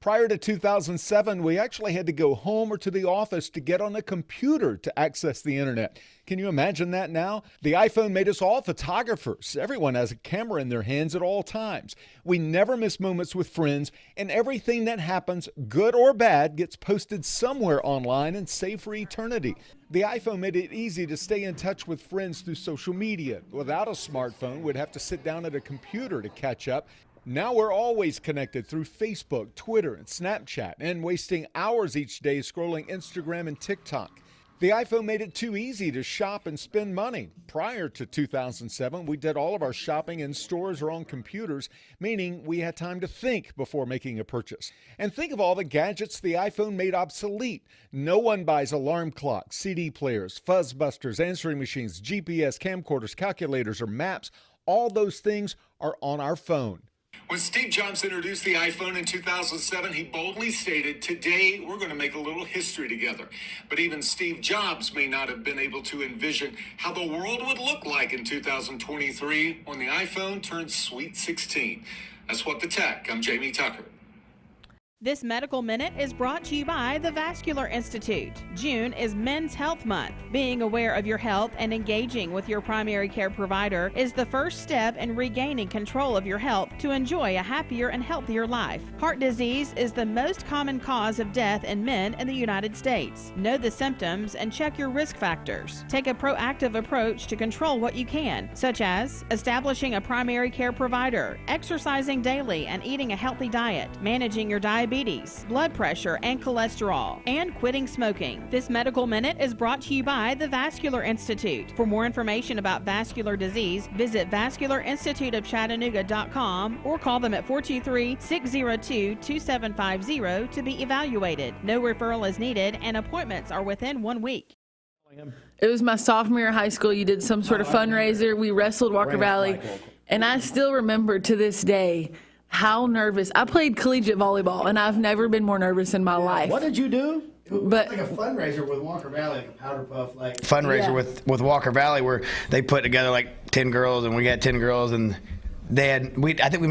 Prior to 2007, we actually had to go home or to the office to get on a computer to access the internet. Can you imagine that now? The iPhone made us all photographers. Everyone has a camera in their hands at all times. We never miss moments with friends, and everything that happens, good or bad, gets posted somewhere online and saved for eternity. The iPhone made it easy to stay in touch with friends through social media. Without a smartphone, we'd have to sit down at a computer to catch up. Now we're always connected through Facebook, Twitter, and Snapchat, and wasting hours each day scrolling Instagram and TikTok. The iPhone made it too easy to shop and spend money. Prior to 2007, we did all of our shopping in stores or on computers, meaning we had time to think before making a purchase. And think of all the gadgets the iPhone made obsolete. No one buys alarm clocks, CD players, fuzzbusters, answering machines, GPS, camcorders, calculators, or maps. All those things are on our phone. When Steve Jobs introduced the iPhone in 2007, he boldly stated, "Today, we're going to make a little history together." But even Steve Jobs may not have been able to envision how the world would look like in 2023 when the iPhone turns sweet 16. That's What the Tech. I'm Jamie Tucker. This Medical Minute is brought to you by the Vascular Institute. June is Men's Health Month. Being aware of your health and engaging with your primary care provider is the first step in regaining control of your health to enjoy a happier and healthier life. Heart disease is the most common cause of death in men in the United States. Know the symptoms and check your risk factors. Take a proactive approach to control what you can, such as establishing a primary care provider, exercising daily and eating a healthy diet, managing your diabetes, blood pressure, and cholesterol, and quitting smoking. This Medical Minute is brought to you by the Vascular Institute. For more information about vascular disease, visit vascularinstituteofchattanooga.com or call them at 423-602-2750 to be evaluated. No referral is needed, and appointments are within 1 week. It was my sophomore year of high school. You did some sort of fundraiser. We wrestled Walker Valley, and I still remember to this day how nervous. I played collegiate volleyball, and I've never been more nervous in my life. What did you do? But like a fundraiser with Walker Valley, like a powder puff, like fundraiser with Walker Valley, where they put together like 10 girls, and we had 10 girls, and they had I think we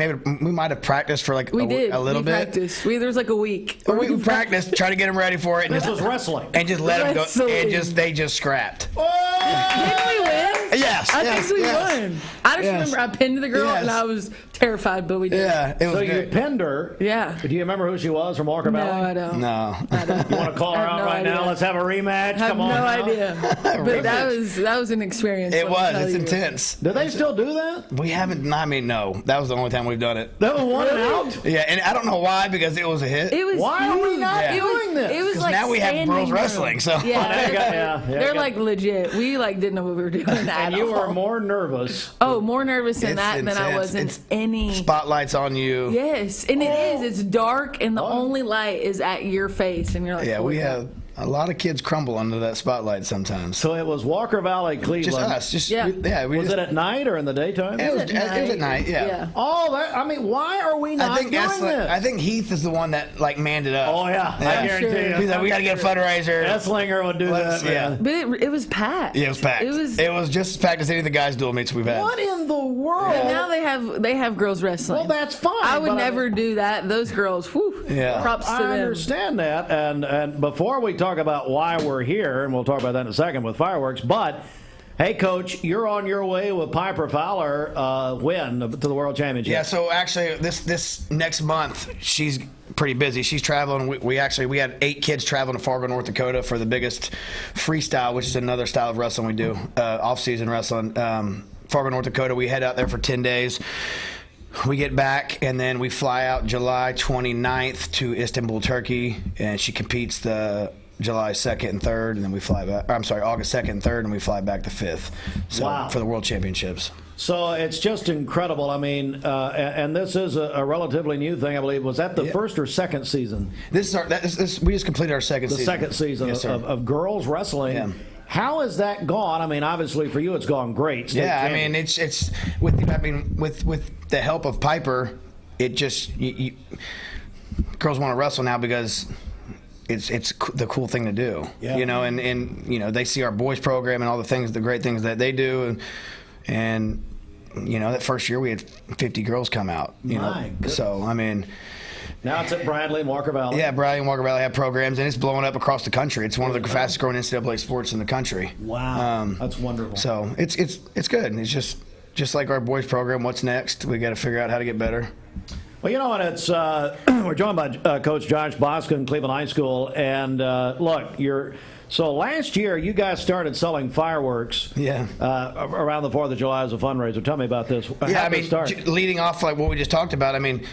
might have practiced for like a little bit. Practiced. There was like a week. We practiced, trying to get them ready for it. And this was wrestling, and just let them go, and they just scrapped. Didn't we win? Yes, I think we won. I just remember I pinned the girl, and I was terrified, but we did. Yeah, it was so great. You pinned her. Yeah. Do you remember who she was from Walker Valley? No, I don't. No. You want to call her out right now? Let's have a rematch. I have Come on. no now. idea. But that was an experience. It was. It's intense. Do they still do that? We haven't. I mean, no. That was the only time we've done it. That was one and out. Yeah, and I don't know why, because it was a hit. It was. Why are we not doing this? It was like now we have girls wrestling. So they're like legit. We like didn't know what we were doing. And you were more nervous. Oh, more nervous in that than I was in any spotlights on you. Yes, and it is. It's dark, and the only light is at your face, and you're like, yeah, we have a lot of kids crumble under that spotlight sometimes. So it was Walker Valley, Cleveland. Just us. Was it at night or in the daytime? It was at night. Yeah. Oh, why are we not doing this? I think Heath is the one that like manned it up. Oh yeah, I guarantee you. He's like, we got to get a fundraiser. Esslinger would do that. Yeah, but it was packed. Yeah, it was packed. It was just as packed as any of the guys' dual meets we've had. What in the world? But now they have girls wrestling. Well, that's fine. I would never do that. Those girls, whew, props to them. I understand that, and before we talk about why we're here, and we'll talk about that in a second with fireworks, but hey, Coach, you're on your way with Piper Fowler win to the World Championship. Yeah, so actually this next month she's pretty busy. She's traveling. We had 8 kids traveling to Fargo, North Dakota for the biggest freestyle, which is another style of wrestling we do, off-season wrestling. Fargo, North Dakota. We head out there for 10 days. We get back, and then we fly out July 29th to Istanbul, Turkey, and she competes the July 2nd and 3rd, and then we fly back. August 2nd and 3rd, and we fly back the 5th. So for the World Championships. So it's just incredible. I mean, and this is a relatively new thing, I believe. Was that the first or second season? We just completed our second season. The second season of girls wrestling. Yeah. How has that gone? I mean, obviously for you, it's gone great. I mean, it's with the help of Piper, it just girls want to wrestle now because it's the cool thing to do, you know, and you know, they see our boys program and all the great things that they do, and you know, that first year we had 50 girls come out, you know, so I mean. Now it's at Bradley and Walker Valley. Yeah, Bradley and Walker Valley have programs, and it's blowing up across the country. It's one of the fastest growing NCAA sports in the country. Wow, that's wonderful. So it's good. It's just like our boys program. What's next? We got to figure out how to get better. Well, you know what? It's we're joined by Coach Josh Boskin, Cleveland High School, and look, so last year you guys started selling fireworks. Yeah. Around the 4th of July as a fundraiser. Tell me about this. Yeah, I mean, leading off like what we just talked about. I mean,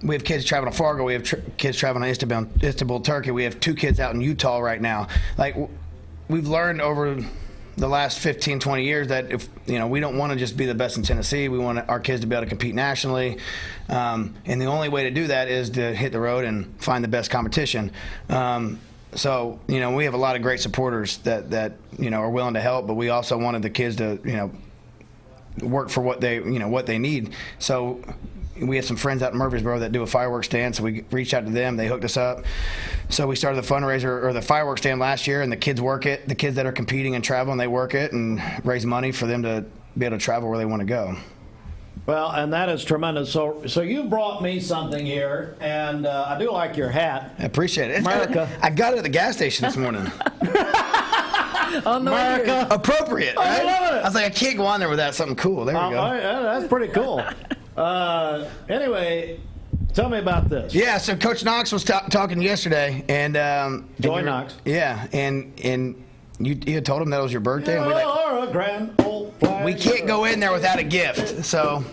we have kids traveling to Fargo. We have kids traveling to Istanbul, Turkey. We have 2 kids out in Utah right now. Like, we've learned over the last 15, 20 years that if we don't want to just be the best in Tennessee. We want our kids to be able to compete nationally, and the only way to do that is to hit the road and find the best competition. So we have a lot of great supporters that are willing to help, but we also wanted the kids to work for what they need. So we have some friends out in Murfreesboro that do a fireworks stand, so we reached out to them. They hooked us up. So we started the fundraiser or the fireworks stand last year, and the kids work it. The kids that are competing and traveling, they work it and raise money for them to be able to travel where they want to go. Well, and that is tremendous. So you brought me something here, and I do like your hat. I appreciate it. America. I got it at the gas station this morning. America. Appropriate, right? I love it. I was like, I can't go on there without something cool. There we go. That's pretty cool. Anyway, tell me about this. Yeah, so Coach Knox was talking yesterday, and Joy Knox. Yeah, and you had told him that was your birthday, and we can't go in there without a gift. So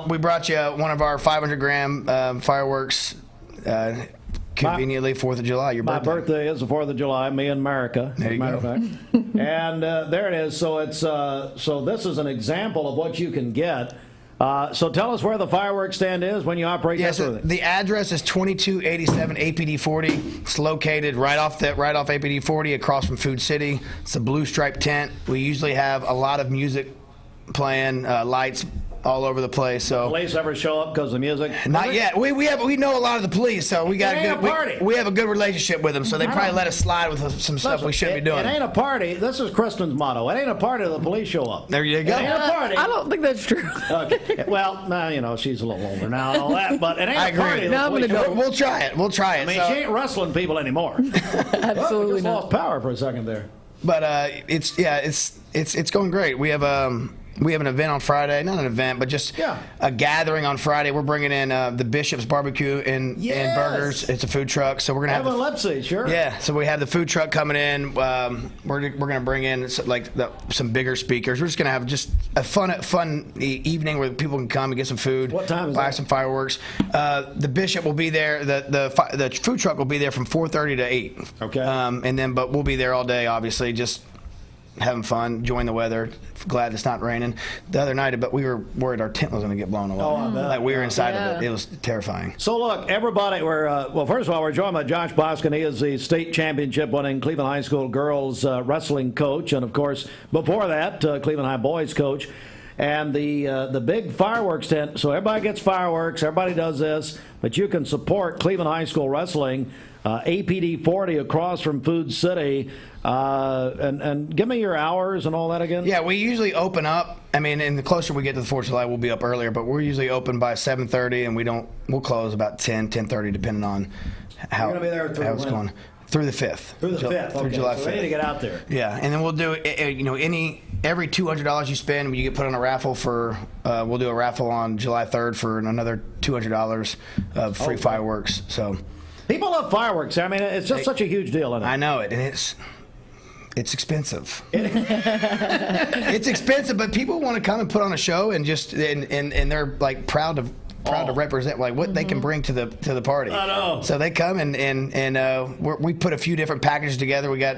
we brought you one of our 500-gram fireworks. Conveniently, 4th of July, your birthday. My birthday is the 4th of July, me and America, as a matter of fact. And there it is. So it's so this is an example of what you can get. So tell us where the fireworks stand is when you operate. Yes, the address is 2287 APD 40. It's located right off APD 40 across from Food City. It's a blue striped tent. We usually have a lot of music playing, lights all over the place. So police ever show up because of music? Not yet. We know a lot of the police, so we got a party. We have a good relationship with them, so they probably let us slide with some stuff we shouldn't be doing. It ain't a party. This is Kristen's motto. It ain't a party till the police show up. There you go. It ain't a party. I don't think that's true. Okay. Well, she's a little older now and all that, but it ain't a party. Now I'm gonna go. We'll try it. I mean, she ain't wrestling people anymore. Absolutely just not. lost power for a second there. But it's going great. We have an event on Friday, not an event, but just a gathering on Friday. We're bringing in the Bishop's Barbecue and Burgers. It's a food truck, so we're gonna have Lepsy, sure. Yeah, so we have the food truck coming in. We're gonna bring in some bigger speakers. We're just gonna have just a fun evening where people can come and get some food. What time is buy that? some fireworks. The Bishop will be there. The food truck will be there from 4:30 to 8. Okay. But we'll be there all day, obviously, just having fun, enjoying the weather. Glad it's not raining. The other night, but we were worried our tent was going to get blown away. Oh, I bet. Like we were inside of it. It was terrifying. So look, everybody, well, first of all, we're joined by Josh Boskin. He is the state championship winning Cleveland High School girls wrestling coach, and of course, before that, Cleveland High boys coach. And the big fireworks tent. So everybody gets fireworks. Everybody does this, but you can support Cleveland High School wrestling. APD 40 across from Food City. And give me your hours and all that again. Yeah, we usually open up. I mean, and the closer we get to the 4th of July, we'll be up earlier. But we're usually open by 7:30, and we'll close about 10:30, depending on how You're gonna be there through it's going. Through the 5th. Through the 5th. Through Okay, July 5th. so we need to get out there. Yeah, and then we'll do every $200 you spend, you get put on a raffle for. We'll do a raffle on July 3rd for another $200 of free fireworks. So. People love fireworks. I mean, it's just such a huge deal, isn't it? I know it, and it's expensive. It's expensive, but people want to come and put on a show and and they're like proud to represent like what they can bring to the party. I know. So they come and we put a few different packages together. We got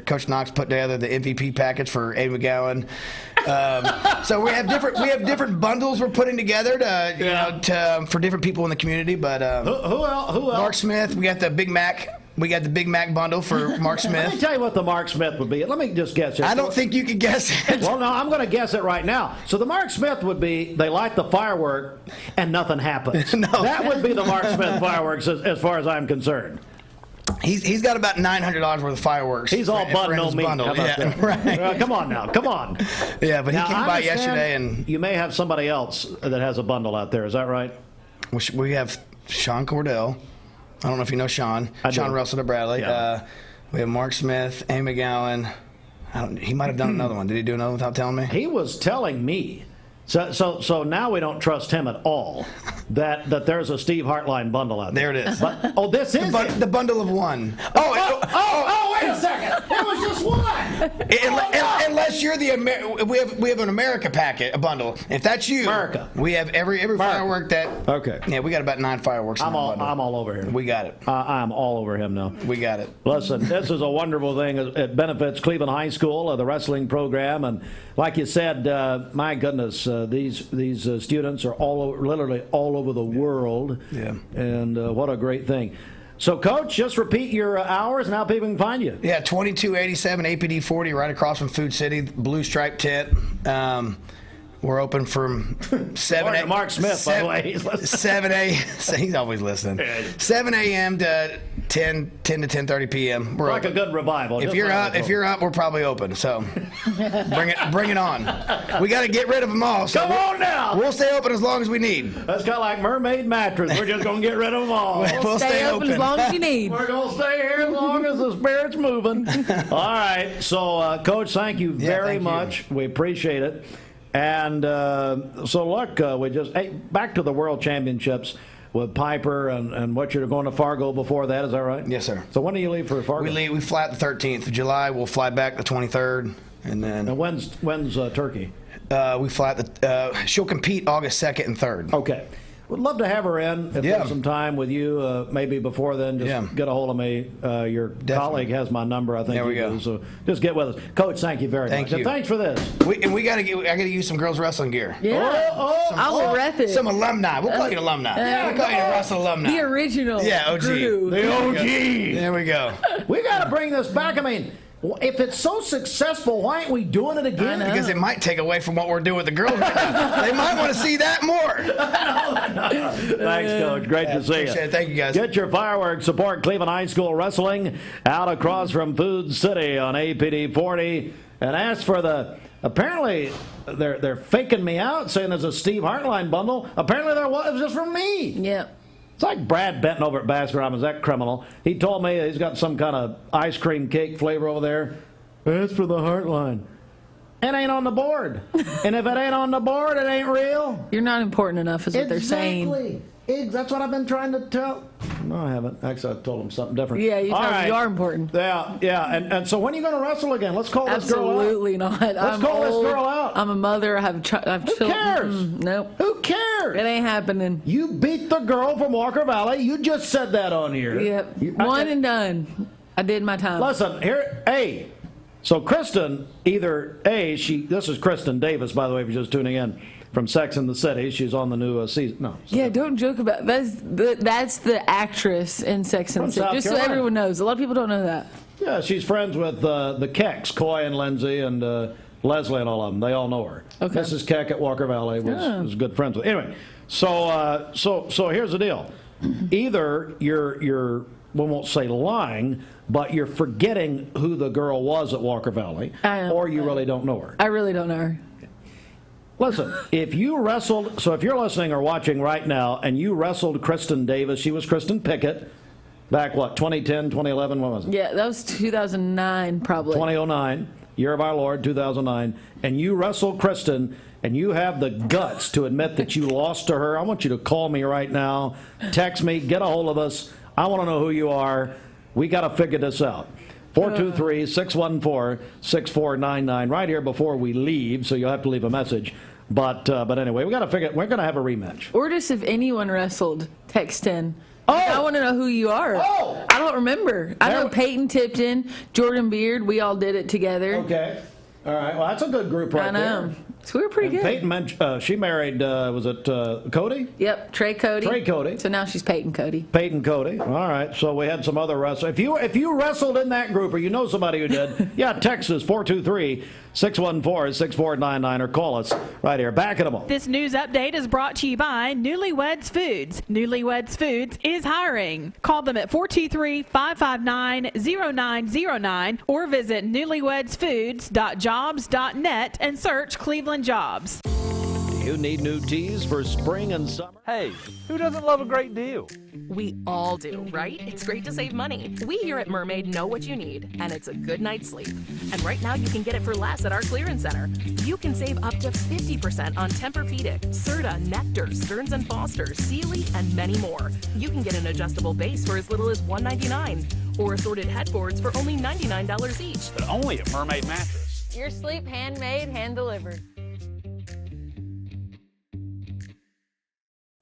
Coach Knox put together the MVP package for Amy McGowan. So we have different bundles we're putting together for different people in the community. But who else? Mark Smith. We got the Big Mac. We got the Big Mac bundle for Mark Smith. Let me tell you what the Mark Smith would be. Let me just guess it. I don't think you can guess it. Well, no, I'm going to guess it right now. So the Mark Smith would be they light the firework and nothing happens. No. That would be the Mark Smith fireworks as far as I'm concerned. He's got about $900 worth of fireworks. He's all bun, no meat. How about that? Right. Come on now. Come on. Yeah, but now, he came by yesterday and you may have somebody else that has a bundle out there. Is that right? We have Sean Cordell. I don't know if you know Sean. Sean wrestled at Bradley. Yeah. We have Mark Smith, Amy McGowan. He might have done another one. Did he do another one without telling me? He was telling me. So now we don't trust him at all. That there's a Steve Hartline bundle out there. There it is. But, this is the bundle of one. Oh, wait a second. That was just one. Unless you're we have an America packet, a bundle. If that's you, America. We have every firework that. Okay. Yeah, we got about 9 fireworks. I'm all over here. We got it. I'm all over him now. We got it. Listen, this is a wonderful thing. It benefits Cleveland High School, the wrestling program, and like you said, my goodness, these students are literally all over the world. Yeah. And what a great thing. So, Coach, just repeat your hours and how people can find you. Yeah, 2287 APD 40, right across from Food City, blue striped tent. We're open from 7 a.m. Mark Smith, by the way. He's 7 a.m. He's always listening. 7 a.m. to 10 to 10:30 p.m. We're like open. a good revival. If you're up, we're probably open. So bring it on. We got to get rid of them all. So Come on now. We'll stay open as long as we need. That's kind of like Mermaid Mattress. We're just going to get rid of them all. We'll stay open as long as you need. We're going to stay here as long as the spirit's moving. All right. So, Coach, thank you very much. We appreciate it. And so, look, back to the World Championships with Piper and what you're going to Fargo before that. Is that right? Yes, sir. So when do you leave for Fargo? We fly the 13th of July. We'll fly back the 23rd. And then. And when's Turkey? We fly she'll compete August 2nd and 3rd. Okay. Would love to have her in if there's some time with you. Maybe before then, just get a hold of me. Your colleague has my number, I think. There we go. Do, so just get with us, Coach. Thank you very much. Thank you. And thanks for this. I got to use some girls wrestling gear. Yeah. I will rep it. Some alumni. We'll call you alumni. We'll call you the Russell alumni. The original. Yeah, OG. Crew. The OG. There we go. We got to bring this back. I mean, if it's so successful, why aren't we doing it again? Because it might take away from what we're doing with the girls right now. They might want to see that more. Thanks, Coach. Great to see you. Appreciate it. Thank you, guys. Get your fireworks. Support Cleveland High School Wrestling out across from Food City on APD 40. And ask for the... Apparently, they're faking me out, saying there's a Steve Hartline bundle. Apparently, it was just from me. Yep. It's like Brad Benton over at Baskin Robbins, that criminal. He told me he's got some kind of ice cream cake flavor over there. That's for the Heartline. It ain't on the board. And if it ain't on the board, it ain't real. You're not important enough is what they're saying. That's what I've been trying to tell. No, I haven't. Actually, I told him something different. Yeah, you told him you are important. Yeah. And so when are you going to wrestle again? Let's call this girl out. Absolutely not. Let's call this girl out. I'm a mother. I have children. Who cares? Nope. Who cares? It ain't happening. You beat the girl from Walker Valley. You just said that on here. Yep. One and done. I did my time. Listen, here, so Kristen, this is Kristen Davis, by the way, if you're just tuning in from Sex and the City. She's on the new season. No. Yeah, don't joke about that's the actress in Sex and the City. Just so everyone knows. A lot of people don't know that. Yeah, she's friends with the Kecks, Coy and Lindsay and Leslie and all of them. They all know her. Okay. Mrs. Keck at Walker Valley was good friends with. Anyway, so here's the deal. Either you're we won't say lying, but you're forgetting who the girl was at Walker Valley, or you really don't know her. I really don't know her. Listen, if you're listening or watching right now, and you wrestled Kristen Davis, she was Kristen Pickett, back 2010, 2011, what was it? Yeah, that was 2009 probably. 2009, year of our Lord, 2009, and you wrestled Kristen, and you have the guts to admit that you lost to her, I want you to call me right now, text me, get a hold of us. I want to know who you are. We got to figure this out. 423-614-6499 right here before we leave, so you'll have to leave a message. But anyway, we got to figure. We're going to have a rematch. Or just if anyone wrestled, text in. I want to know who you are. I don't remember. I know Peyton Tipton, Jordan Beard. We all did it together. Okay. All right. Well, that's a good group right there. I know. So we were pretty good. Peyton, she married, was it Cody? Yep, Trey Cody. Trey Cody. So now she's Peyton Cody. Peyton Cody. All right. So we had some other wrestlers. If you wrestled in that group or you know somebody who did, text us 423-614-6499 or call us right here. Back in a moment. This news update is brought to you by Newlyweds Foods. Newlyweds Foods is hiring. Call them at 423-559-0909 or visit newlywedsfoods.jobs.net and search Cleveland Jobs. Do you need new tees for spring and summer? Hey, who doesn't love a great deal? We all do, right? It's great to save money. We here at Mermaid know what you need, and it's a good night's sleep. And right now you can get it for less at our clearance center. You can save up to 50% on Tempur-Pedic, Serta, Nectar, Stearns & Foster, Sealy, and many more. You can get an adjustable base for as little as $199 or assorted headboards for only $99 each. But only at Mermaid Mattress. Your sleep handmade, hand-delivered.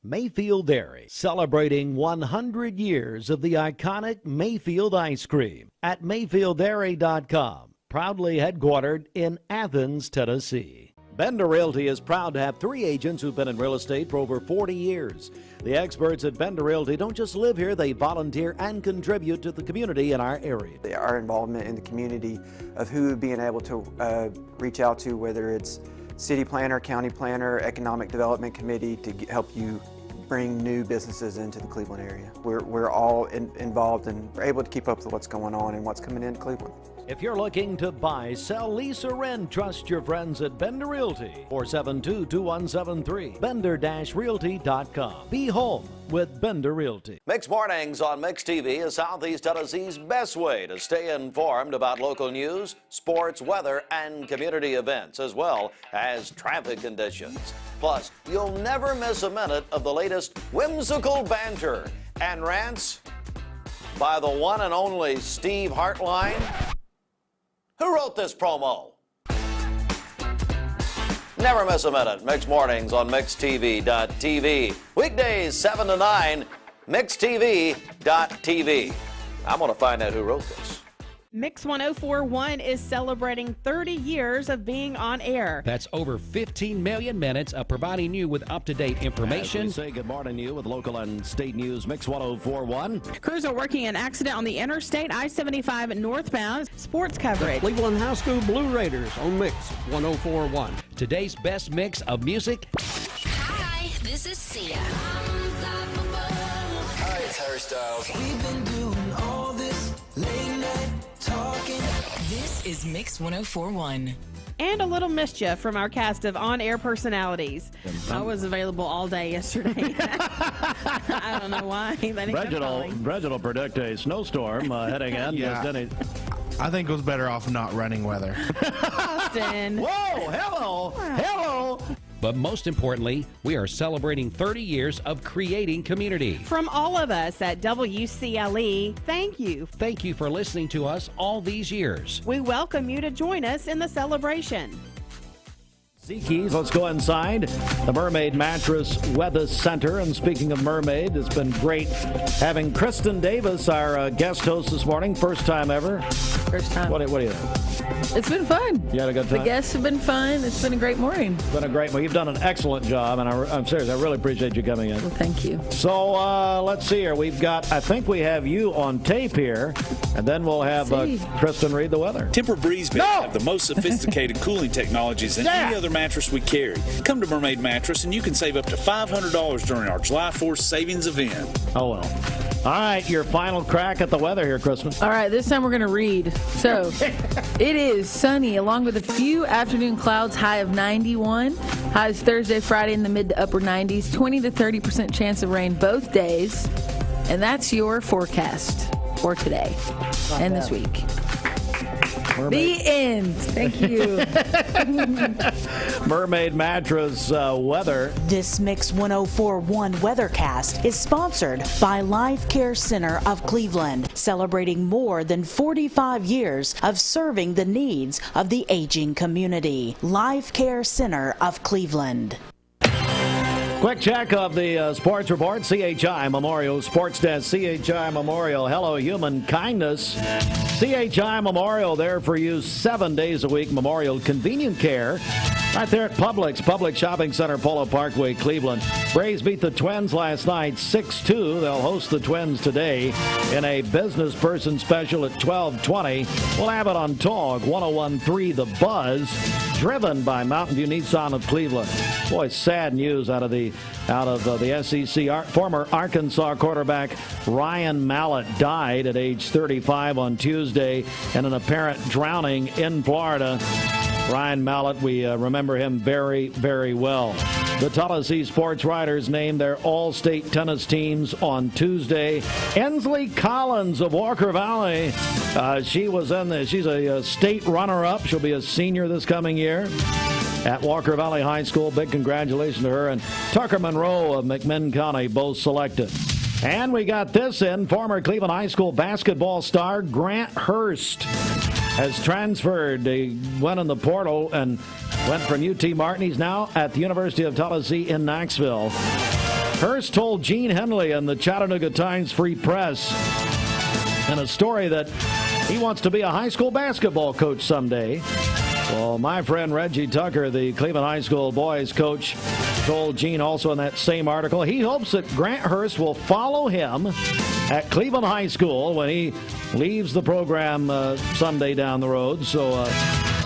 Mayfield Dairy, celebrating 100 years of the iconic Mayfield ice cream at MayfieldDairy.com, proudly headquartered in Athens, Tennessee. Bender Realty is proud to have 3 agents who've been in real estate for over 40 years. The experts at Bender Realty don't just live here, they volunteer and contribute to the community in our area. Our involvement in the community of who being able to reach out to, whether it's city planner, county planner, economic development committee to help you bring new businesses into the Cleveland area. We're all involved and we're able to keep up with what's going on and what's coming into Cleveland. If you're looking to buy, sell, lease, or rent, trust your friends at Bender Realty. 472-2173. Bender-Realty.com. Be home with Bender Realty. Mixed Mornings on Mixed TV is Southeast Tennessee's best way to stay informed about local news, sports, weather, and community events, as well as traffic conditions. Plus, you'll never miss a minute of the latest whimsical banter and rants by the one and only Steve Hartline. Who wrote this promo? Never miss a minute. Mixed Mornings on MixedTV.tv. Weekdays 7 to 9, MixedTV.tv. I'm going to find out who wrote this. Mix 1041 is celebrating 30 years of being on air. That's over 15 million minutes of providing you with up-to-date information. As we say good morning to you with local and state news, Mix 1041. Crews are working an accident on the interstate, I-75 northbound. Sports coverage. Cleveland High School Blue Raiders on Mix 1041. Today's best mix of music. Hi, this is Sia. Hi, it's Harry Styles. We've been doing all this late night talking. This is Mix 1041. And a little mischief from our cast of on-air personalities. I was available all day yesterday. I don't know why. Reginald predict a snowstorm heading in. Yeah. I think it was better off not running weather. Austin. Whoa, hello. But most importantly, we are celebrating 30 years of creating community. From all of us at WCLE, thank you. Thank you for listening to us all these years. We welcome you to join us in the celebration. Keys, let's go inside the Mermaid Mattress Weather Center. And speaking of Mermaid, it's been great having Kristen Davis, our guest host this morning. First time ever. First time. What do you think? It's been fun. You had a good time? The guests have been fun. It's been a great morning. It's been a great morning. You've done an excellent job, and I'm serious. I really appreciate you coming in. Well, thank you. So let's see here. I think we have you on tape here, and then we'll have Kristen read the weather. Tempur breeze beds have the most sophisticated cooling technologies than any other mattress we carry. Come to Mermaid Mattress and you can save up to $500 during our July 4th savings event. Oh, well. All right, your final crack at the weather here, Kristen. All right, this time we're going to read. So, it is sunny along with a few afternoon clouds, high of 91. Highs Thursday, Friday in the mid to upper 90s. 20 to 30% chance of rain both days. And that's your forecast for today and this week. Mermaid. The end. Thank you. Mermaid Mattress weather. This Mix 1041 weathercast is sponsored by Life Care Center of Cleveland, celebrating more than 45 years of serving the needs of the aging community. Life Care Center of Cleveland. Quick check of the sports report. CHI Memorial Sports Desk. CHI Memorial. Hello, human kindness. CHI Memorial there for you 7 days a week. Memorial convenient care right there at Publix. Publix Shopping Center, Polo Parkway, Cleveland. Braves beat the Twins last night 6-2. They'll host the Twins today in a business person special at 12:20. We'll have it on TOG 101.3 The Buzz, driven by Mountain View Nissan of Cleveland. Boy, sad news out of the SEC. Former Arkansas quarterback Ryan Mallett died at age 35 on Tuesday in an apparent drowning in Florida. Ryan Mallett, we remember him very, very well. The Tallahassee Sports Writers named their all-state tennis teams on Tuesday. Ensley Collins of Walker Valley, she's a state runner-up. She'll be a senior this coming year at Walker Valley High School. Big congratulations to her. And Tucker Monroe of McMinn County, both selected. And we got this in. Former Cleveland High School basketball star Grant Hurst has transferred. He went in the portal and went from UT Martin. He's now at the University of Tallahassee in Knoxville. Hurst told Gene Henley and the Chattanooga Times Free Press in a story that he wants to be a high school basketball coach someday. Well, my friend Reggie Tucker, the Cleveland High School boys coach, told Gene also in that same article, he hopes that Grant Hurst will follow him at Cleveland High School when he leaves the program someday down the road. So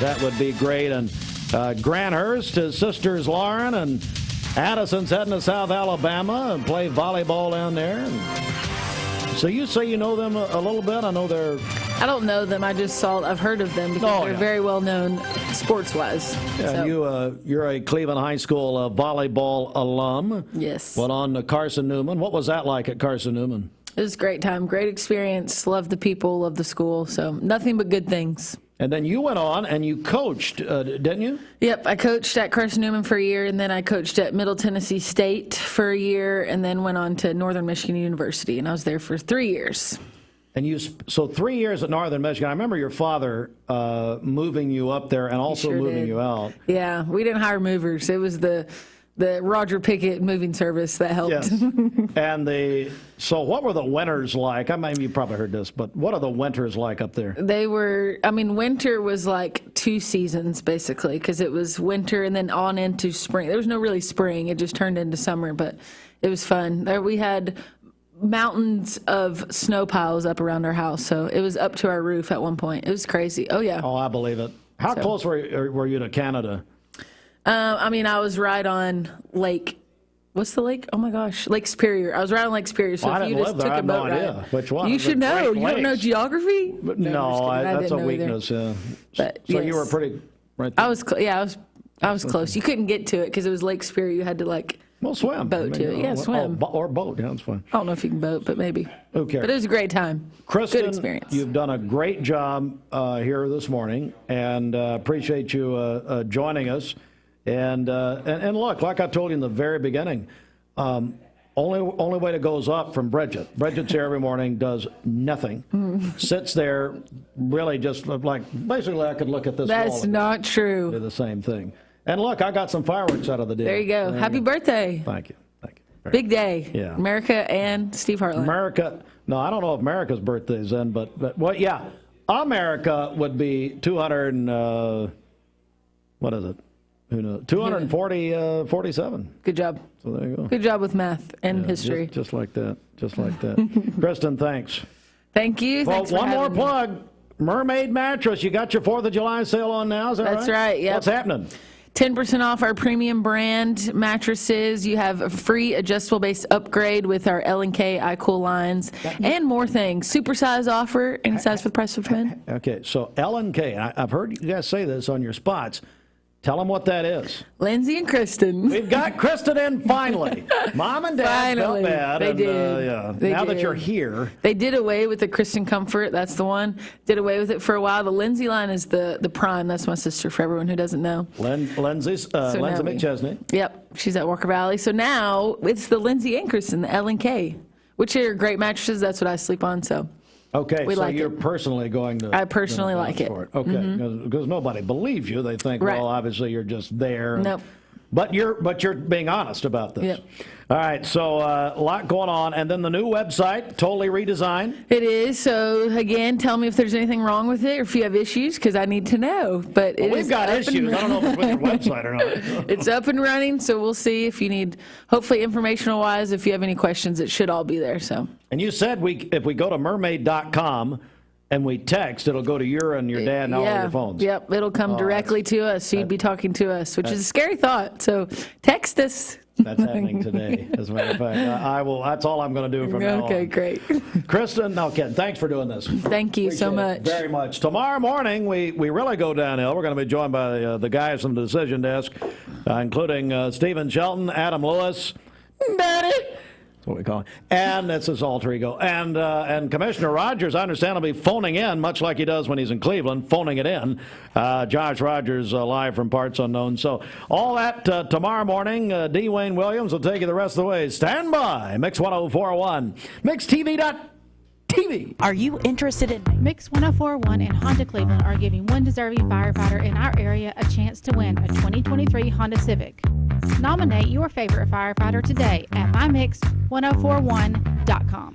that would be great. And Granhurst, his sisters Lauren and Addison's heading to South Alabama and play volleyball down there. So you say you know them a little bit? I know they're... I don't know them. I've heard of them because they're very well known sports-wise. Yeah, so. You're a Cleveland High School volleyball alum. Yes. Went on to Carson Newman. What was that like at Carson Newman? It was a great time, great experience. Loved the people, loved the school. So nothing but good things. And then you went on and you coached, didn't you? Yep, I coached at Carson Newman for a year, and then I coached at Middle Tennessee State for a year, and then went on to Northern Michigan University, and I was there for 3 years. And so 3 years at Northern Michigan. I remember your father moving you up there and also moving you out. Yeah, we didn't hire movers. It was the Roger Pickett moving service that helped. Yes. And so what were the winters like? I mean, you probably heard this, but what are the winters like up there? Winter was like 2 seasons basically, because it was winter and then on into spring. There was no really spring. It just turned into summer, but it was fun. We had mountains of snow piles up around our house, so it was up to our roof at one point. It was crazy. Oh, yeah. Oh, I believe it. How close were you to Canada? I was right on Lake. What's the lake? Oh my gosh, Lake Superior. I was right on Lake Superior. So if you just took a boat ride, which one? You should know. You don't know geography? No, that's a weakness. Yeah. But, so you were pretty right there. I was close. You couldn't get to it because it was Lake Superior. You had to swim. Boat to it. Yeah, swim or boat. Yeah, that's fine. I don't know if you can boat, but maybe. Who cares? But it was a great time. Kristen, good experience. You've done a great job here this morning, and appreciate you joining us. And look, like I told you in the very beginning, only way to go is up from Bridget. Bridget's here every morning, does nothing, sits there, really just like basically I could look at this. That's not true. Do the same thing. And look, I got some fireworks out of the deal. There you go. Happy birthday. Thank you. Big day. Yeah. America and Steve Hartline. America. No, I don't know if America's birthday is then, but well, yeah, America would be 200 and what is it? Who knows? 247. Good job. So there you go. Good job with math and history. Just like that. Just like that. Kristen, thanks. Thank you. Well, Thanks for one more having me. plug. Mermaid Mattress. You got your 4th of July sale on now, is that That's right. Yep. What's happening? 10% off our premium brand mattresses. You have a free adjustable base upgrade with our L&K iCool lines and more things. Supersize offer, any size for the price of men. Okay, so L&K. I've heard you guys say this on your spots. Tell them what that is. Lindsay and Kristen. We've got Kristen in finally. Mom and Dad felt bad. They did. Now that you're here. They did away with the Kristen Comfort. That's the one. Did away with it for a while. The Lindsay line is the prime. That's my sister for everyone who doesn't know. Lindsay McChesney. Yep. She's at Walker Valley. So now it's the Lindsay and Kristen, the L&K, which are great mattresses. That's what I sleep on. So. Okay, so you're personally going to... I personally like it. Okay, because nobody believes you. They think, well, obviously you're just there. Nope. But you're being honest about this. Yep. All right, so a lot going on. And then the new website, totally redesigned. It is. So, again, tell me if there's anything wrong with it or if you have issues, because I need to know. But we've got issues. I don't know if it's with your website or not. It's up and running, so we'll see if you need, hopefully informational-wise, if you have any questions, it should all be there. So. And you said if we go to mermaid.com and we text, it'll go to your and your dad and all of your phones. Yep, it'll come directly to us. So you'd be talking to us, which is a scary thought. So text us. That's happening today, as a matter of fact. I will. That's all I'm going to do from now on. Okay, great. Kristen, Ken, thanks for doing this. Thank you so much. Very much. Tomorrow morning, we really go downhill. We're going to be joined by the guys from the Decision Desk, including Stephen Shelton, Adam Lewis, Daddy. That's what we call him. And that's his alter ego. And Commissioner Rogers, I understand, will be phoning in, much like he does when he's in Cleveland, phoning it in. Josh Rogers live from Parts Unknown. So all that tomorrow morning. D. Wayne Williams will take you the rest of the way. Stand by. Mix 1041. MixTV.TV. Are you interested in... Mix 1041 and Honda Cleveland are giving one deserving firefighter in our area a chance to win a 2023 Honda Civic. Nominate your favorite firefighter today at mymix1041.com.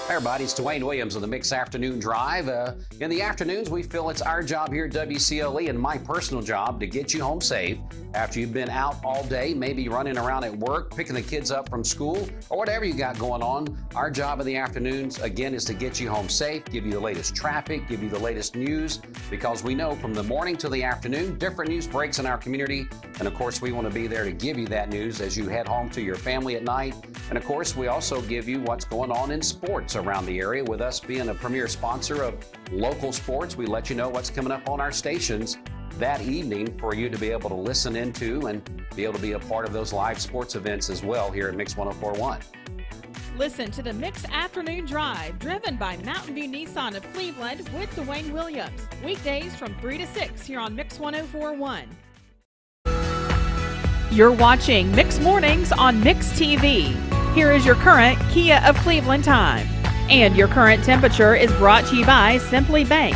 Hey everybody, it's Dwayne Williams on the Mix Afternoon Drive. In the afternoons, we feel it's our job here at WCLE and my personal job to get you home safe after you've been out all day, maybe running around at work, picking the kids up from school, or whatever you got going on. Our job in the afternoons, again, is to get you home safe, give you the latest traffic, give you the latest news, because we know from the morning to the afternoon, different news breaks in our community. And of course, we want to be there to give you that news as you head home to your family at night. And of course, we also give you what's going on in sports around the area. With us being a premier sponsor of local sports, we let you know what's coming up on our stations that evening for you to be able to listen into and be able to be a part of those live sports events as well here at Mix 104.1. Listen to the Mix Afternoon Drive, driven by Mountain View Nissan of Cleveland with Dwayne Williams. Weekdays from 3 to 6 here on Mix 104.1. You're watching Mix Mornings on Mix TV. Here is your current Kia of Cleveland time. And your current temperature is brought to you by Simply Bank.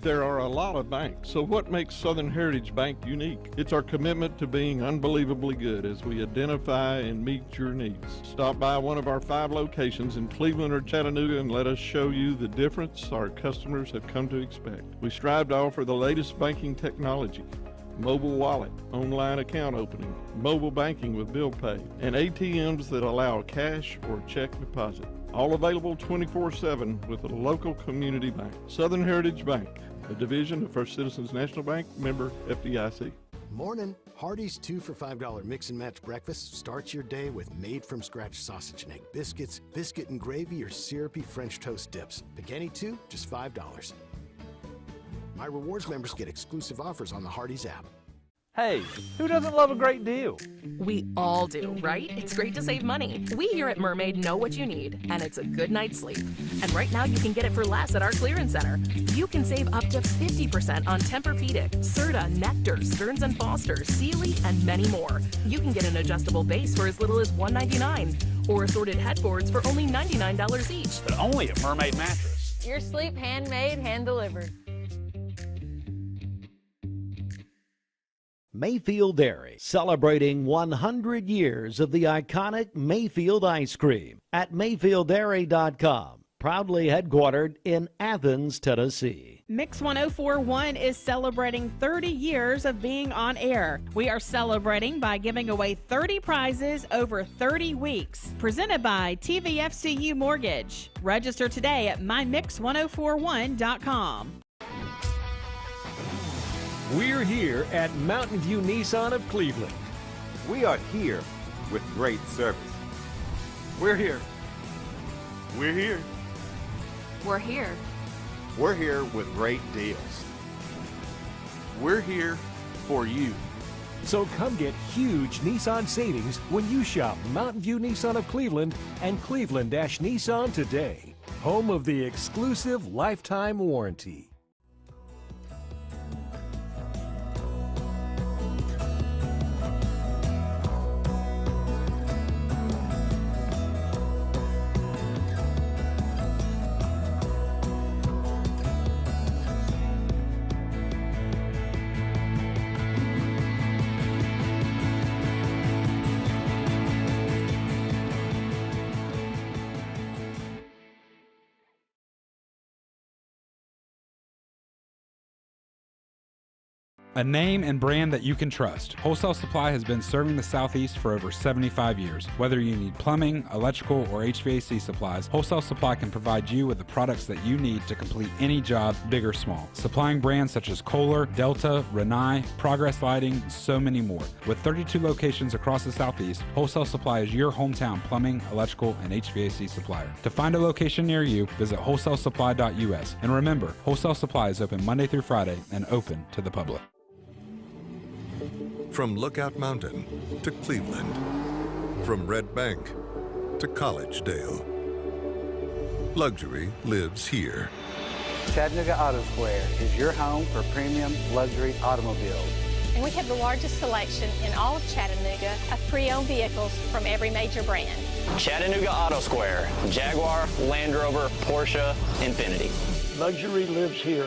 There are a lot of banks, so what makes Southern Heritage Bank unique? It's our commitment to being unbelievably good as we identify and meet your needs. Stop by one of our 5 locations in Cleveland or Chattanooga and let us show you the difference our customers have come to expect. We strive to offer the latest banking technology, mobile wallet, online account opening, mobile banking with bill pay, and ATMs that allow cash or check deposit. All available 24/7 with a local community bank. Southern Heritage Bank, a division of First Citizens National Bank, member FDIC. Morning. Hardee's 2 for $5 mix and match breakfast starts your day with made-from-scratch sausage and egg biscuits, biscuit and gravy, or syrupy French toast dips. Pick any 2, just $5. My rewards members get exclusive offers on the Hardee's app. Hey, who doesn't love a great deal? We all do, right? It's great to save money. We here at Mermaid know what you need, and it's a good night's sleep. And right now you can get it for less at our clearance center. You can save up to 50% on Tempur-Pedic, Serta, Nectar, Stearns & Foster, Sealy, and many more. You can get an adjustable base for as little as $199, or assorted headboards for only $99 each. But only at Mermaid Mattress. Your sleep handmade, hand-delivered. Mayfield Dairy, celebrating 100 years of the iconic Mayfield ice cream at MayfieldDairy.com. Proudly headquartered in Athens, Tennessee. Mix 104.1 is celebrating 30 years of being on air. We are celebrating by giving away 30 prizes over 30 weeks. Presented by TVFCU Mortgage. Register today at mymix1041.com. We're here at Mountain View Nissan of Cleveland. We are here with great service. We're here. We're here. We're here. We're here with great deals. We're here for you. So come get huge Nissan savings when you shop Mountain View Nissan of Cleveland and Cleveland-Nissan today. Home of the exclusive lifetime warranty. A name and brand that you can trust. Wholesale Supply has been serving the Southeast for over 75 years. Whether you need plumbing, electrical, or HVAC supplies, Wholesale Supply can provide you with the products that you need to complete any job, big or small. Supplying brands such as Kohler, Delta, Rinnai, Progress Lighting, and so many more. With 32 locations across the Southeast, Wholesale Supply is your hometown plumbing, electrical, and HVAC supplier. To find a location near you, visit wholesalesupply.us. And remember, Wholesale Supply is open Monday through Friday and open to the public. From Lookout Mountain to Cleveland, from Red Bank to Collegedale, luxury lives here. Chattanooga Auto Square is your home for premium luxury automobiles. And we have the largest selection in all of Chattanooga of pre-owned vehicles from every major brand. Chattanooga Auto Square, Jaguar, Land Rover, Porsche, Infiniti. Luxury lives here.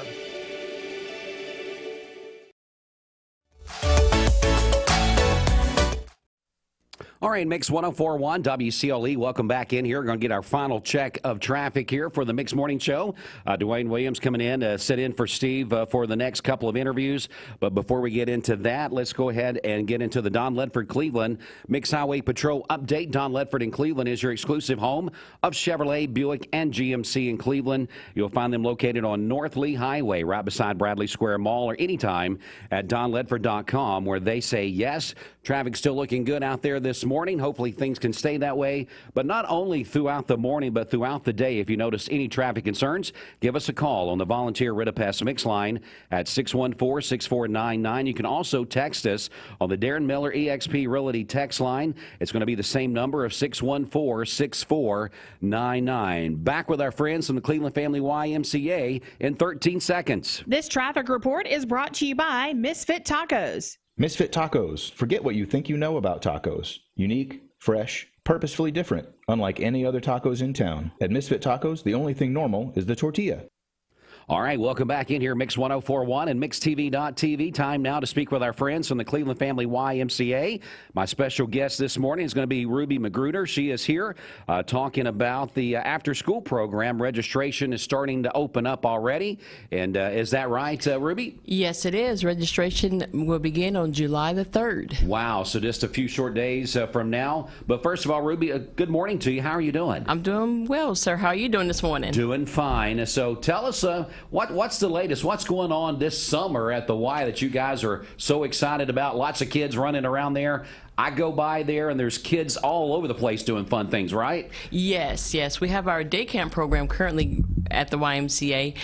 All right, Mix 104.1 WCLE. Welcome back in here. We're going to get our final check of traffic here for the Mix Morning Show. Dwayne Williams coming in to sit in for Steve for the next couple of interviews. But before we get into that, let's go ahead and get into the Don Ledford Cleveland Mix Highway Patrol update. Don Ledford in Cleveland is your exclusive home of Chevrolet, Buick, and GMC in Cleveland. You'll find them located on North Lee Highway, right beside Bradley Square Mall, or anytime at donledford.com, where they say yes. Traffic's still looking good out there this morning. Hopefully things can stay that way, but not only throughout the morning, but throughout the day. If you notice any traffic concerns, give us a call on the volunteer Ritapes Mix line at 614-6499. You can also text us on the Darren Miller eXp Realty text line. It's going to be the same number of 614-6499. Back with our friends from the Cleveland Family YMCA in 13 seconds. This traffic report is brought to you by Misfit Tacos. Misfit Tacos. Forget what you think you know about tacos. Unique, fresh, purposefully different, unlike any other tacos in town. At Misfit Tacos, the only thing normal is the tortilla. All right, welcome back in here, Mix 104.1 and MixTV.tv. Time now to speak with our friends from the Cleveland Family YMCA. My special guest this morning is going to be Ruby Magruder. She is here talking about the after-school program. Registration is starting to open up already. And is that right, Ruby? Yes, it is. Registration will begin on July the 3rd. Wow, so just a few short days from now. But first of all, Ruby, good morning to you. How are you doing? I'm doing well, sir. How are you doing this morning? Doing fine. So tell us what's the latest? What's going on this summer at the Y that you guys are so excited about? Lots of kids running around there. I go by there, and there's kids all over the place doing fun things, right? Yes. We have our day camp program currently at the YMCA.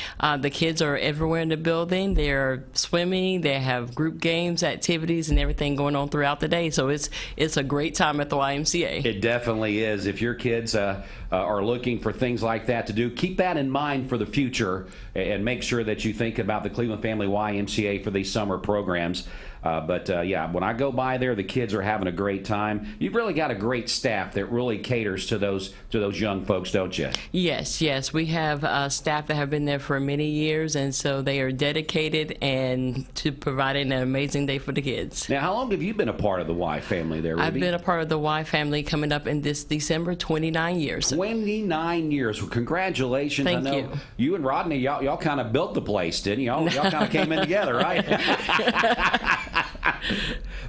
The kids are everywhere in the building. They're swimming. They have group games, activities, and everything going on throughout the day. So it's a great time at the YMCA. It definitely is. If your kids are looking for things like that to do, keep that in mind for the future, and make sure that you think about the Cleveland Family YMCA for these summer programs. But when I go by there, the kids are having a great time. You've really got a great staff that really caters to those young folks, don't you? Yes. We have staff that have been there for many years, and so they are dedicated and to providing an amazing day for the kids. Now, how long have you been a part of the Y family there, Ruby? I've been a part of the Y family coming up in this December, 29 years. 29 years. Well, congratulations. Thank I know you and Rodney, y'all kind of built the place, didn't you? Y'all kind of came in together, right?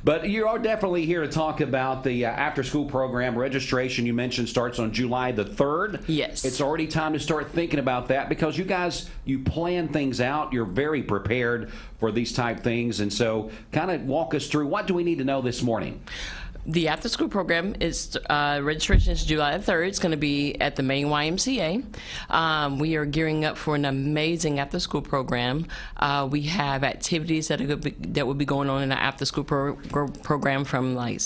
But you are definitely here to talk about the after-school program. Registration, you mentioned, starts on July the 3rd. Yes. It's already time to start thinking about that, because you guys, you plan things out. You're very prepared for these type things. And so kind of walk us through, what do we need to know this morning? The after-school program is registration is July 3rd. It's going to be at the main YMCA. We are gearing up for an amazing after-school program. We have activities that will be going on in the after-school program, from like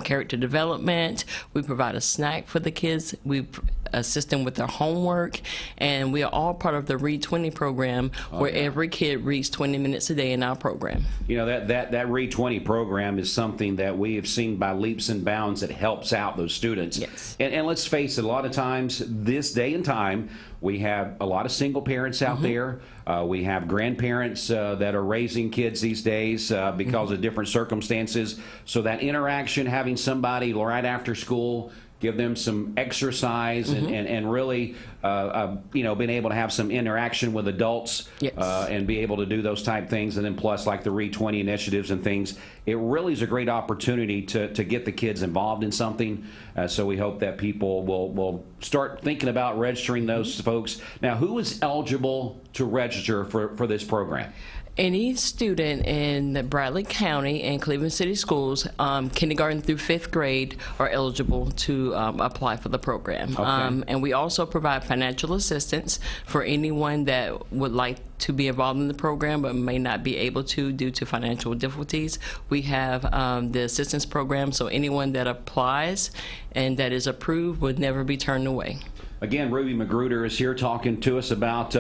character development. We provide a snack for the kids. We assist them with their homework, and we are all part of the Read 20 program, where every kid reads 20 minutes a day in our program. You know, that Read 20 program is something that we have seen by leaps and bounds that helps out those students. Yes. And let's face it, a lot of times this day and time, we have a lot of single parents out there. We have grandparents that are raising kids these days because of different circumstances. So that interaction, having somebody right after school, give them some exercise and really, being able to have some interaction with adults and be able to do those type things. And then plus like the Read 20 initiatives and things, it really is a great opportunity to get the kids involved in something. So we hope that people will start thinking about registering those folks. Now, who is eligible to register for this program? Any student in Bradley County and Cleveland City Schools, kindergarten through 5th grade, are eligible to apply for the program. Okay. And we also provide financial assistance for anyone that would like to be involved in the program but may not be able to due to financial difficulties. We have the assistance program, so anyone that applies and that is approved would never be turned away. Again, Ruby Magruder is here talking to us about,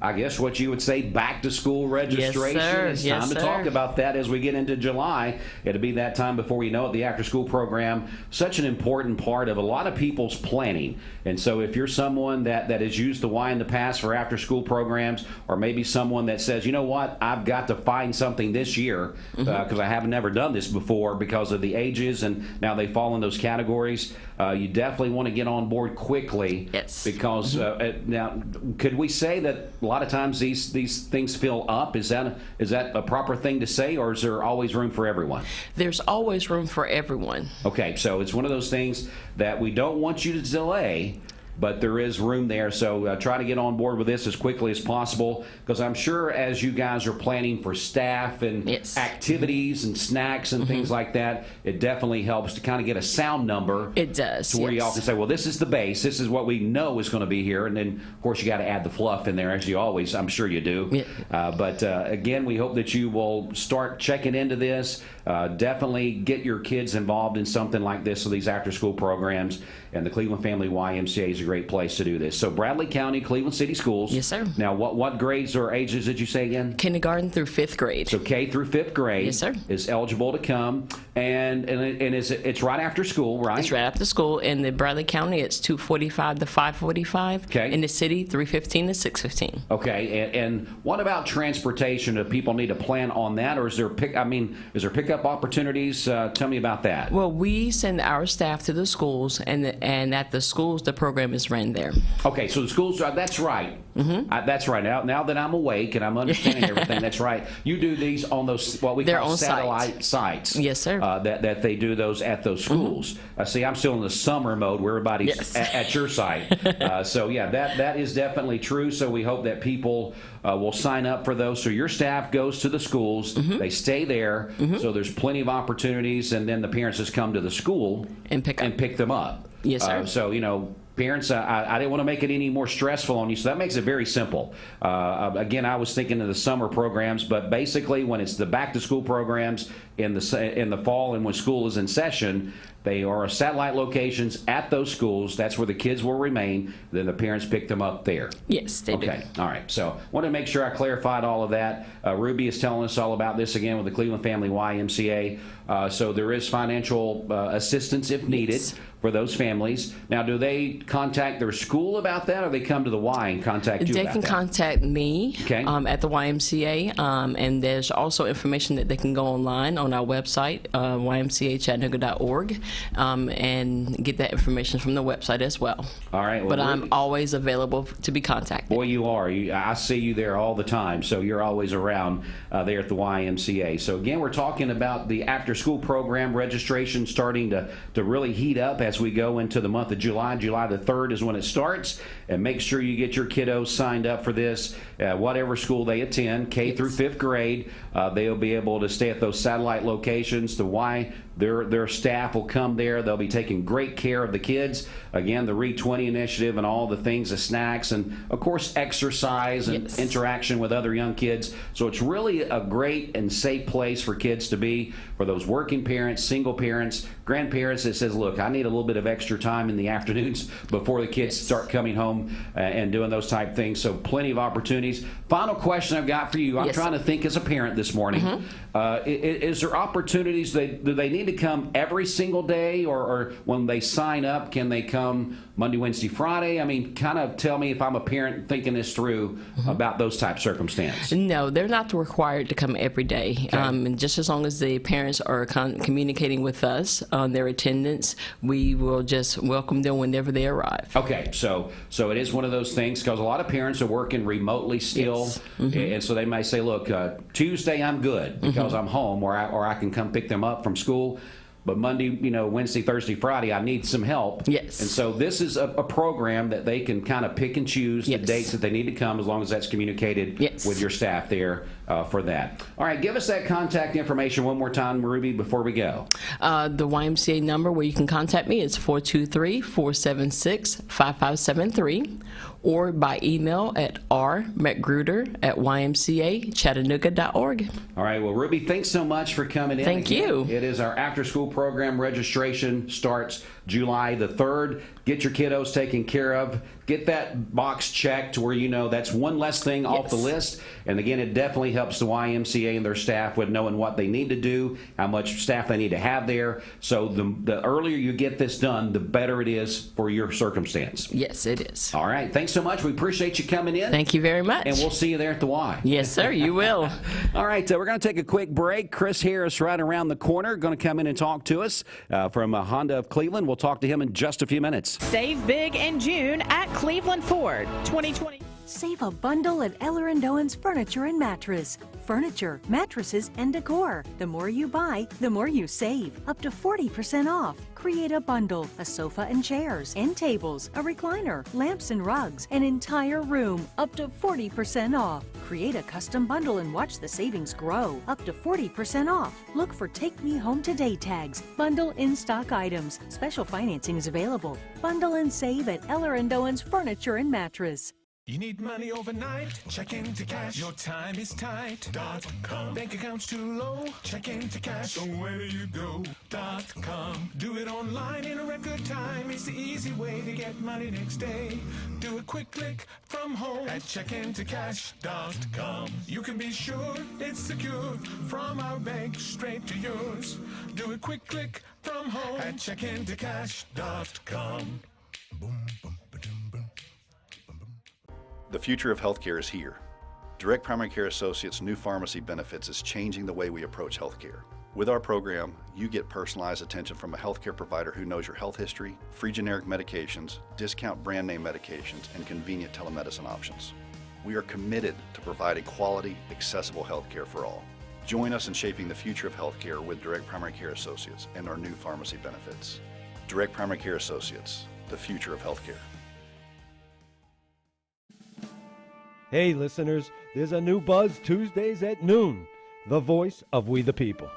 I guess, what you would say back-to-school registration. Yes, sir. It's time to talk about that as we get into July. It'll be that time before you know it. The after-school program, such an important part of a lot of people's planning. And so if you're someone that has used the Y in the past for after-school programs, or maybe maybe someone that says, you know what, I've got to find something this year because I have never done this before because of the ages, and now they fall in those categories. You definitely want to get on board quickly. Yes. Because now, could we say that a lot of times these things fill up? Is that a proper thing to say, or is there always room for everyone? There's always room for everyone. Okay, so it's one of those things that we don't want you to delay, but there is room there. So try to get on board with this as quickly as possible, because I'm sure as you guys are planning for staff and activities and snacks and things like that, it definitely helps to kind of get a sound number. It does. To where y'all can say, well, this is the base. This is what we know is going to be here. And then, of course, you got to add the fluff in there, as you always, I'm sure you do. Yeah. But again, we hope that you will start checking into this. Definitely get your kids involved in something like this, so these after-school programs. And the Cleveland Family YMCA is a great place to do this. So Bradley County, Cleveland City Schools. Yes, sir. Now, what grades or ages did you say again? Kindergarten through 5th grade. So K through 5th grade. Yes, sir. Is eligible to come, and it's right after school, right? It's right after school. In the Bradley County, it's 2:45 to 5:45. Okay. In the city, 3:15 to 6:15. Okay, and what about transportation? Do people need to plan on that, or is there pickup opportunities? Tell me about that. Well, we send our staff to the schools, and at the schools, the program is ran there. Okay, so the schools, that's right. That's right. Now that I'm awake and I'm understanding everything, that's right. You do these on those, what we call satellite sites. Yes, sir. That they do those at those schools. See, I'm still in the summer mode where everybody's at your site. So, yeah, that is definitely true. So we hope that people will sign up for those. So your staff goes to the schools. They stay there. So there's plenty of opportunities. And then the parents just come to the school and pick them up. Yes, sir. So, parents, I didn't want to make it any more stressful on you, so that makes it very simple. Again, I was thinking of the summer programs, but basically when it's the back-to-school programs in the fall and when school is in session, they are satellite locations at those schools. That's where the kids will remain. Then the parents pick them up there. Yes, they do. Okay, all right. So I want to make sure I clarified all of that. Ruby is telling us all about this again with the Cleveland Family YMCA. So there is financial assistance if needed for those families. Now, do they contact their school about that, or they come to the Y and contact you about that? They can contact me at the YMCA, and there's also information that they can go online on our website, ymcachattanooga.org, and get that information from the website as well. All right. Well, but I'm always available to be contacted. Boy, you are. I see you there all the time, so you're always around there at the YMCA. So, again, we're talking about the after-school program registration starting to really heat up as we go into the month of July. July the 3rd is when it starts, and make sure you get your kiddos signed up for this. Whatever school they attend, K through 5th grade, they'll be able to stay at those satellite locations. The Y, their staff will come there. They'll be taking great care of the kids. Again, the Read 20 initiative and all the things, the snacks, and of course exercise and interaction with other young kids. So it's really a great and safe place for kids to be, for those working parents, single parents, grandparents that says, look, I need a little bit of extra time in the afternoons before the kids start coming home and doing those type things. So plenty of opportunities. Final question I've got for you. I'm trying to think as a parent this morning. Is there opportunities? Do they need to come every single day, or when they sign up, can they come Monday, Wednesday, Friday? I mean, kind of tell me if I'm a parent thinking this through about those type of circumstances. No, they're not required to come every day. And just as long as the parents are communicating with us on their attendance, we will just welcome them whenever they arrive. Okay, so it is one of those things, because a lot of parents are working remotely still, and so they may say, look, Tuesday I'm good because I'm home, or I can come pick them up from school. But Monday, Wednesday, Thursday, Friday, I need some help. Yes. And so this is a program that they can kind of pick and choose the dates that they need to come, as long as that's communicated with your staff there for that. All right, give us that contact information one more time, Ruby, before we go. The YMCA number where you can contact me is 423-476-5573, or by email at rmcgruder@ymcachattanooga.org. All right, well, Ruby, thanks so much for coming in. Thank you. It is our after-school program registration starts July the 3rd. Get your kiddos taken care of. get that box checked to where you know that's one less thing off the list. And again, it definitely helps the YMCA and their staff with knowing what they need to do, how much staff they need to have there. So the earlier you get this done, the better it is for your circumstance. Yes, it is. All right. Thanks so much. We appreciate you coming in. Thank you very much. And we'll see you there at the Y. Yes, sir. You will. All right. We're going to take a quick break. Chris Harris right around the corner going to come in and talk to us from Honda of Cleveland. We'll talk to him in just a few minutes. Save big in June at Cleveland Ford 2020. Save a bundle at Eller & Owen's Furniture and Mattress. Furniture, mattresses, and decor. The more you buy, the more you save. Up to 40% off. Create a bundle, a sofa and chairs, end tables, a recliner, lamps and rugs, an entire room. Up to 40% off. Create a custom bundle and watch the savings grow. Up to 40% off. Look for Take Me Home Today tags. Bundle in-stock items. Special financing is available. Bundle and save at Eller & Owen's Furniture and Mattress. You need money overnight? Check into cash. Your time is tight. .com. Bank account's too low? Check into cash. So where do you go? .com. Do it online in a record time. It's the easy way to get money next day. Do a quick click from home at checkintocash.com. You can be sure it's secure from our bank straight to yours. Do a quick click from home at checkintocash.com. The future of healthcare is here. Direct Primary Care Associates' new pharmacy benefits is changing the way we approach healthcare. With our program, you get personalized attention from a healthcare provider who knows your health history, free generic medications, discount brand name medications, and convenient telemedicine options. We are committed to providing quality, accessible healthcare for all. Join us in shaping the future of healthcare with Direct Primary Care Associates and our new pharmacy benefits. Direct Primary Care Associates, the future of healthcare. Hey listeners, there's a new Buzz Tuesdays at noon, the voice of We the People.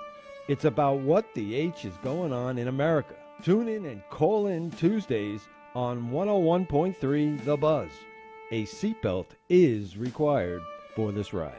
It's about what the H is going on in America. Tune in and call in Tuesdays on 101.3 The Buzz. A seatbelt is required for this ride.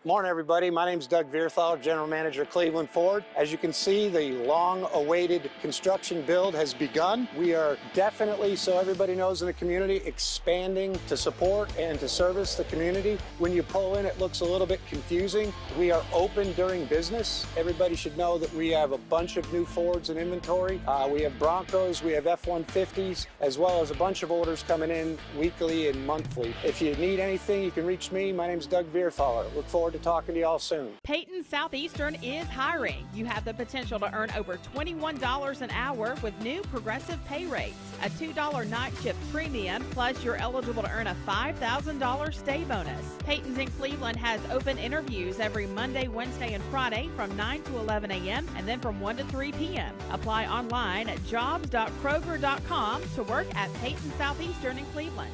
Morning, everybody. My name is Doug Vierthal, General Manager of Cleveland Ford. As you can see, the long-awaited construction build has begun. We are definitely, so everybody knows in the community, expanding to support and to service the community. When you pull in, it looks a little bit confusing. We are open during business. Everybody should know that we have a bunch of new Fords in inventory. We have Broncos, we have F-150s, as well as a bunch of orders coming in weekly and monthly. If you need anything, you can reach me. My name is Doug Vierthal. Look forward to talking to y'all soon. Peyton Southeastern is hiring. You have the potential to earn over $21 an hour with new progressive pay rates. A $2 night shift premium, plus you're eligible to earn a $5,000 stay bonus. Peyton's in Cleveland has open interviews every Monday, Wednesday, and Friday from 9 to 11 a.m. and then from 1 to 3 p.m. Apply online at jobs.kroger.com to work at Peyton Southeastern in Cleveland.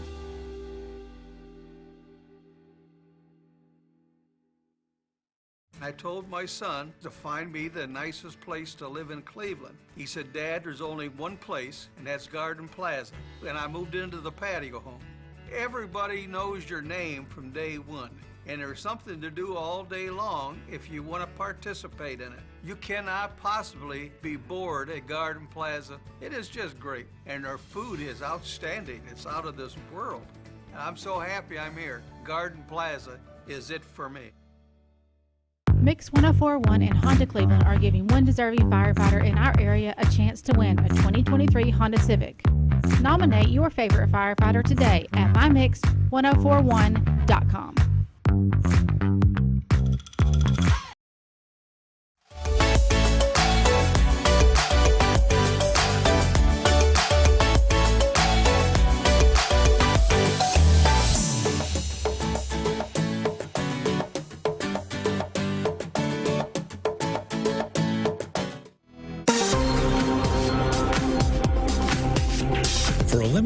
I told my son to find me the nicest place to live in Cleveland. He said, Dad, there's only one place, and that's Garden Plaza. And I moved into the patio home. Everybody knows your name from day one, and there's something to do all day long if you want to participate in it. You cannot possibly be bored at Garden Plaza. It is just great, and their food is outstanding. It's out of this world. And I'm so happy I'm here. Garden Plaza is it for me. Mix 104.1 and Honda Cleveland are giving one deserving firefighter in our area a chance to win a 2023 Honda Civic. Nominate your favorite firefighter today at mymix1041.com.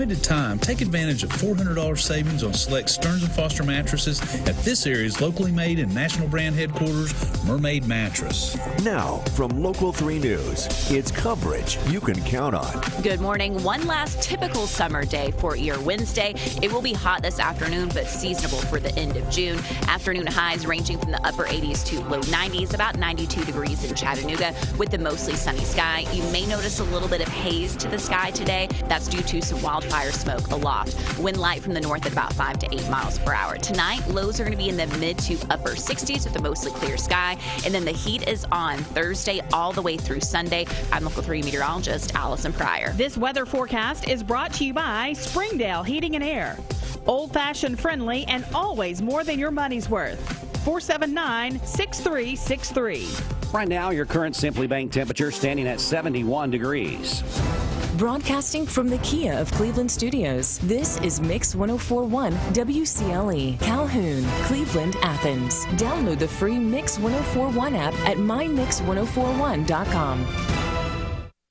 limited time, take advantage of $400 savings on select Stearns & Foster mattresses at this area's locally made and national brand headquarters, Mermaid Mattress. Now, from Local 3 News, it's coverage you can count on. Good morning. One last typical summer day for your Wednesday. It will be hot this afternoon, but seasonable for the end of June. Afternoon highs ranging from the upper 80s to low 90s, about 92 degrees in Chattanooga with the mostly sunny sky. You may notice a little bit of haze to the sky today. That's due to some wildfire smoke aloft. Wind light from the north at about 5 to 8 miles per hour. Tonight, lows are going to be in the mid to upper 60s with a mostly clear sky. And then the heat is on Thursday all the way through Sunday. I'm Local 3 meteorologist Allison Pryor. This weather forecast is brought to you by Springdale Heating and Air. Old-fashioned friendly and always more than your money's worth. 479-6363. Right now, your current Simply Bank temperature standing at 71 degrees. Broadcasting from the Kia of Cleveland Studios, this is Mix 104.1 WCLE, Calhoun, Cleveland, Athens. Download the free Mix 104.1 app at mymix1041.com.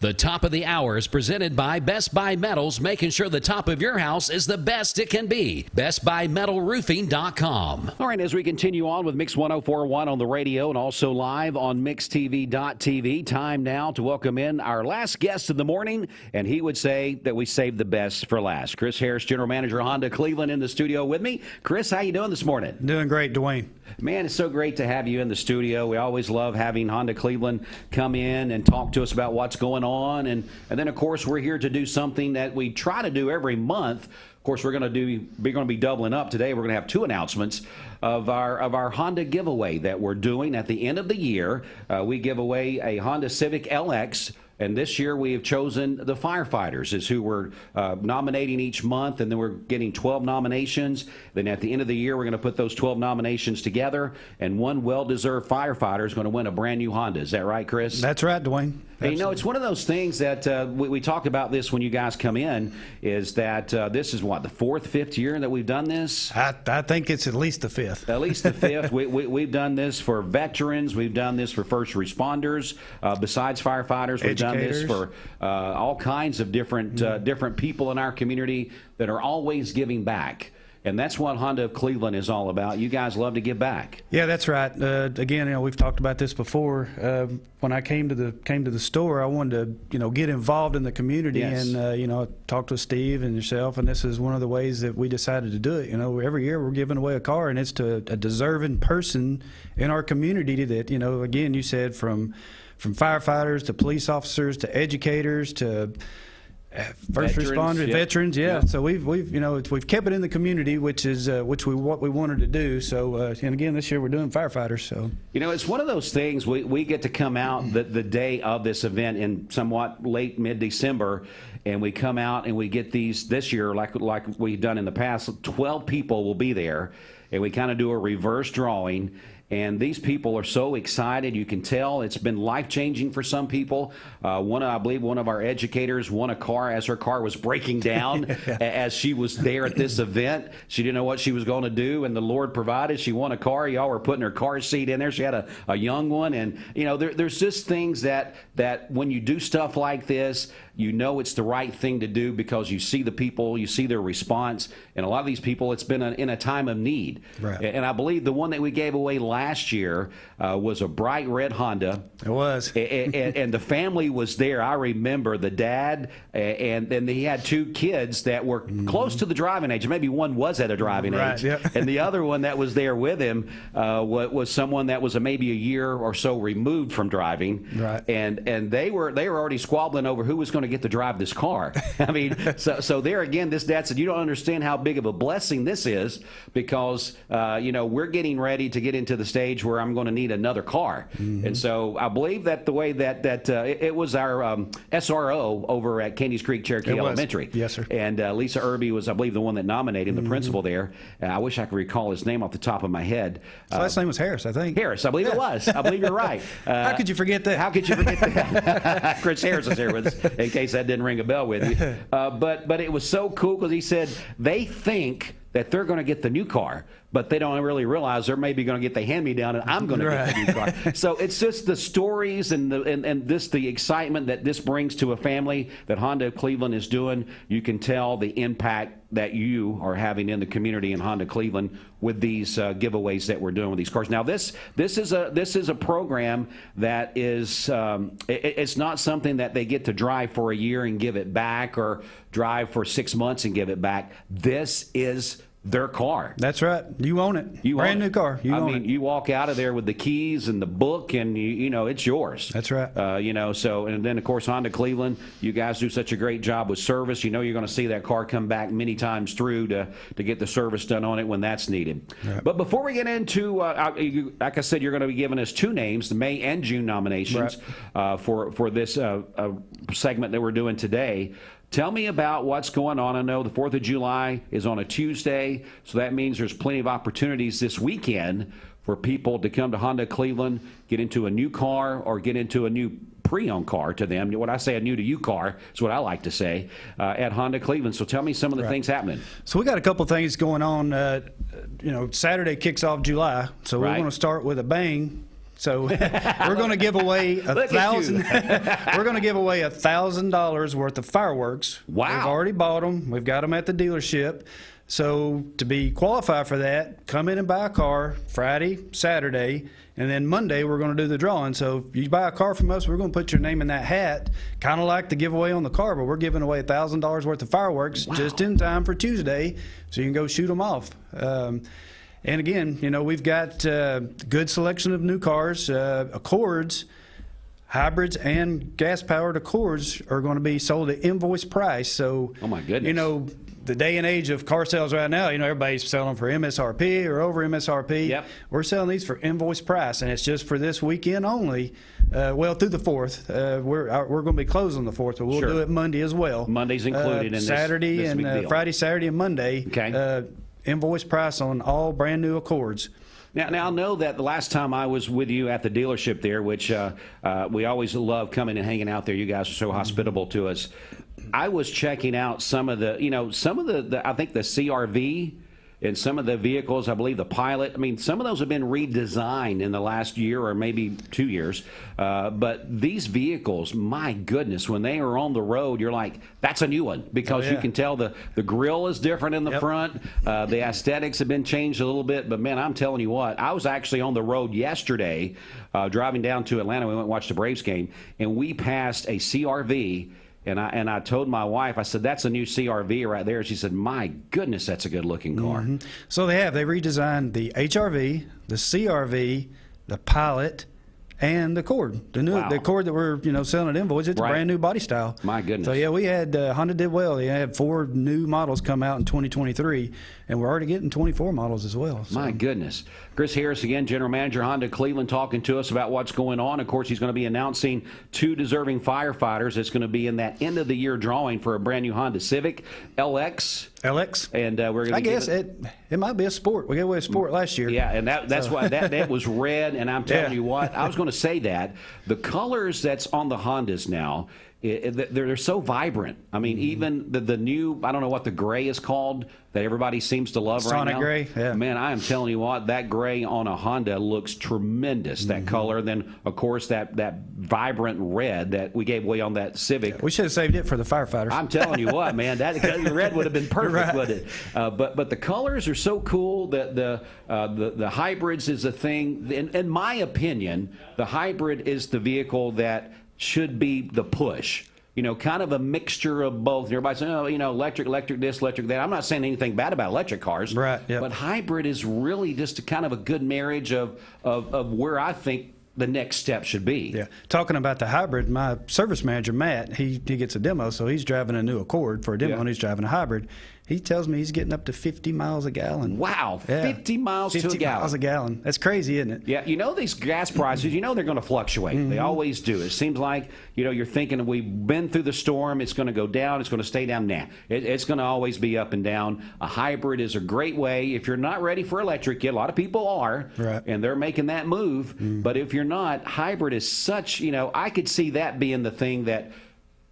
The top of the hour is presented by Best Buy Metals, making sure the top of your house is the best it can be. BestBuyMetalRoofing.com. All right, as we continue on with Mix 104.1 on the radio and also live on MixTV.tv, time now to welcome in our last guest of the morning, and he would say that we saved the best for last. Chris Harris, General Manager, Honda Cleveland, in the studio with me. Chris, how you doing this morning? Doing great, Dwayne. Man, it's so great to have you in the studio. We always love having Honda Cleveland come in and talk to us about what's going on. And then, of course, we're here to do something that we try to do every month. Of course, we're going to be doubling up today. We're going to have two announcements of our Honda giveaway that we're doing at the end of the year. We give away a Honda Civic LX. And this year we have chosen the firefighters is who we're nominating each month, and then we're getting 12 nominations. Then at the end of the year, we're going to put those 12 nominations together, and one well-deserved firefighter is going to win a brand new Honda. Is that right, Chris? That's right, Dwayne. Hey, you know, it's one of those things that we talk about this when you guys come in, is that this is what, the fourth, fifth year that we've done this? I think it's at least the fifth. At least the fifth. We've done this for veterans. We've done this for first responders. Besides firefighters, we've done this for all kinds of different people in our community that are always giving back. And that's what Honda of Cleveland is all about. You guys love to give back. Yeah, that's right. Again, we've talked about this before. When I came to the store, I wanted to, get involved in the community, yes. And I talked with Steve and yourself, and this is one of the ways that we decided to do it. Every year we're giving away a car, and it's to a deserving person in our community that, again, you said from firefighters to police officers to educators to first responders, veterans, yeah. So we've kept it in the community, which is what we wanted to do. So and again, this year we're doing firefighters. So it's one of those things we get to come out the day of this event in somewhat late mid-December, and we come out and we get these this year like we've done in the past. 12 people will be there, and we kind of do a reverse drawing. And these people are so excited. You can tell it's been life-changing for some people. I believe one of our educators won a car as her car was breaking down as she was there at this event. She didn't know what she was going to do, and the Lord provided. She won a car. Y'all were putting her car seat in there. She had a young one. And, there's just things that when you do stuff like this, it's the right thing to do because you see the people, you see their response. And a lot of these people, it's been in a time of need. Right. And I believe the one that we gave away last year was a bright red Honda. It was. and the family was there. I remember the dad, and then he had two kids that were close to the driving age. Maybe one was at a driving age. Yep. And the other one that was there with him was someone that was maybe a year or so removed from driving. Right. And they were already squabbling over who was going to get to drive this car. I mean, so there again, this dad said, you don't understand how big of a blessing this is because, we're getting ready to get into the stage where I'm going to need another car. Mm-hmm. And so I believe that the way that it was our SRO over at Candies Creek Cherokee Elementary. Yes, sir. And Lisa Irby was, I believe, the one that nominated him, the principal there. I wish I could recall his name off the top of my head. His last name was Harris, I think. Harris, I believe it was. I believe you're right. How could you forget that? How could you forget that? Chris Harris is here with us, in case that didn't ring a bell with you. But it was so cool because he said they think that they're going to get the new car, but they don't really realize they're maybe going to get the hand-me-down, and I'm going to get the new car. So it's just the stories and the excitement that this brings to a family that Honda of Cleveland is doing. You can tell the impact that you are having in the community in Honda Cleveland with these giveaways that we're doing with these cars. Now, this is a program that is it's not something that they get to drive for a year and give it back, or drive for 6 months and give it back. This is their car. That's right. You own it. Brand new car. You own it. You walk out of there with the keys and the book, and you know it's yours. That's right. So, and then of course Honda Cleveland, you guys do such a great job with service. You know you're going to see that car come back many times through to get the service done on it when that's needed. Right. But before we get into, like I said, you're going to be giving us 2 names, the May and June nominations for this segment that we're doing today. Tell me about what's going on. I know the 4th of July is on a Tuesday, so that means there's plenty of opportunities this weekend for people to come to Honda Cleveland, get into a new car or get into a new pre-owned car to them. When I say a new-to-you car, is what I like to say, at Honda Cleveland. So tell me some of the things happening. So we got a couple things going on. Saturday kicks off July, so we're going to start with a bang. So we're going to give away $1,000. We're going to give away $1,000 worth of fireworks. Wow! We've already bought them. We've got them at the dealership. So to be qualified for that, come in and buy a car Friday, Saturday, and then Monday we're going to do the drawing. So if you buy a car from us, we're going to put your name in that hat, kind of like the giveaway on the car, but we're giving away $1,000 worth of fireworks just in time for Tuesday, so you can go shoot them off. And again, we've got good selection of new cars. Accords, hybrids, and gas-powered Accords are going to be sold at invoice price. So, oh my goodness, the day and age of car sales right now, everybody's selling for MSRP or over MSRP. Yep. We're selling these for invoice price, and it's just for this weekend only. Through the 4th. We're going to be closed on the 4th, but we'll do it Monday as well. Monday's included in this. Saturday and and Friday, Saturday, and Monday. Okay. Invoice price on all brand new Accords. Now I know that the last time I was with you at the dealership there, which we always love coming and hanging out there. You guys are so hospitable to us. I was checking out some of the I think the CRV and some of the vehicles, I believe the Pilot. I mean, some of those have been redesigned in the last year or maybe 2 years. But these vehicles, my goodness, when they are on the road, you're like, that's a new one, because you can tell the grill is different in the front. The aesthetics have been changed a little bit. But, man, I'm telling you what, I was actually on the road yesterday driving down to Atlanta. We went and watched the Braves game, and we passed a CRV. And I told my wife, I said, that's a new CRV right there. She said, my goodness, that's a good-looking car. Mm-hmm. So they redesigned the HRV, the CRV, the Pilot, and the Accord. The Accord that we're selling at invoice, it's a brand new body style. My goodness. So yeah, we had Honda did well. They had 4 new models come out in 2023, and we're already getting 24 models as well. So. My goodness. Chris Harris again, General Manager Honda Cleveland, talking to us about what's going on. Of course, he's going to be announcing 2 deserving firefighters. It's going to be in that end of the year drawing for a brand new Honda Civic LX. And we're going to. I guess it might be a Sport. We gave away a Sport last year. Yeah, and that's why that was red. And I'm telling you what, I was going to say that the colors that's on the Hondas now, they're so vibrant. I mean, even the new, I don't know what the gray is called that everybody seems to love right now. Sonic gray, yeah. Man, I am telling you what, that gray on a Honda looks tremendous, that color. And then, of course, that vibrant red that we gave away on that Civic. Yeah, we should have saved it for the firefighters. I'm telling you what, man, that red would have been perfect, wouldn't it? But the colors are so cool. The hybrids is a thing. In my opinion, the hybrid is the vehicle that should be the push. Kind of a mixture of both. Everybody's saying, electric this, electric that. I'm not saying anything bad about electric cars. Right. Yep. But hybrid is really just a kind of a good marriage of where I think the next step should be. Yeah. Talking about the hybrid, my service manager, Matt, he gets a demo, so he's driving a new Accord for a demo, and he's driving a hybrid. He tells me he's getting up to 50 miles a gallon. Wow, 50 miles to a gallon. 50 miles a gallon. That's crazy, isn't it? Yeah, these gas prices, they're going to fluctuate. Mm-hmm. They always do. It seems like, you're thinking we've been through the storm. It's going to go down. It's going to stay down. Nah, it's going to always be up and down. A hybrid is a great way. If you're not ready for electric yet, a lot of people are, and they're making that move. Mm-hmm. But if you're not, hybrid is such, I could see that being the thing that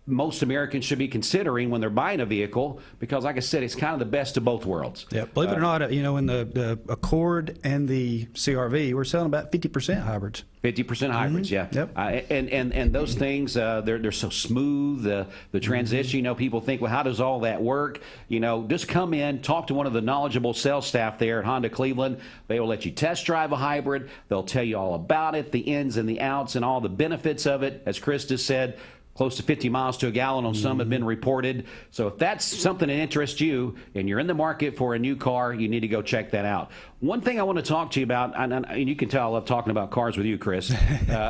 most Americans should be considering when they're buying a vehicle, because like I said, it's kind of the best of both worlds. Yeah, believe it or not, in the Accord and the CRV, we're selling about 50% hybrids. 50% hybrids, yeah. Yep. And those things, they're so smooth. The transition, people think, well, how does all that work? Just come in, talk to one of the knowledgeable sales staff there at Honda Cleveland. They will let you test drive a hybrid. They'll tell you all about it, the ins and the outs, and all the benefits of it. As Chris just said, close to 50 miles to a gallon on some have been reported. So if that's something that interests you and you're in the market for a new car, you need to go check that out. One thing I want to talk to you about, and you can tell I love talking about cars with you, Chris,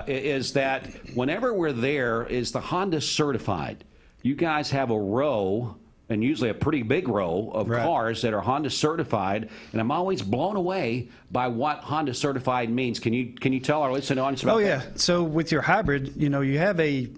is that whenever we're there is the Honda Certified. You guys have a row, and usually a pretty big row of cars that are Honda Certified, and I'm always blown away by what Honda Certified means. Can you tell our listening audience about that? Oh, yeah. So with your hybrid, you have a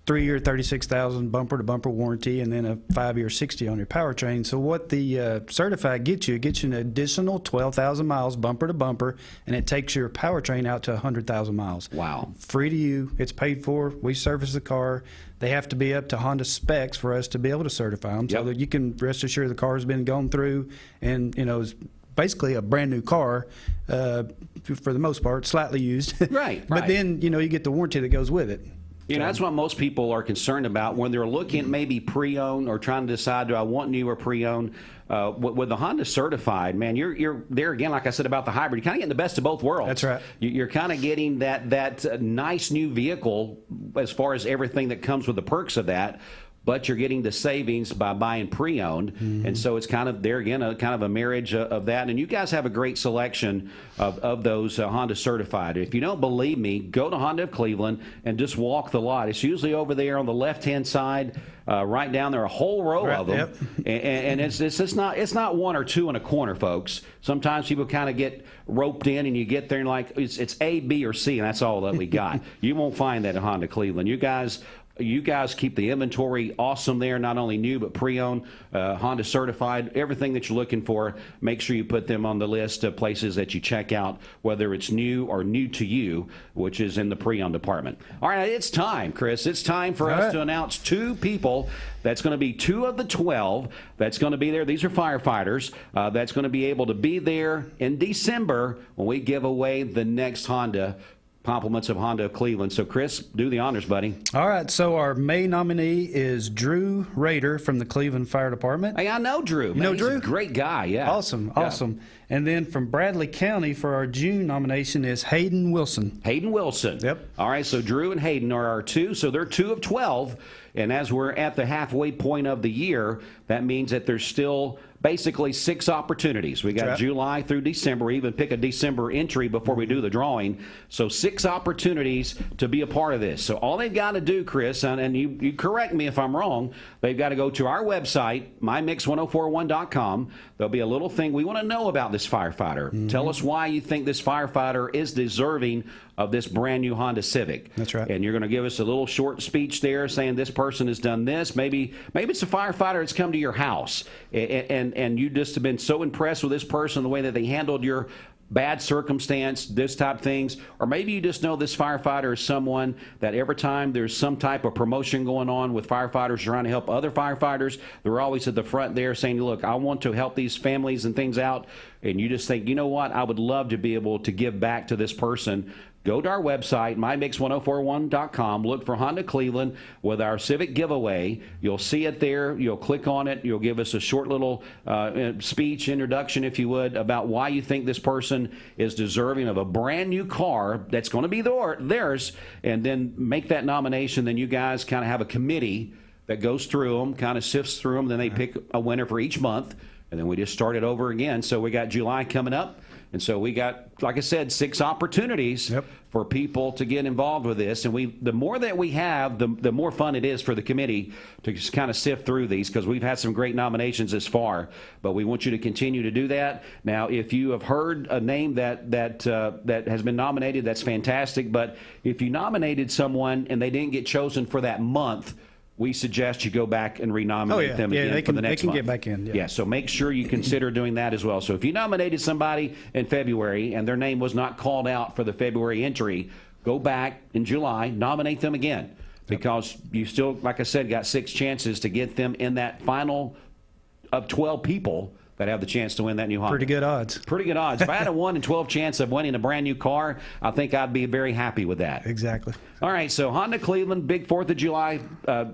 3-year, 36,000 bumper-to-bumper warranty, and then a 5-year, 60 on your powertrain. So what the Certified gets you an additional 12,000 miles bumper-to-bumper, and it takes your powertrain out to 100,000 miles. Wow. Free to you. It's paid for. We service the car. They have to be up to Honda specs for us to be able to certify them, so that you can rest assured the car has been gone through and, is basically a brand new car for the most part, slightly used. Right. But then, you get the warranty that goes with it. That's what most people are concerned about when they're looking at maybe pre-owned or trying to decide, do I want new or pre-owned? With the Honda Certified, man, you're there again, like I said about the hybrid, you're kind of getting the best of both worlds. That's right. You're kind of getting that nice new vehicle as far as everything that comes with the perks of that, but you're getting the savings by buying pre-owned. And so it's kind of, there again, kind of a marriage of that. And you guys have a great selection of those Honda Certified. If you don't believe me, go to Honda of Cleveland and just walk the lot. It's usually over there on the left-hand side, right down there, a whole row of them. Yep. And it's not one or two in a corner, folks. Sometimes people kind of get roped in, and you get there and like, it's A, B, or C, and that's all that we got. You won't find that at Honda Cleveland. You guys keep the inventory awesome there, not only new but pre-owned, Honda Certified, everything that you're looking for. Make sure you put them on the list of places that you check out, whether it's new or new to you, which is in the pre-owned department. All right, it's time, Chris. It's time for us to announce 2 people. That's going to be 2 of the 12 that's going to be there. These are firefighters that's going to be able to be there in December when we give away the next Honda. Compliments of Honda of Cleveland. So, Chris, do the honors, buddy. All right. So our May nominee is Drew Rader from the Cleveland Fire Department. Hey, I know Drew. You know Drew? He's a great guy, yeah. Awesome. And then from Bradley County for our June nomination is Hayden Wilson. Hayden Wilson. Yep. All right, so Drew and Hayden are our 2. So they're 2 of 12. And as we're at the halfway point of the year, that means that there's still basically 6 opportunities. We got July through December. We even pick a December entry before we do the drawing. So 6 opportunities to be a part of this. So all they've got to do, Chris, and you correct me if I'm wrong, they've got to go to our website, mymix1041.com. There'll be a little thing we want to know about this firefighter. Tell us why you think this firefighter is deserving of this brand new Honda Civic. That's right. And you're going to give us a little short speech there saying this person has done this. Maybe it's a firefighter that's come to your house and you just have been so impressed with this person, the way that they handled your bad circumstance, this type of things. Or maybe you just know this firefighter is someone that every time there's some type of promotion going on with firefighters trying to help other firefighters, they're always at the front there saying, look, I want to help these families and things out. And you just think, you know what, I would love to be able to give back to this person. Go to our website, mymix1041.com. Look for Honda Cleveland with our Civic giveaway. You'll see it there. You'll click on it. You'll give us a short little speech, introduction, if you would, about why you think this person is deserving of a brand new car that's going to be theirs, and then make that nomination. Then you guys kind of have a committee that goes through them, kind of sifts through them. Then they pick a winner for each month, and then we just start it over again. So we got July coming up. And so we got, like I said, 6 opportunities for people to get involved with this. And the more that we have, the more fun it is for the committee to just kind of sift through these, because we've had some great nominations this far. But we want you to continue to do that. Now, if you have heard a name that has been nominated, that's fantastic. But if you nominated someone and they didn't get chosen for that month, we suggest you go back and renominate them again for the next month. They can get back in. Yeah, so make sure you consider doing that as well. So if you nominated somebody in February and their name was not called out for the February entry, go back in July, nominate them again. because you still, like I said, got 6 chances to get them in that final of 12 people that have the chance to win that new Honda. Pretty good odds. Pretty good odds. If I had a 1 in 12 chance of winning a brand new car, I think I'd be very happy with that. Exactly. All right, so Honda Cleveland, big 4th of July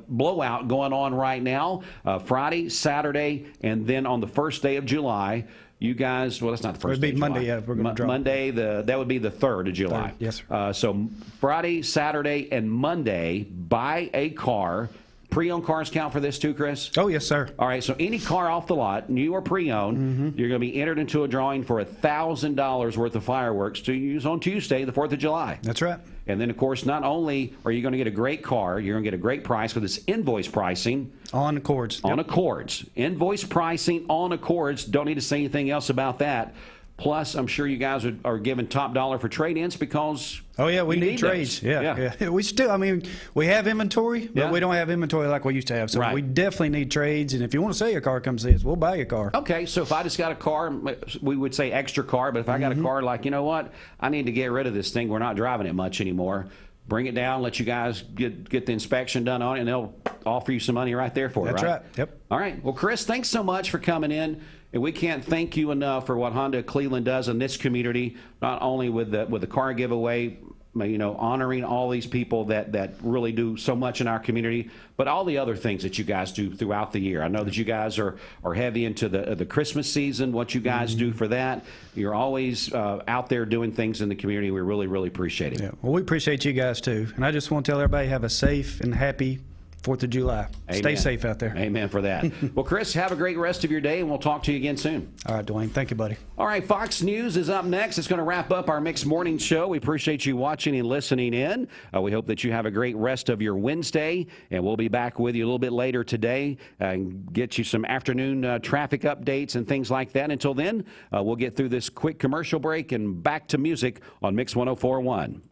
blowout going on right now. Friday, Saturday, and then on the first day of July, you guys, well, that's not the first day of July. Monday, yeah, we're going to draw. Monday, that would be the 3rd of July. 3rd, yes, sir. So Friday, Saturday, and Monday, buy a car. Pre-owned cars count for this too, Chris? Oh, yes, sir. All right, so any car off the lot, new or pre-owned, you're going to be entered into a drawing for $1,000 worth of fireworks to use on Tuesday, the 4th of July. That's right. And then, of course, not only are you going to get a great car, you're going to get a great price with this invoice pricing. On Accords. On Accords. Invoice pricing on Accords. Don't need to say anything else about that. Plus, I'm sure you guys are giving top dollar for trade-ins because we need trades. Yeah. We still, I mean, we have inventory, but we don't have inventory like we used to have. So we definitely need trades. And if you want to sell your car, come see us. We'll buy your car. Okay, so if I just got a car, we would say extra car. But if I got a car like, you know what, I need to get rid of this thing. We're not driving it much anymore. Bring it down, let you guys get the inspection done on it, and they'll offer you some money right there for it. That's right. Yep. All right. Well, Chris, thanks so much for coming in. And we can't thank you enough for what Honda Cleveland does in this community, not only with the car giveaway, you know, honoring all these people that really do so much in our community, but all the other things that you guys do throughout the year. I know that you guys are heavy into the Christmas season, what you guys do for that. You're always out there doing things in the community. We really, really appreciate it. Yeah. Well, we appreciate you guys, too. And I just want to tell everybody, have a safe and happy 4th of July. Amen. Stay safe out there. Amen for that. Well, Chris, have a great rest of your day, and we'll talk to you again soon. All right, Dwayne. Thank you, buddy. All right, Fox News is up next. It's going to wrap up our Mixed Morning Show. We appreciate you watching and listening in. We hope that you have a great rest of your Wednesday, and we'll be back with you a little bit later today and get you some afternoon traffic updates and things like that. Until then, we'll get through this quick commercial break and back to music on Mix 104.1.